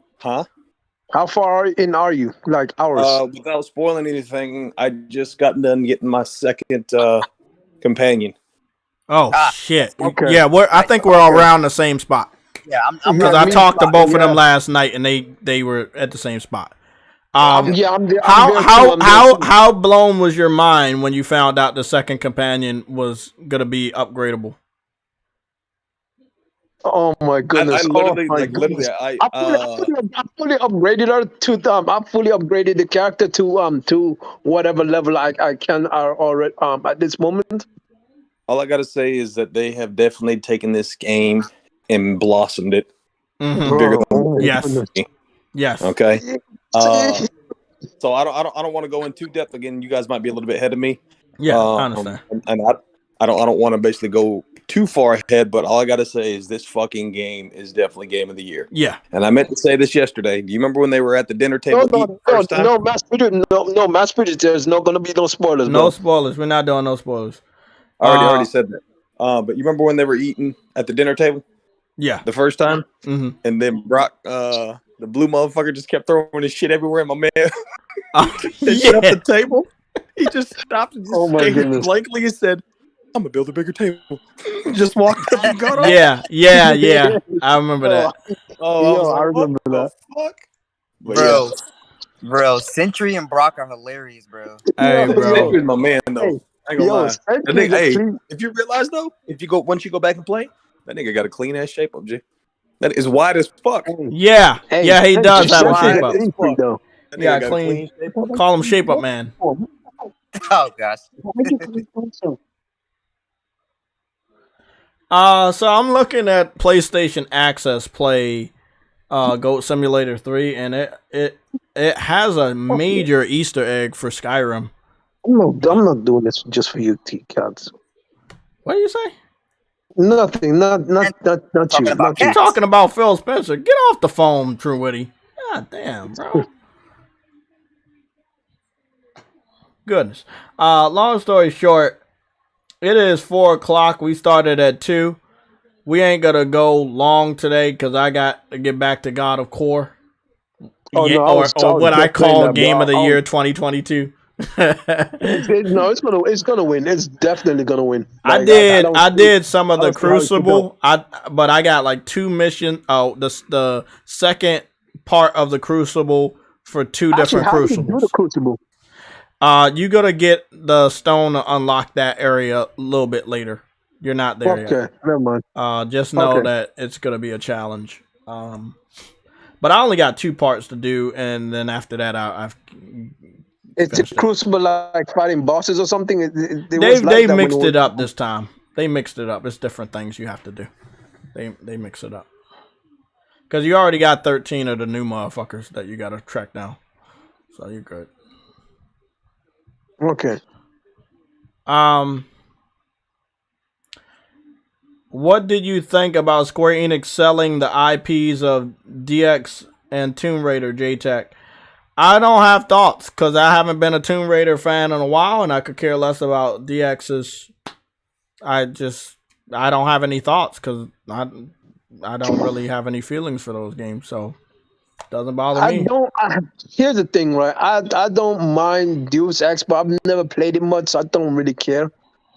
Speaker 3: How far in are you? Like hours?
Speaker 6: Without spoiling anything, I just got done getting my second companion.
Speaker 1: Oh shit!
Speaker 3: Okay.
Speaker 1: Yeah, I think we're all around the same spot.
Speaker 5: Yeah,
Speaker 1: because I talked to both of them last night, and they were at the same spot.
Speaker 3: I'm there.
Speaker 1: How blown was your mind when you found out the second companion was gonna be upgradable?
Speaker 3: Oh my goodness!
Speaker 6: I
Speaker 3: fully upgraded her to I fully upgraded the character to whatever level I can already at this moment.
Speaker 6: All I gotta say is that they have definitely taken this game and blossomed it.
Speaker 1: Mm-hmm.
Speaker 6: Bigger than
Speaker 1: yes.
Speaker 6: Okay. So I don't want to go in too depth again. You guys might be a little bit ahead of me.
Speaker 1: Yeah, I understand.
Speaker 6: And I don't want to basically go too far ahead, but all I gotta say is this fucking game is definitely game of the year.
Speaker 1: Yeah.
Speaker 6: And I meant to say this yesterday. Do you remember when they were at the dinner table?
Speaker 3: No, Mass Bridget, there's not gonna be no spoilers.
Speaker 1: No spoilers. We're not doing no spoilers.
Speaker 6: I already said that. But you remember when they were eating at the dinner table?
Speaker 1: Yeah.
Speaker 6: The first time?
Speaker 1: Mm-hmm.
Speaker 6: And then Brock, the blue motherfucker, just kept throwing his shit everywhere. And my man shit off the table. He just stopped and just blankly and said, I'm gonna build a bigger table. Just walked up and got off.
Speaker 1: Yeah. I remember that.
Speaker 6: I
Speaker 3: remember that.
Speaker 6: Fuck?
Speaker 5: Bro, Sentry and Brock are hilarious, bro.
Speaker 1: Hey, bro.
Speaker 6: Sentry's my man though. I ain't gonna lie.
Speaker 3: Nigga,
Speaker 6: if you realize though, once you go back and play, that nigga got a clean ass shape up, G. That is wide as fuck.
Speaker 1: Yeah, he does have a shape up.
Speaker 6: That
Speaker 1: Yeah, clean. Call him Shape Up Man.
Speaker 5: Oh gosh.
Speaker 1: So I'm looking at PlayStation Access Play, Goat Simulator 3, and it has a major Easter egg for Skyrim.
Speaker 3: I'm not doing this just for you, T-Cats.
Speaker 1: What do you say?
Speaker 3: Nothing. Not you. Not you.
Speaker 1: Talking about Phil Spencer. Get off the phone, True Witty. God damn, bro. Goodness. Long story short, it is 4:00. We started at 2. We ain't gonna go long today because I got to get back to God of Core.
Speaker 3: Oh,
Speaker 1: yeah,
Speaker 3: no,
Speaker 1: or what I call Game of the Year 2022.
Speaker 3: It's gonna win. It's definitely gonna win.
Speaker 1: Like, I did some of the Crucible. But I got like 2 missions. Oh, the second part of the Crucible for 2 different Crucibles.
Speaker 3: Do the Crucible?
Speaker 1: You gotta get the stone to unlock that area a little bit later. You're not there yet.
Speaker 3: Okay, never mind.
Speaker 1: Just know that it's gonna be a challenge. But I only got 2 parts to do, and then after that, I've.
Speaker 3: It's Crucible like fighting bosses or something.
Speaker 1: They mixed it up this time. They mixed it up. It's different things you have to do. They mix it up because you already got 13 of the new motherfuckers that you gotta track down, so you're good.
Speaker 3: Okay.
Speaker 1: What did you think about Square Enix selling the IPs of DX and Tomb Raider, J-Tech? I don't have thoughts because I haven't been a Tomb Raider fan in a while, and I could care less about DX's. I don't have any thoughts because I don't really have any feelings for those games, so it doesn't bother me.
Speaker 3: Here's the thing, right? I don't mind Deus Ex, but I've never played it much, so I don't really care.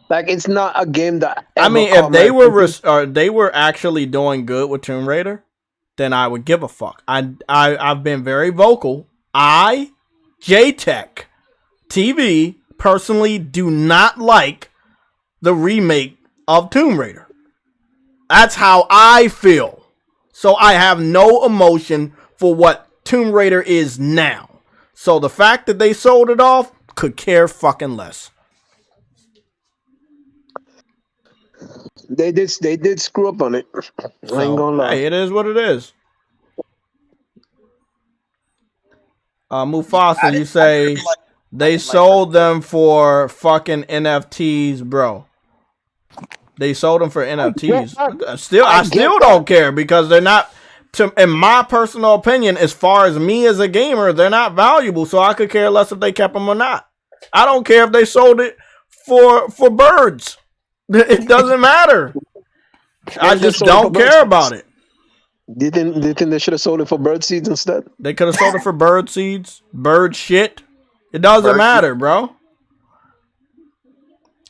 Speaker 3: Like, it's not a game that.
Speaker 1: I mean, if they were actually doing good with Tomb Raider, then I would give a fuck. I've been very vocal. J-Tech TV personally do not like the remake of Tomb Raider. That's how I feel. So I have no emotion for what Tomb Raider is now. So the fact that they sold it off, could care fucking less.
Speaker 3: They did screw up on it. I ain't gonna lie.
Speaker 1: Hey, it is what it is. Mufasa, you say they sold them for fucking NFTs, bro. They sold them for NFTs. I still don't care because they're not. In my personal opinion, as far as me as a gamer, they're not valuable. So I could care less if they kept them or not. I don't care if they sold it for birds. It doesn't matter. I just don't care about it.
Speaker 3: Do you think they should have sold it for bird seeds instead?
Speaker 1: They could have sold it for bird seeds, bird shit. It doesn't matter, bro.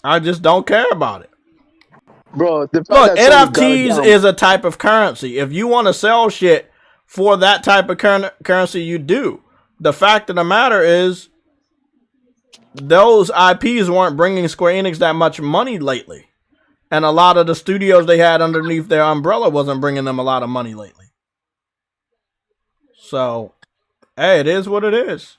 Speaker 1: I just don't care about it.
Speaker 3: Bro, look,
Speaker 1: NFTs is a type of currency. If you want to sell shit for that type of currency, you do. The fact of the matter is, those IPs weren't bringing Square Enix that much money lately. And a lot of the studios they had underneath their umbrella wasn't bringing them a lot of money lately. So, hey, it is what it is.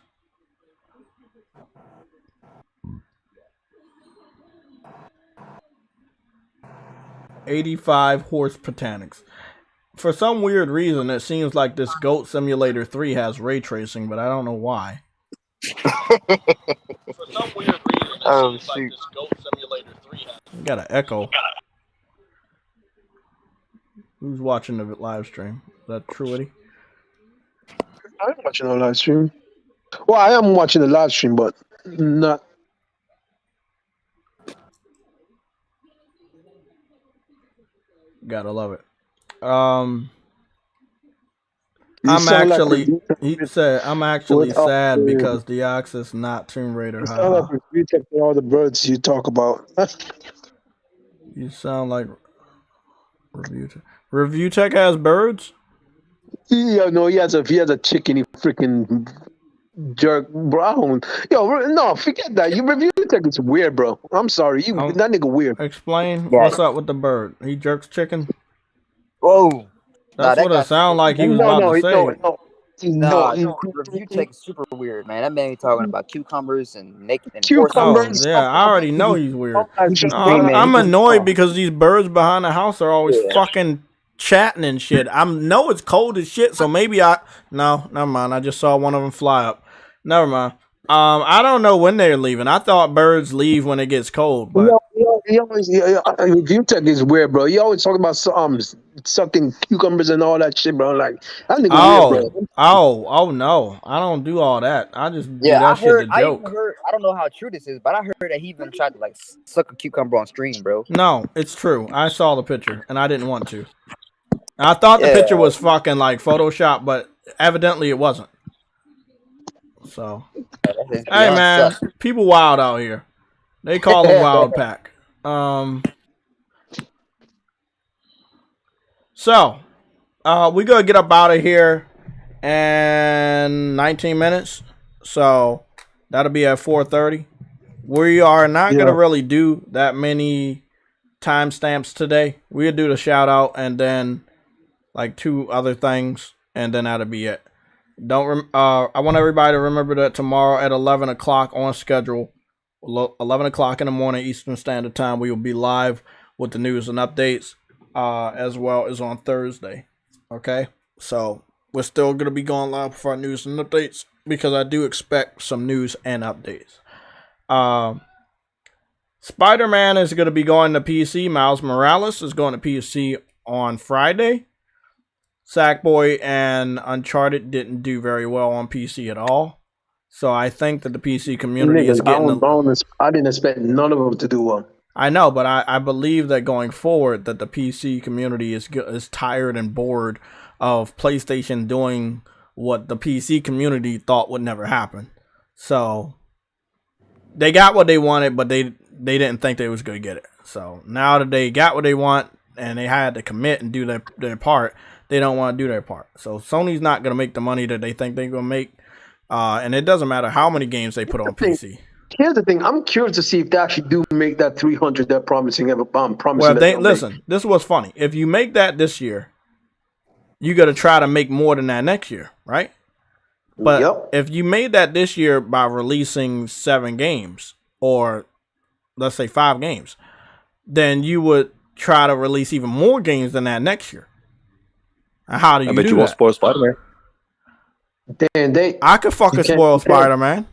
Speaker 1: $85 horse Botanics. For some weird reason, it seems like this Goat Simulator 3 has ray tracing, but I don't know why. For some weird reason, it seems like this Goat Simulator 3 has... You got an echo. Who's watching the live stream? Is that Truity?
Speaker 3: I'm watching the live stream. Well, I am watching the live stream, but not.
Speaker 1: Gotta love it. I'm actually sad because the Ox is not Tomb Raider.
Speaker 3: You sound like Review Tech for all the birds you talk about.
Speaker 1: You sound like Review Tech. Review Tech has birds?
Speaker 3: Yeah, no, he has a chicken, he freaking jerk, bro. No, forget that. You Review Tech is weird, bro. I'm sorry, that nigga weird.
Speaker 1: Explain what's up with the bird. He jerks chicken.
Speaker 5: Whoa,
Speaker 1: that's what it sounded like he was about to say.
Speaker 5: Nah,
Speaker 3: No,
Speaker 5: review check is super weird, man. That man be talking about cucumbers and naked and horse.
Speaker 1: Oh,
Speaker 3: cucumbers.
Speaker 1: yeah, I already know he's weird.
Speaker 5: Hey, man,
Speaker 1: I'm
Speaker 5: he just-
Speaker 1: annoyed because these birds behind the house are always
Speaker 3: Yeah.
Speaker 1: fucking chatting and shit. I know it's cold as shit, so maybe no, never mind. I just saw one of them fly up. Never mind. I don't know when they're leaving. I thought birds leave when it gets cold, but
Speaker 3: He always review tech is weird, bro. He always talking about sucking cucumbers and all that shit, bro. Like that nigga weird, bro.
Speaker 1: oh no, I don't do all that. I just do
Speaker 5: Yeah,
Speaker 1: that shit to
Speaker 5: I even
Speaker 1: joke.
Speaker 5: heard. I don't know how true this is, but I heard that he even tried to like suck a cucumber on stream, bro.
Speaker 1: No, it's true. I saw the picture and I didn't want to. I thought the picture was fucking like Photoshop, but evidently it wasn't. So, hey man, people wild out here. They call them Wild Pack. So, we gonna get up out of here in 19 minutes. So that'll be at 4:30. We are not gonna really do that many timestamps today. We'll do the shout out and then like 2 other things, and then that'll be it. I want everybody to remember that tomorrow at 11 o'clock on schedule, 11 o'clock in the morning Eastern Standard Time, we will be live with the news and updates, as well as on Thursday. Okay, so we're still gonna be going live for our news and updates because I do expect some news and updates. Spider-Man is gonna be going to PC. Miles Morales is going to PC on Friday. Sackboy and Uncharted didn't do very well on PC at all. So I think that the PC community is getting...
Speaker 3: I didn't expect none of them to do well.
Speaker 1: I know, but I believe that going forward that the PC community is tired and bored of PlayStation doing what the PC community thought would never happen. So they got what they wanted, but they didn't think they was going to get it. So now that they got what they want and they had to commit and do their part, they don't want to do their part. So Sony's not going to make the money that they think they're going to make. And it doesn't matter how many games they put on PC.
Speaker 3: Here's the thing. I'm curious to see if they actually do make that 300 they're promising.
Speaker 1: Well, listen, this was funny. If you make that this year, you got to try to make more than that next year, right? But if you made that this year by releasing 7 games, or let's say 5 games, then you would try to release even more games than that next year. How do you do that? I bet you won't
Speaker 6: spoil Spider-Man.
Speaker 1: I could fucking spoil Spider-Man.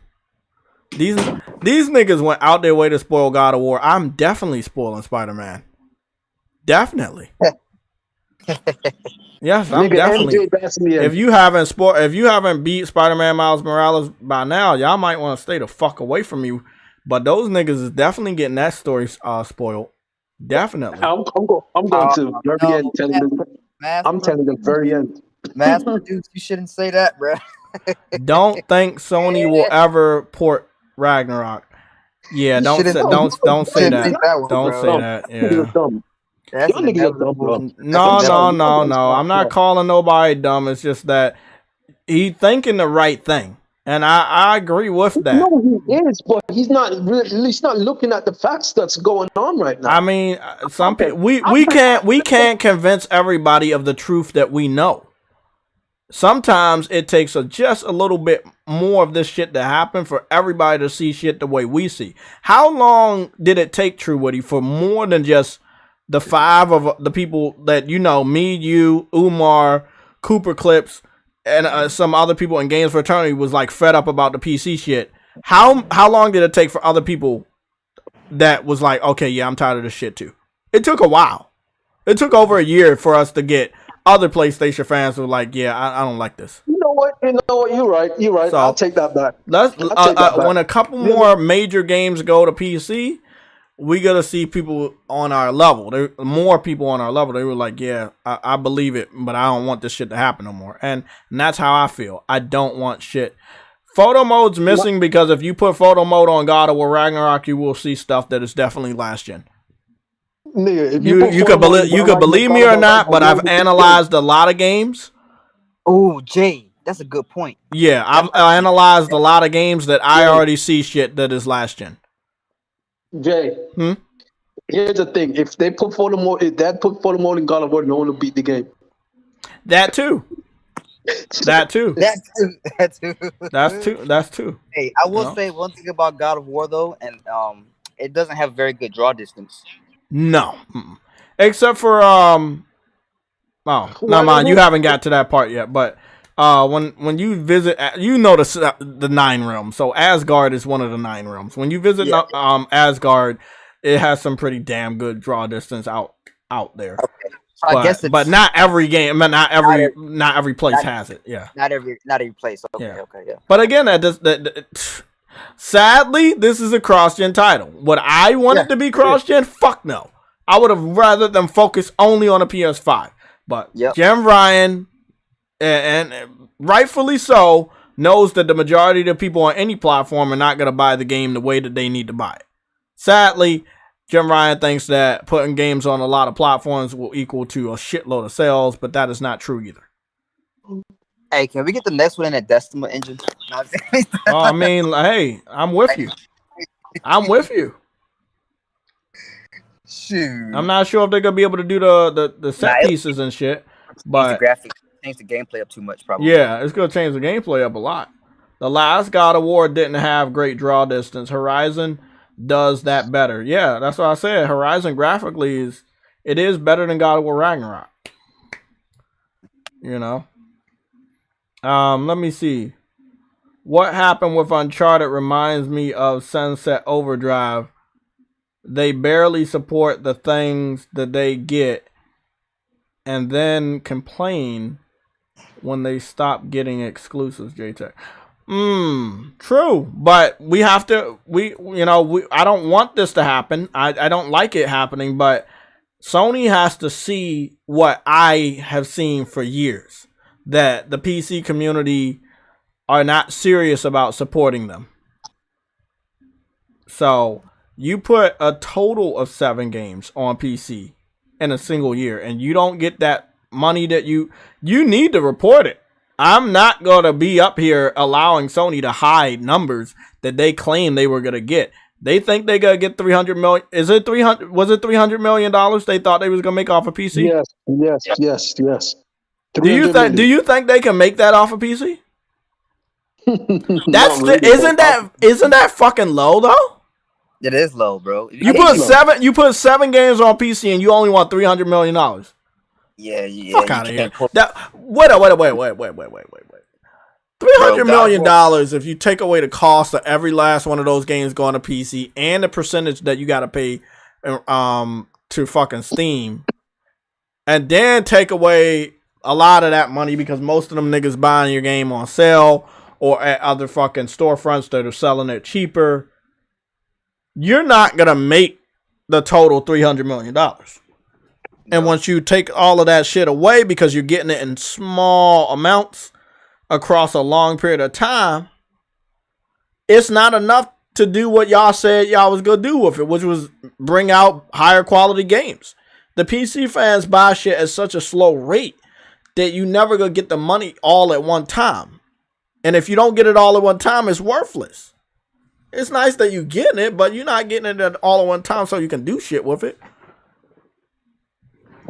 Speaker 1: These niggas went out their way to spoil God of War. I'm definitely spoiling Spider-Man. Definitely. Yes, I'm definitely. If you haven't beat Spider-Man Miles Morales by now, y'all might want to stay the fuck away from you. But those niggas is definitely getting that story spoiled. Definitely.
Speaker 3: I'm going to very end. I'm telling them very end.
Speaker 5: Mass produced, you shouldn't say that, bro.
Speaker 1: Don't think Sony will ever port Ragnarok. Yeah, don't say that. Don't say that. Yeah. No. I'm not calling nobody dumb. It's just that he's thinking the right thing, and I agree with that.
Speaker 3: No, he is, but he's not looking at the facts that's going on right now.
Speaker 1: I mean, some people we can't convince everybody of the truth that we know. Sometimes it takes just a little bit more of this shit to happen for everybody to see shit the way we see. How long did it take, True Woody, for more than just the 5 of the people that you know, me, you, Umar, Cooper Clips, and some other people in Games for Eternity was like fed up about the PC shit? How long did it take for other people that was like, okay, yeah, I'm tired of this shit too? It took a while. It took over a year for us to get other PlayStation fans who were like, yeah, I don't like this.
Speaker 3: You know what? You're right. So, I'll take that back.
Speaker 1: When a couple more major games go to PC, we gotta see people on our level. More people on our level. They were like, yeah, I believe it, but I don't want this shit to happen no more. And that's how I feel. I don't want shit. Photo mode's missing because if you put photo mode on God of War Ragnarok, you will see stuff that is definitely last gen.
Speaker 3: Nigga,
Speaker 1: you could believe me or not, but I've analyzed a lot of games.
Speaker 5: Oh, Jay, that's a good point.
Speaker 1: Yeah, I've analyzed a lot of games that I already see shit that is last gen.
Speaker 3: Jay, here's the thing: if they put photo mode, in God of War, no one will beat the game.
Speaker 1: That too. That too. That's two.
Speaker 5: Hey, I will say one thing about God of War though, and it doesn't have very good draw distance.
Speaker 1: No, except for no mind, you haven't got to that part yet. But when you visit, you know the 9 realms. So Asgard is one of the 9 realms. When you visit Asgard, it has some pretty damn good draw distance out there.
Speaker 5: Okay. I guess
Speaker 1: but not every game, not every place has it. Yeah,
Speaker 5: not every place. Okay, yeah.
Speaker 1: But again, sadly, this is a cross-gen title. Would I want it to be cross-gen? Fuck no. I would have rather them focus only on a PS5. But Jim Ryan, and rightfully so, knows that the majority of the people on any platform are not going to buy the game the way that they need to buy it. Sadly, Jim Ryan thinks that putting games on a lot of platforms will equal to a shitload of sales, but that is not true either.
Speaker 5: Hey, can we get the next one in a Decima engine?
Speaker 1: I mean, hey, I'm with you.
Speaker 5: Shoot.
Speaker 1: I'm not sure if they're gonna be able to do the set pieces and shit, but
Speaker 5: the graphics change the gameplay up too much, probably.
Speaker 1: Yeah, it's gonna change the gameplay up a lot. The last God of War didn't have great draw distance. Horizon does that better. Yeah, that's what I said. Horizon graphically is better than God of War Ragnarok. You know. Let me see. What happened with Uncharted reminds me of Sunset Overdrive. They barely support the things that they get and then complain when they stop getting exclusives, JTech. True, but we have to, I don't want this to happen. I don't like it happening, but Sony has to see what I have seen for years, that the PC community are not serious about supporting them. So you put a total of 7 games on PC in a single year, and you don't get that money that you need to report it. I'm not going to be up here allowing Sony to hide numbers that they claim they were going to get. They think they're going to get 300 million. Was it $300 million they thought they was going to make off a PC?
Speaker 3: Yes.
Speaker 1: Do you think they can make that off a PC? Isn't that fucking low though?
Speaker 5: It is low, bro.
Speaker 1: You put 7 games on PC and you only want $300 million.
Speaker 5: Yeah.
Speaker 1: Fuck out of here. Wait. $300 million if you take away the cost of every last one of those games going to PC and the percentage that you got to pay to fucking Steam, and then take away a lot of that money because most of them niggas buying your game on sale or at other fucking storefronts that are selling it cheaper. You're not gonna make the total $300 million. And once you take all of that shit away because you're getting it in small amounts across a long period of time, it's not enough to do what y'all said y'all was gonna do with it, which was bring out higher quality games. The PC fans buy shit at such a slow rate that you never gonna get the money all at one time. And if you don't get it all at one time, it's worthless. It's nice that you getting it, but you're not getting it all at one time so you can do shit with it.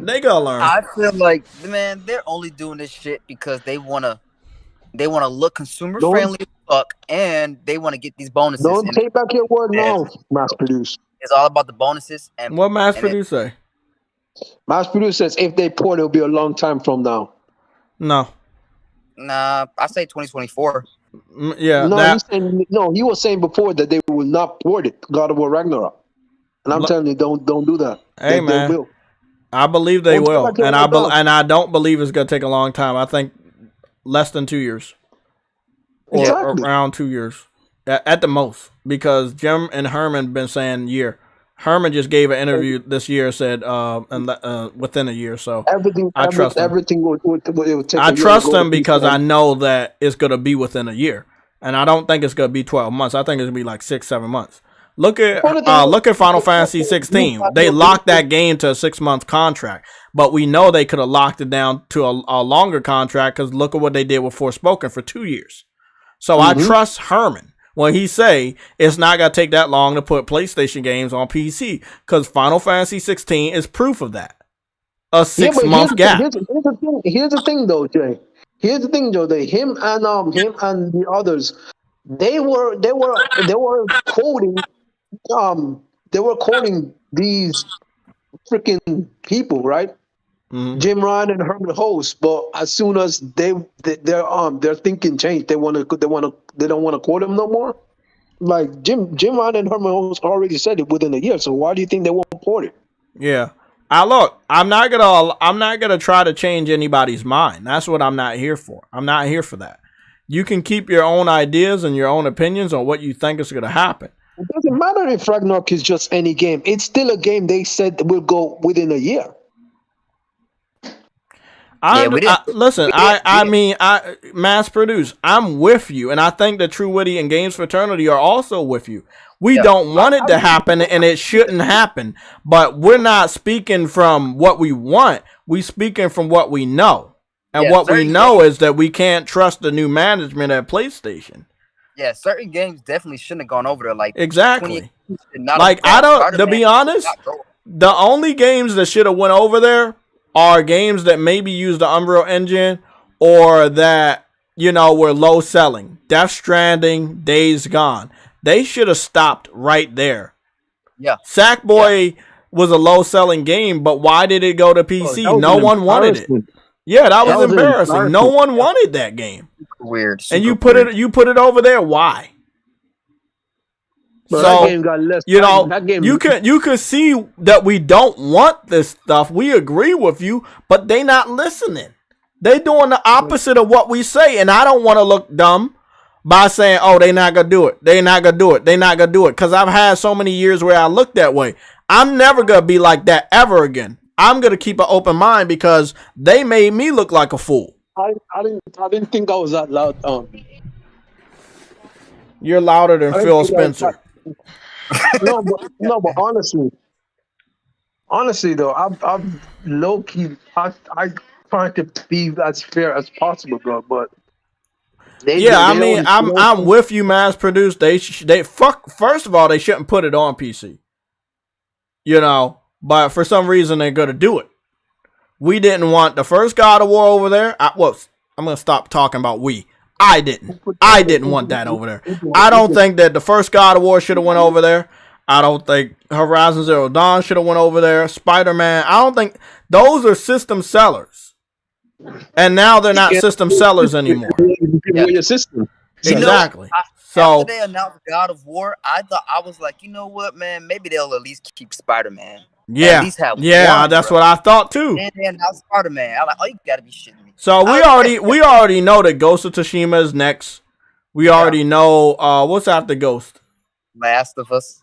Speaker 1: They gotta learn.
Speaker 5: I feel like, man, they're only doing this shit because they wanna look consumer friendly as fuck, and they wanna get these bonuses.
Speaker 3: Don't take back your word now, Mass Produce.
Speaker 5: It's all about the bonuses. And
Speaker 1: what Mass Produce say?
Speaker 3: Mass Produce says if they port, it'll be a long time from now.
Speaker 1: No.
Speaker 5: Nah, I say 2024.
Speaker 1: Yeah.
Speaker 3: He was saying before that they will not port it, God of War Ragnarok. And I'm telling you, don't do that.
Speaker 1: Hey, man. They will. I believe they will, and I don't believe it's gonna take a long time. I think less than 2 years, or around 2 years at the most, because Jim and Herman been saying year. Herman just gave an interview this year, said within a year. So I trust him.
Speaker 3: Everything will take.
Speaker 1: I trust him because I know that it's gonna be within a year, and I don't think it's gonna be 12 months. I think it's gonna be like 6-7 months. Look at Final Fantasy 16. They locked that game to a 6-month contract, but we know they could have locked it down to a longer contract because look at what they did with Forspoken for 2 years. So I trust Herman when he say it's not gonna take that long to put PlayStation games on PC because Final Fantasy 16 is proof of that. A 6-month gap.
Speaker 3: Here's the thing, though, Jay. Here's the thing, Joe. Him and the others, they were quoting these freaking people, right?
Speaker 1: Mm-hmm.
Speaker 3: Jim Ryan and Herman Host. But as soon as their thinking changed, they don't want to quote him no more. Like Jim Ryan and Herman Host already said it within a year. So why do you think they won't quote it?
Speaker 1: Yeah. I'm not gonna try to change anybody's mind. That's what I'm not here for. I'm not here for that. You can keep your own ideas and your own opinions on what you think is gonna happen.
Speaker 3: It doesn't matter if Ragnarok is just any game. It's still a game they said will go within a year.
Speaker 1: Mass produce. I'm with you, and I think that True Witty and Games Fraternity are also with you. We don't want it to happen, and it shouldn't happen. But we're not speaking from what we want. We speaking from what we know, and what we know is that we can't trust the new management at PlayStation.
Speaker 5: Yeah, certain games definitely shouldn't have gone over there. Like
Speaker 1: exactly. Like I don't. To be honest, the only games that should have went over there are games that maybe use the Unreal Engine or that, were low selling. Death Stranding, Days Gone. They should have stopped right there.
Speaker 5: Yeah.
Speaker 1: Sackboy was a low selling game, but why did it go to PC? No one wanted it. Yeah, that was embarrassing. No one wanted that game.
Speaker 5: Weird.
Speaker 1: And you put it over there. Why?
Speaker 3: But
Speaker 1: so
Speaker 3: that game got less
Speaker 1: you can see that we don't want this stuff. We agree with you, but they not listening. They doing the opposite of what we say, and I don't want to look dumb by saying, "Oh, they not gonna do it. They not gonna do it. They not gonna do it." Because I've had so many years where I look that way. I'm never gonna be like that ever again. I'm gonna keep an open mind because they made me look like a fool.
Speaker 3: I didn't think I was that loud.
Speaker 1: You're louder than Phil Spencer.
Speaker 3: No, but honestly though, I'm low key. I trying to be as fair as possible, bro. But
Speaker 1: I'm with you, mass produced. First of all, they shouldn't put it on PC. But for some reason they're gonna do it. We didn't want the first God of War over there. I'm gonna stop talking about we. I didn't want that over there. I don't think that the first God of War should have went over there. I don't think Horizon Zero Dawn should have went over there. Spider-Man. I don't think those are system sellers. And now they're not system sellers anymore.
Speaker 3: Your system.
Speaker 1: Exactly.
Speaker 5: After they announced God of War, I was like, you know what, man? Maybe they'll at least keep Spider-Man.
Speaker 1: Yeah,
Speaker 5: at least have
Speaker 1: one, that's what I thought too.
Speaker 5: And they announced Spider-Man. I'm like, oh, you gotta be shitting me.
Speaker 1: So we already know that Ghost of Tsushima is next. We already know what's after Ghost.
Speaker 5: Last of Us.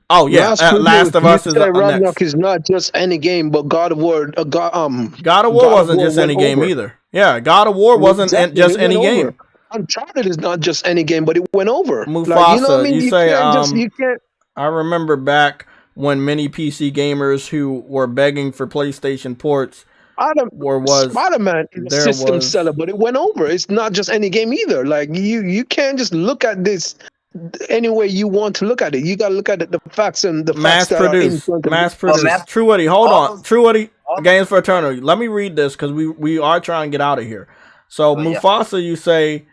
Speaker 1: Oh yeah, Last of Us is
Speaker 3: Ragnarok
Speaker 1: next.
Speaker 3: Is not just any game, but God of War.
Speaker 1: God of War wasn't just any game either. Yeah, God of War wasn't just any game.
Speaker 3: Uncharted is not just any game, but it went over.
Speaker 1: Mufasa, you can't. I remember back when many PC gamers who were begging for PlayStation ports
Speaker 3: Spider-Man is a system seller, but it went over. It's not just any game either. Like you can't just look at this any way you want to look at it. You got to look at the facts and the facts that are in front of
Speaker 1: mass produced. True Witty, hold on. True Witty, Games for Eternity. Let me read this because we are trying to get out of here. So Mufasa, you say,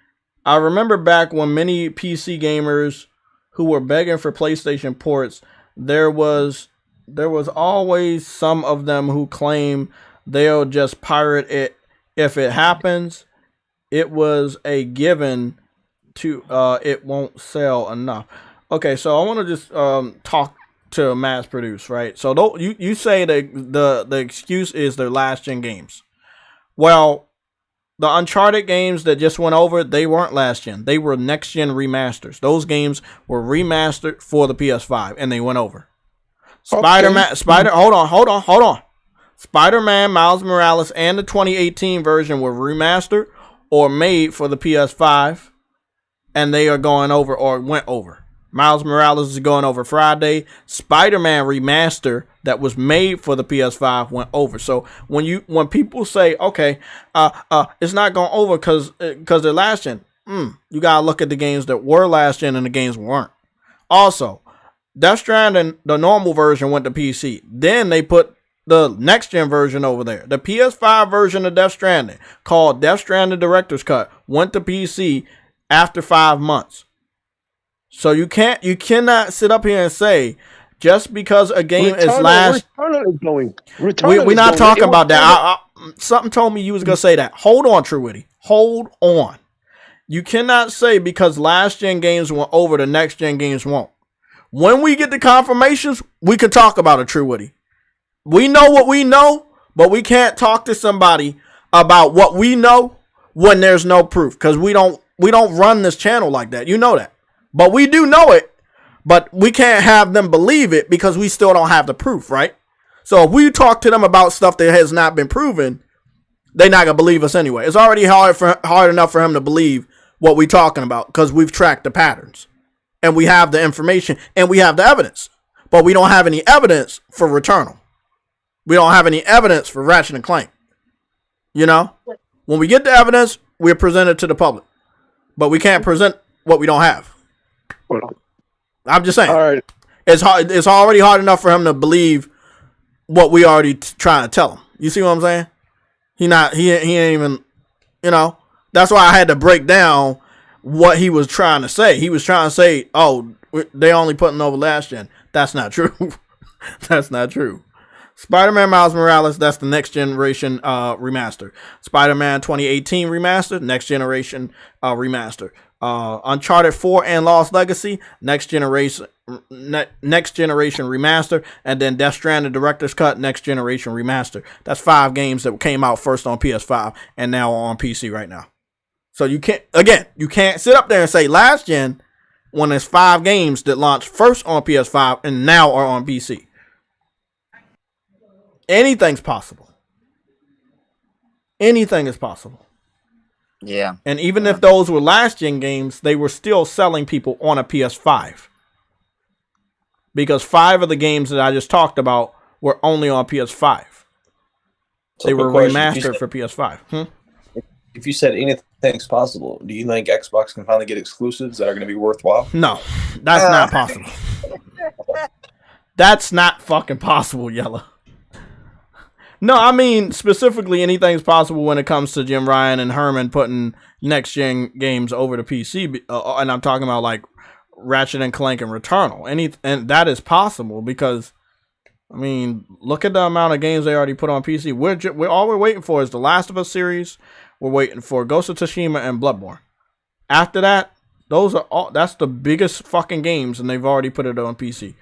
Speaker 1: I remember back when many PC gamers who were begging for PlayStation ports, there was always some of them who claim they'll just pirate it if it happens. It was a given to it won't sell enough. Okay, so I want to just talk to mass produce, right? So you say that the excuse is their last gen games. Well, the Uncharted games that just went over, they weren't last gen. They were next gen remasters. Those games were remastered for the PS5 and they went over. Spider-Man, hold on. Spider-Man, Miles Morales, and the 2018 version were remastered or made for the PS5, and they are going over or went over. Miles Morales is going over Friday. Spider-Man remaster that was made for the PS5 went over. So when people say, okay, it's not going over because they're last gen, you gotta look at the games that were last gen and the games weren't. Also, Death Stranding, the normal version went to PC. Then they put the next gen version over there. The PS5 version of Death Stranding, called Death Stranding Director's Cut, went to PC after 5 months. So you cannot sit up here and say just because a game is last.
Speaker 3: Returnal is going.
Speaker 1: We're not talking about that. Something told me you was gonna say that. Hold on, True Witty. Hold on. You cannot say because last gen games went over, the next gen games won't. When we get the confirmations, we can talk about it, True Witty. We know what we know, but we can't talk to somebody about what we know when there's no proof, because we don't run this channel like that. You know that. But we do know it, but we can't have them believe it because we still don't have the proof, right? So if we talk to them about stuff that has not been proven, they're not going to believe us anyway. It's already hard enough for him to believe what we're talking about because we've tracked the patterns and we have the information and we have the evidence, but we don't have any evidence for Returnal. We don't have any evidence for Ratchet and Clank. You know, when we get the evidence, we're presented to the public, but we can't present what we don't have. I'm just saying.
Speaker 3: All right.
Speaker 1: It's hard. It's already hard enough for him to believe what we already trying to tell him. You see what I'm saying? He ain't even, you know. That's why I had to break down what he was trying to say. He was trying to say, oh, they only putting over last gen. That's not true. That's not true. Spider-Man Miles Morales, that's the next generation remaster. Spider-Man 2018 remaster, next generation remaster. Uncharted 4 and Lost Legacy, next generation remaster, and then Death Stranding Director's Cut, next generation remaster. That's 5 games that came out first on PS5 and now on PC right now. So you can't sit up there and say last gen when there's 5 games that launched first on PS5 and now are on PC. Anything's possible. Anything is possible.
Speaker 5: Yeah.
Speaker 1: And even if those were last gen games, they were still selling people on a PS5. Because 5 of the games that I just talked about were only on PS5.
Speaker 6: So
Speaker 1: they were
Speaker 6: question,
Speaker 1: remastered for PS5.
Speaker 6: If you said anything's possible, do you think Xbox can finally get exclusives that are going to be worthwhile?
Speaker 1: No, that's not possible. That's not fucking possible, Yella. No, I mean, specifically, anything's possible when it comes to Jim Ryan and Herman putting next-gen games over to PC. And I'm talking about, like, Ratchet and Clank and Returnal. And that is possible because, I mean, look at the amount of games they already put on PC. All we're waiting for is the Last of Us series. We're waiting for Ghost of Tsushima and Bloodborne. After that, that's the biggest fucking games, and they've already put it on PC.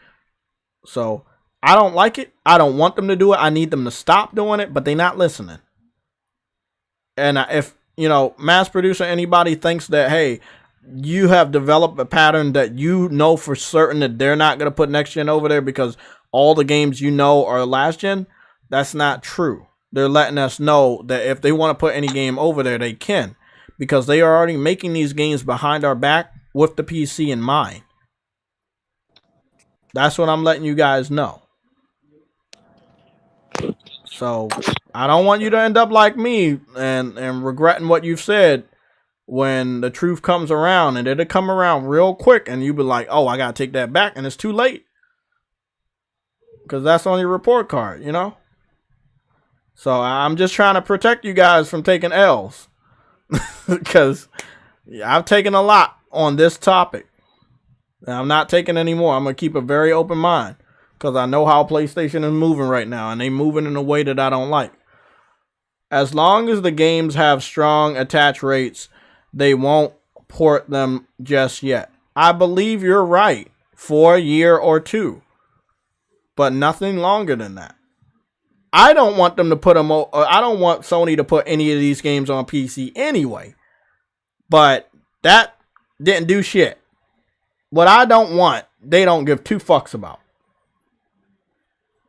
Speaker 1: So I don't like it. I don't want them to do it. I need them to stop doing it, but they're not listening. And if, mass producer, anybody thinks that, hey, you have developed a pattern that you know for certain that they're not going to put next gen over there because all the games are last gen, that's not true. They're letting us know that if they want to put any game over there, they can. Because they are already making these games behind our back with the PC in mind. That's what I'm letting you guys know. So I don't want you to end up like me and regretting what you've said when the truth comes around, and it'll come around real quick and you'll be like, oh, I got to take that back, and it's too late. Because that's on your report card, So I'm just trying to protect you guys from taking L's. Because I've taken a lot on this topic. And I'm not taking any more. I'm going to keep a very open mind. Because I know how PlayStation is moving right now. And they're moving in a way that I don't like. As long as the games have strong attach rates, they won't port them just yet. I believe you're right. For a year or two. But nothing longer than that. I don't want them to put them. I don't want Sony to put any of these games on PC anyway. But that didn't do shit. What I don't want, they don't give 2 fucks about.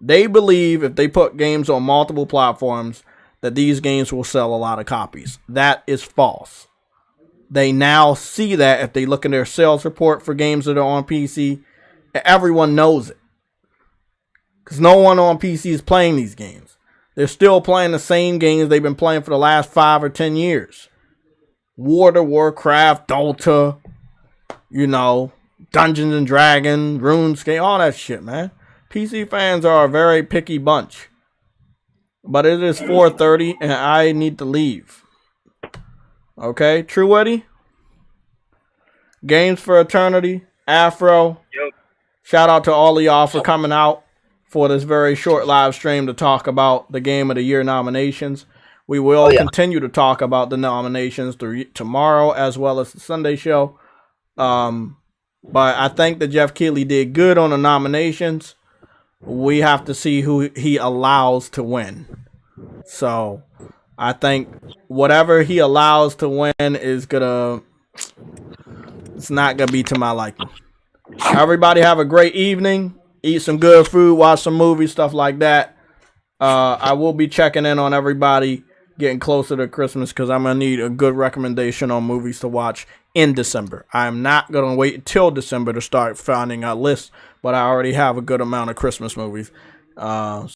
Speaker 1: They believe if they put games on multiple platforms, that these games will sell a lot of copies. That is false. They now see that if they look in their sales report for games that are on PC, everyone knows it. Because no one on PC is playing these games. They're still playing the same games they've been playing for the last 5 or 10 years. Warcraft, Dota, Dungeons and Dragons, RuneScape, all that shit, man. PC fans are a very picky bunch. But it is 4:30 and I need to leave. Okay, True Eddie? Games for Eternity, Afro.
Speaker 7: Yep.
Speaker 1: Shout out to all of y'all for coming out for this very short live stream to talk about the Game of the Year nominations. We will continue to talk about the nominations through tomorrow as well as the Sunday show. But I think that Jeff Keighley did good on the nominations. We have to see who he allows to win. So I think whatever he allows to win is it's not gonna be to my liking. Everybody have a great evening. Eat some good food, watch some movies, stuff like that. I will be checking in on everybody getting closer to Christmas because I'm going to need a good recommendation on movies to watch in December. I'm not going to wait until December to start finding a list, but I already have a good amount of Christmas movies.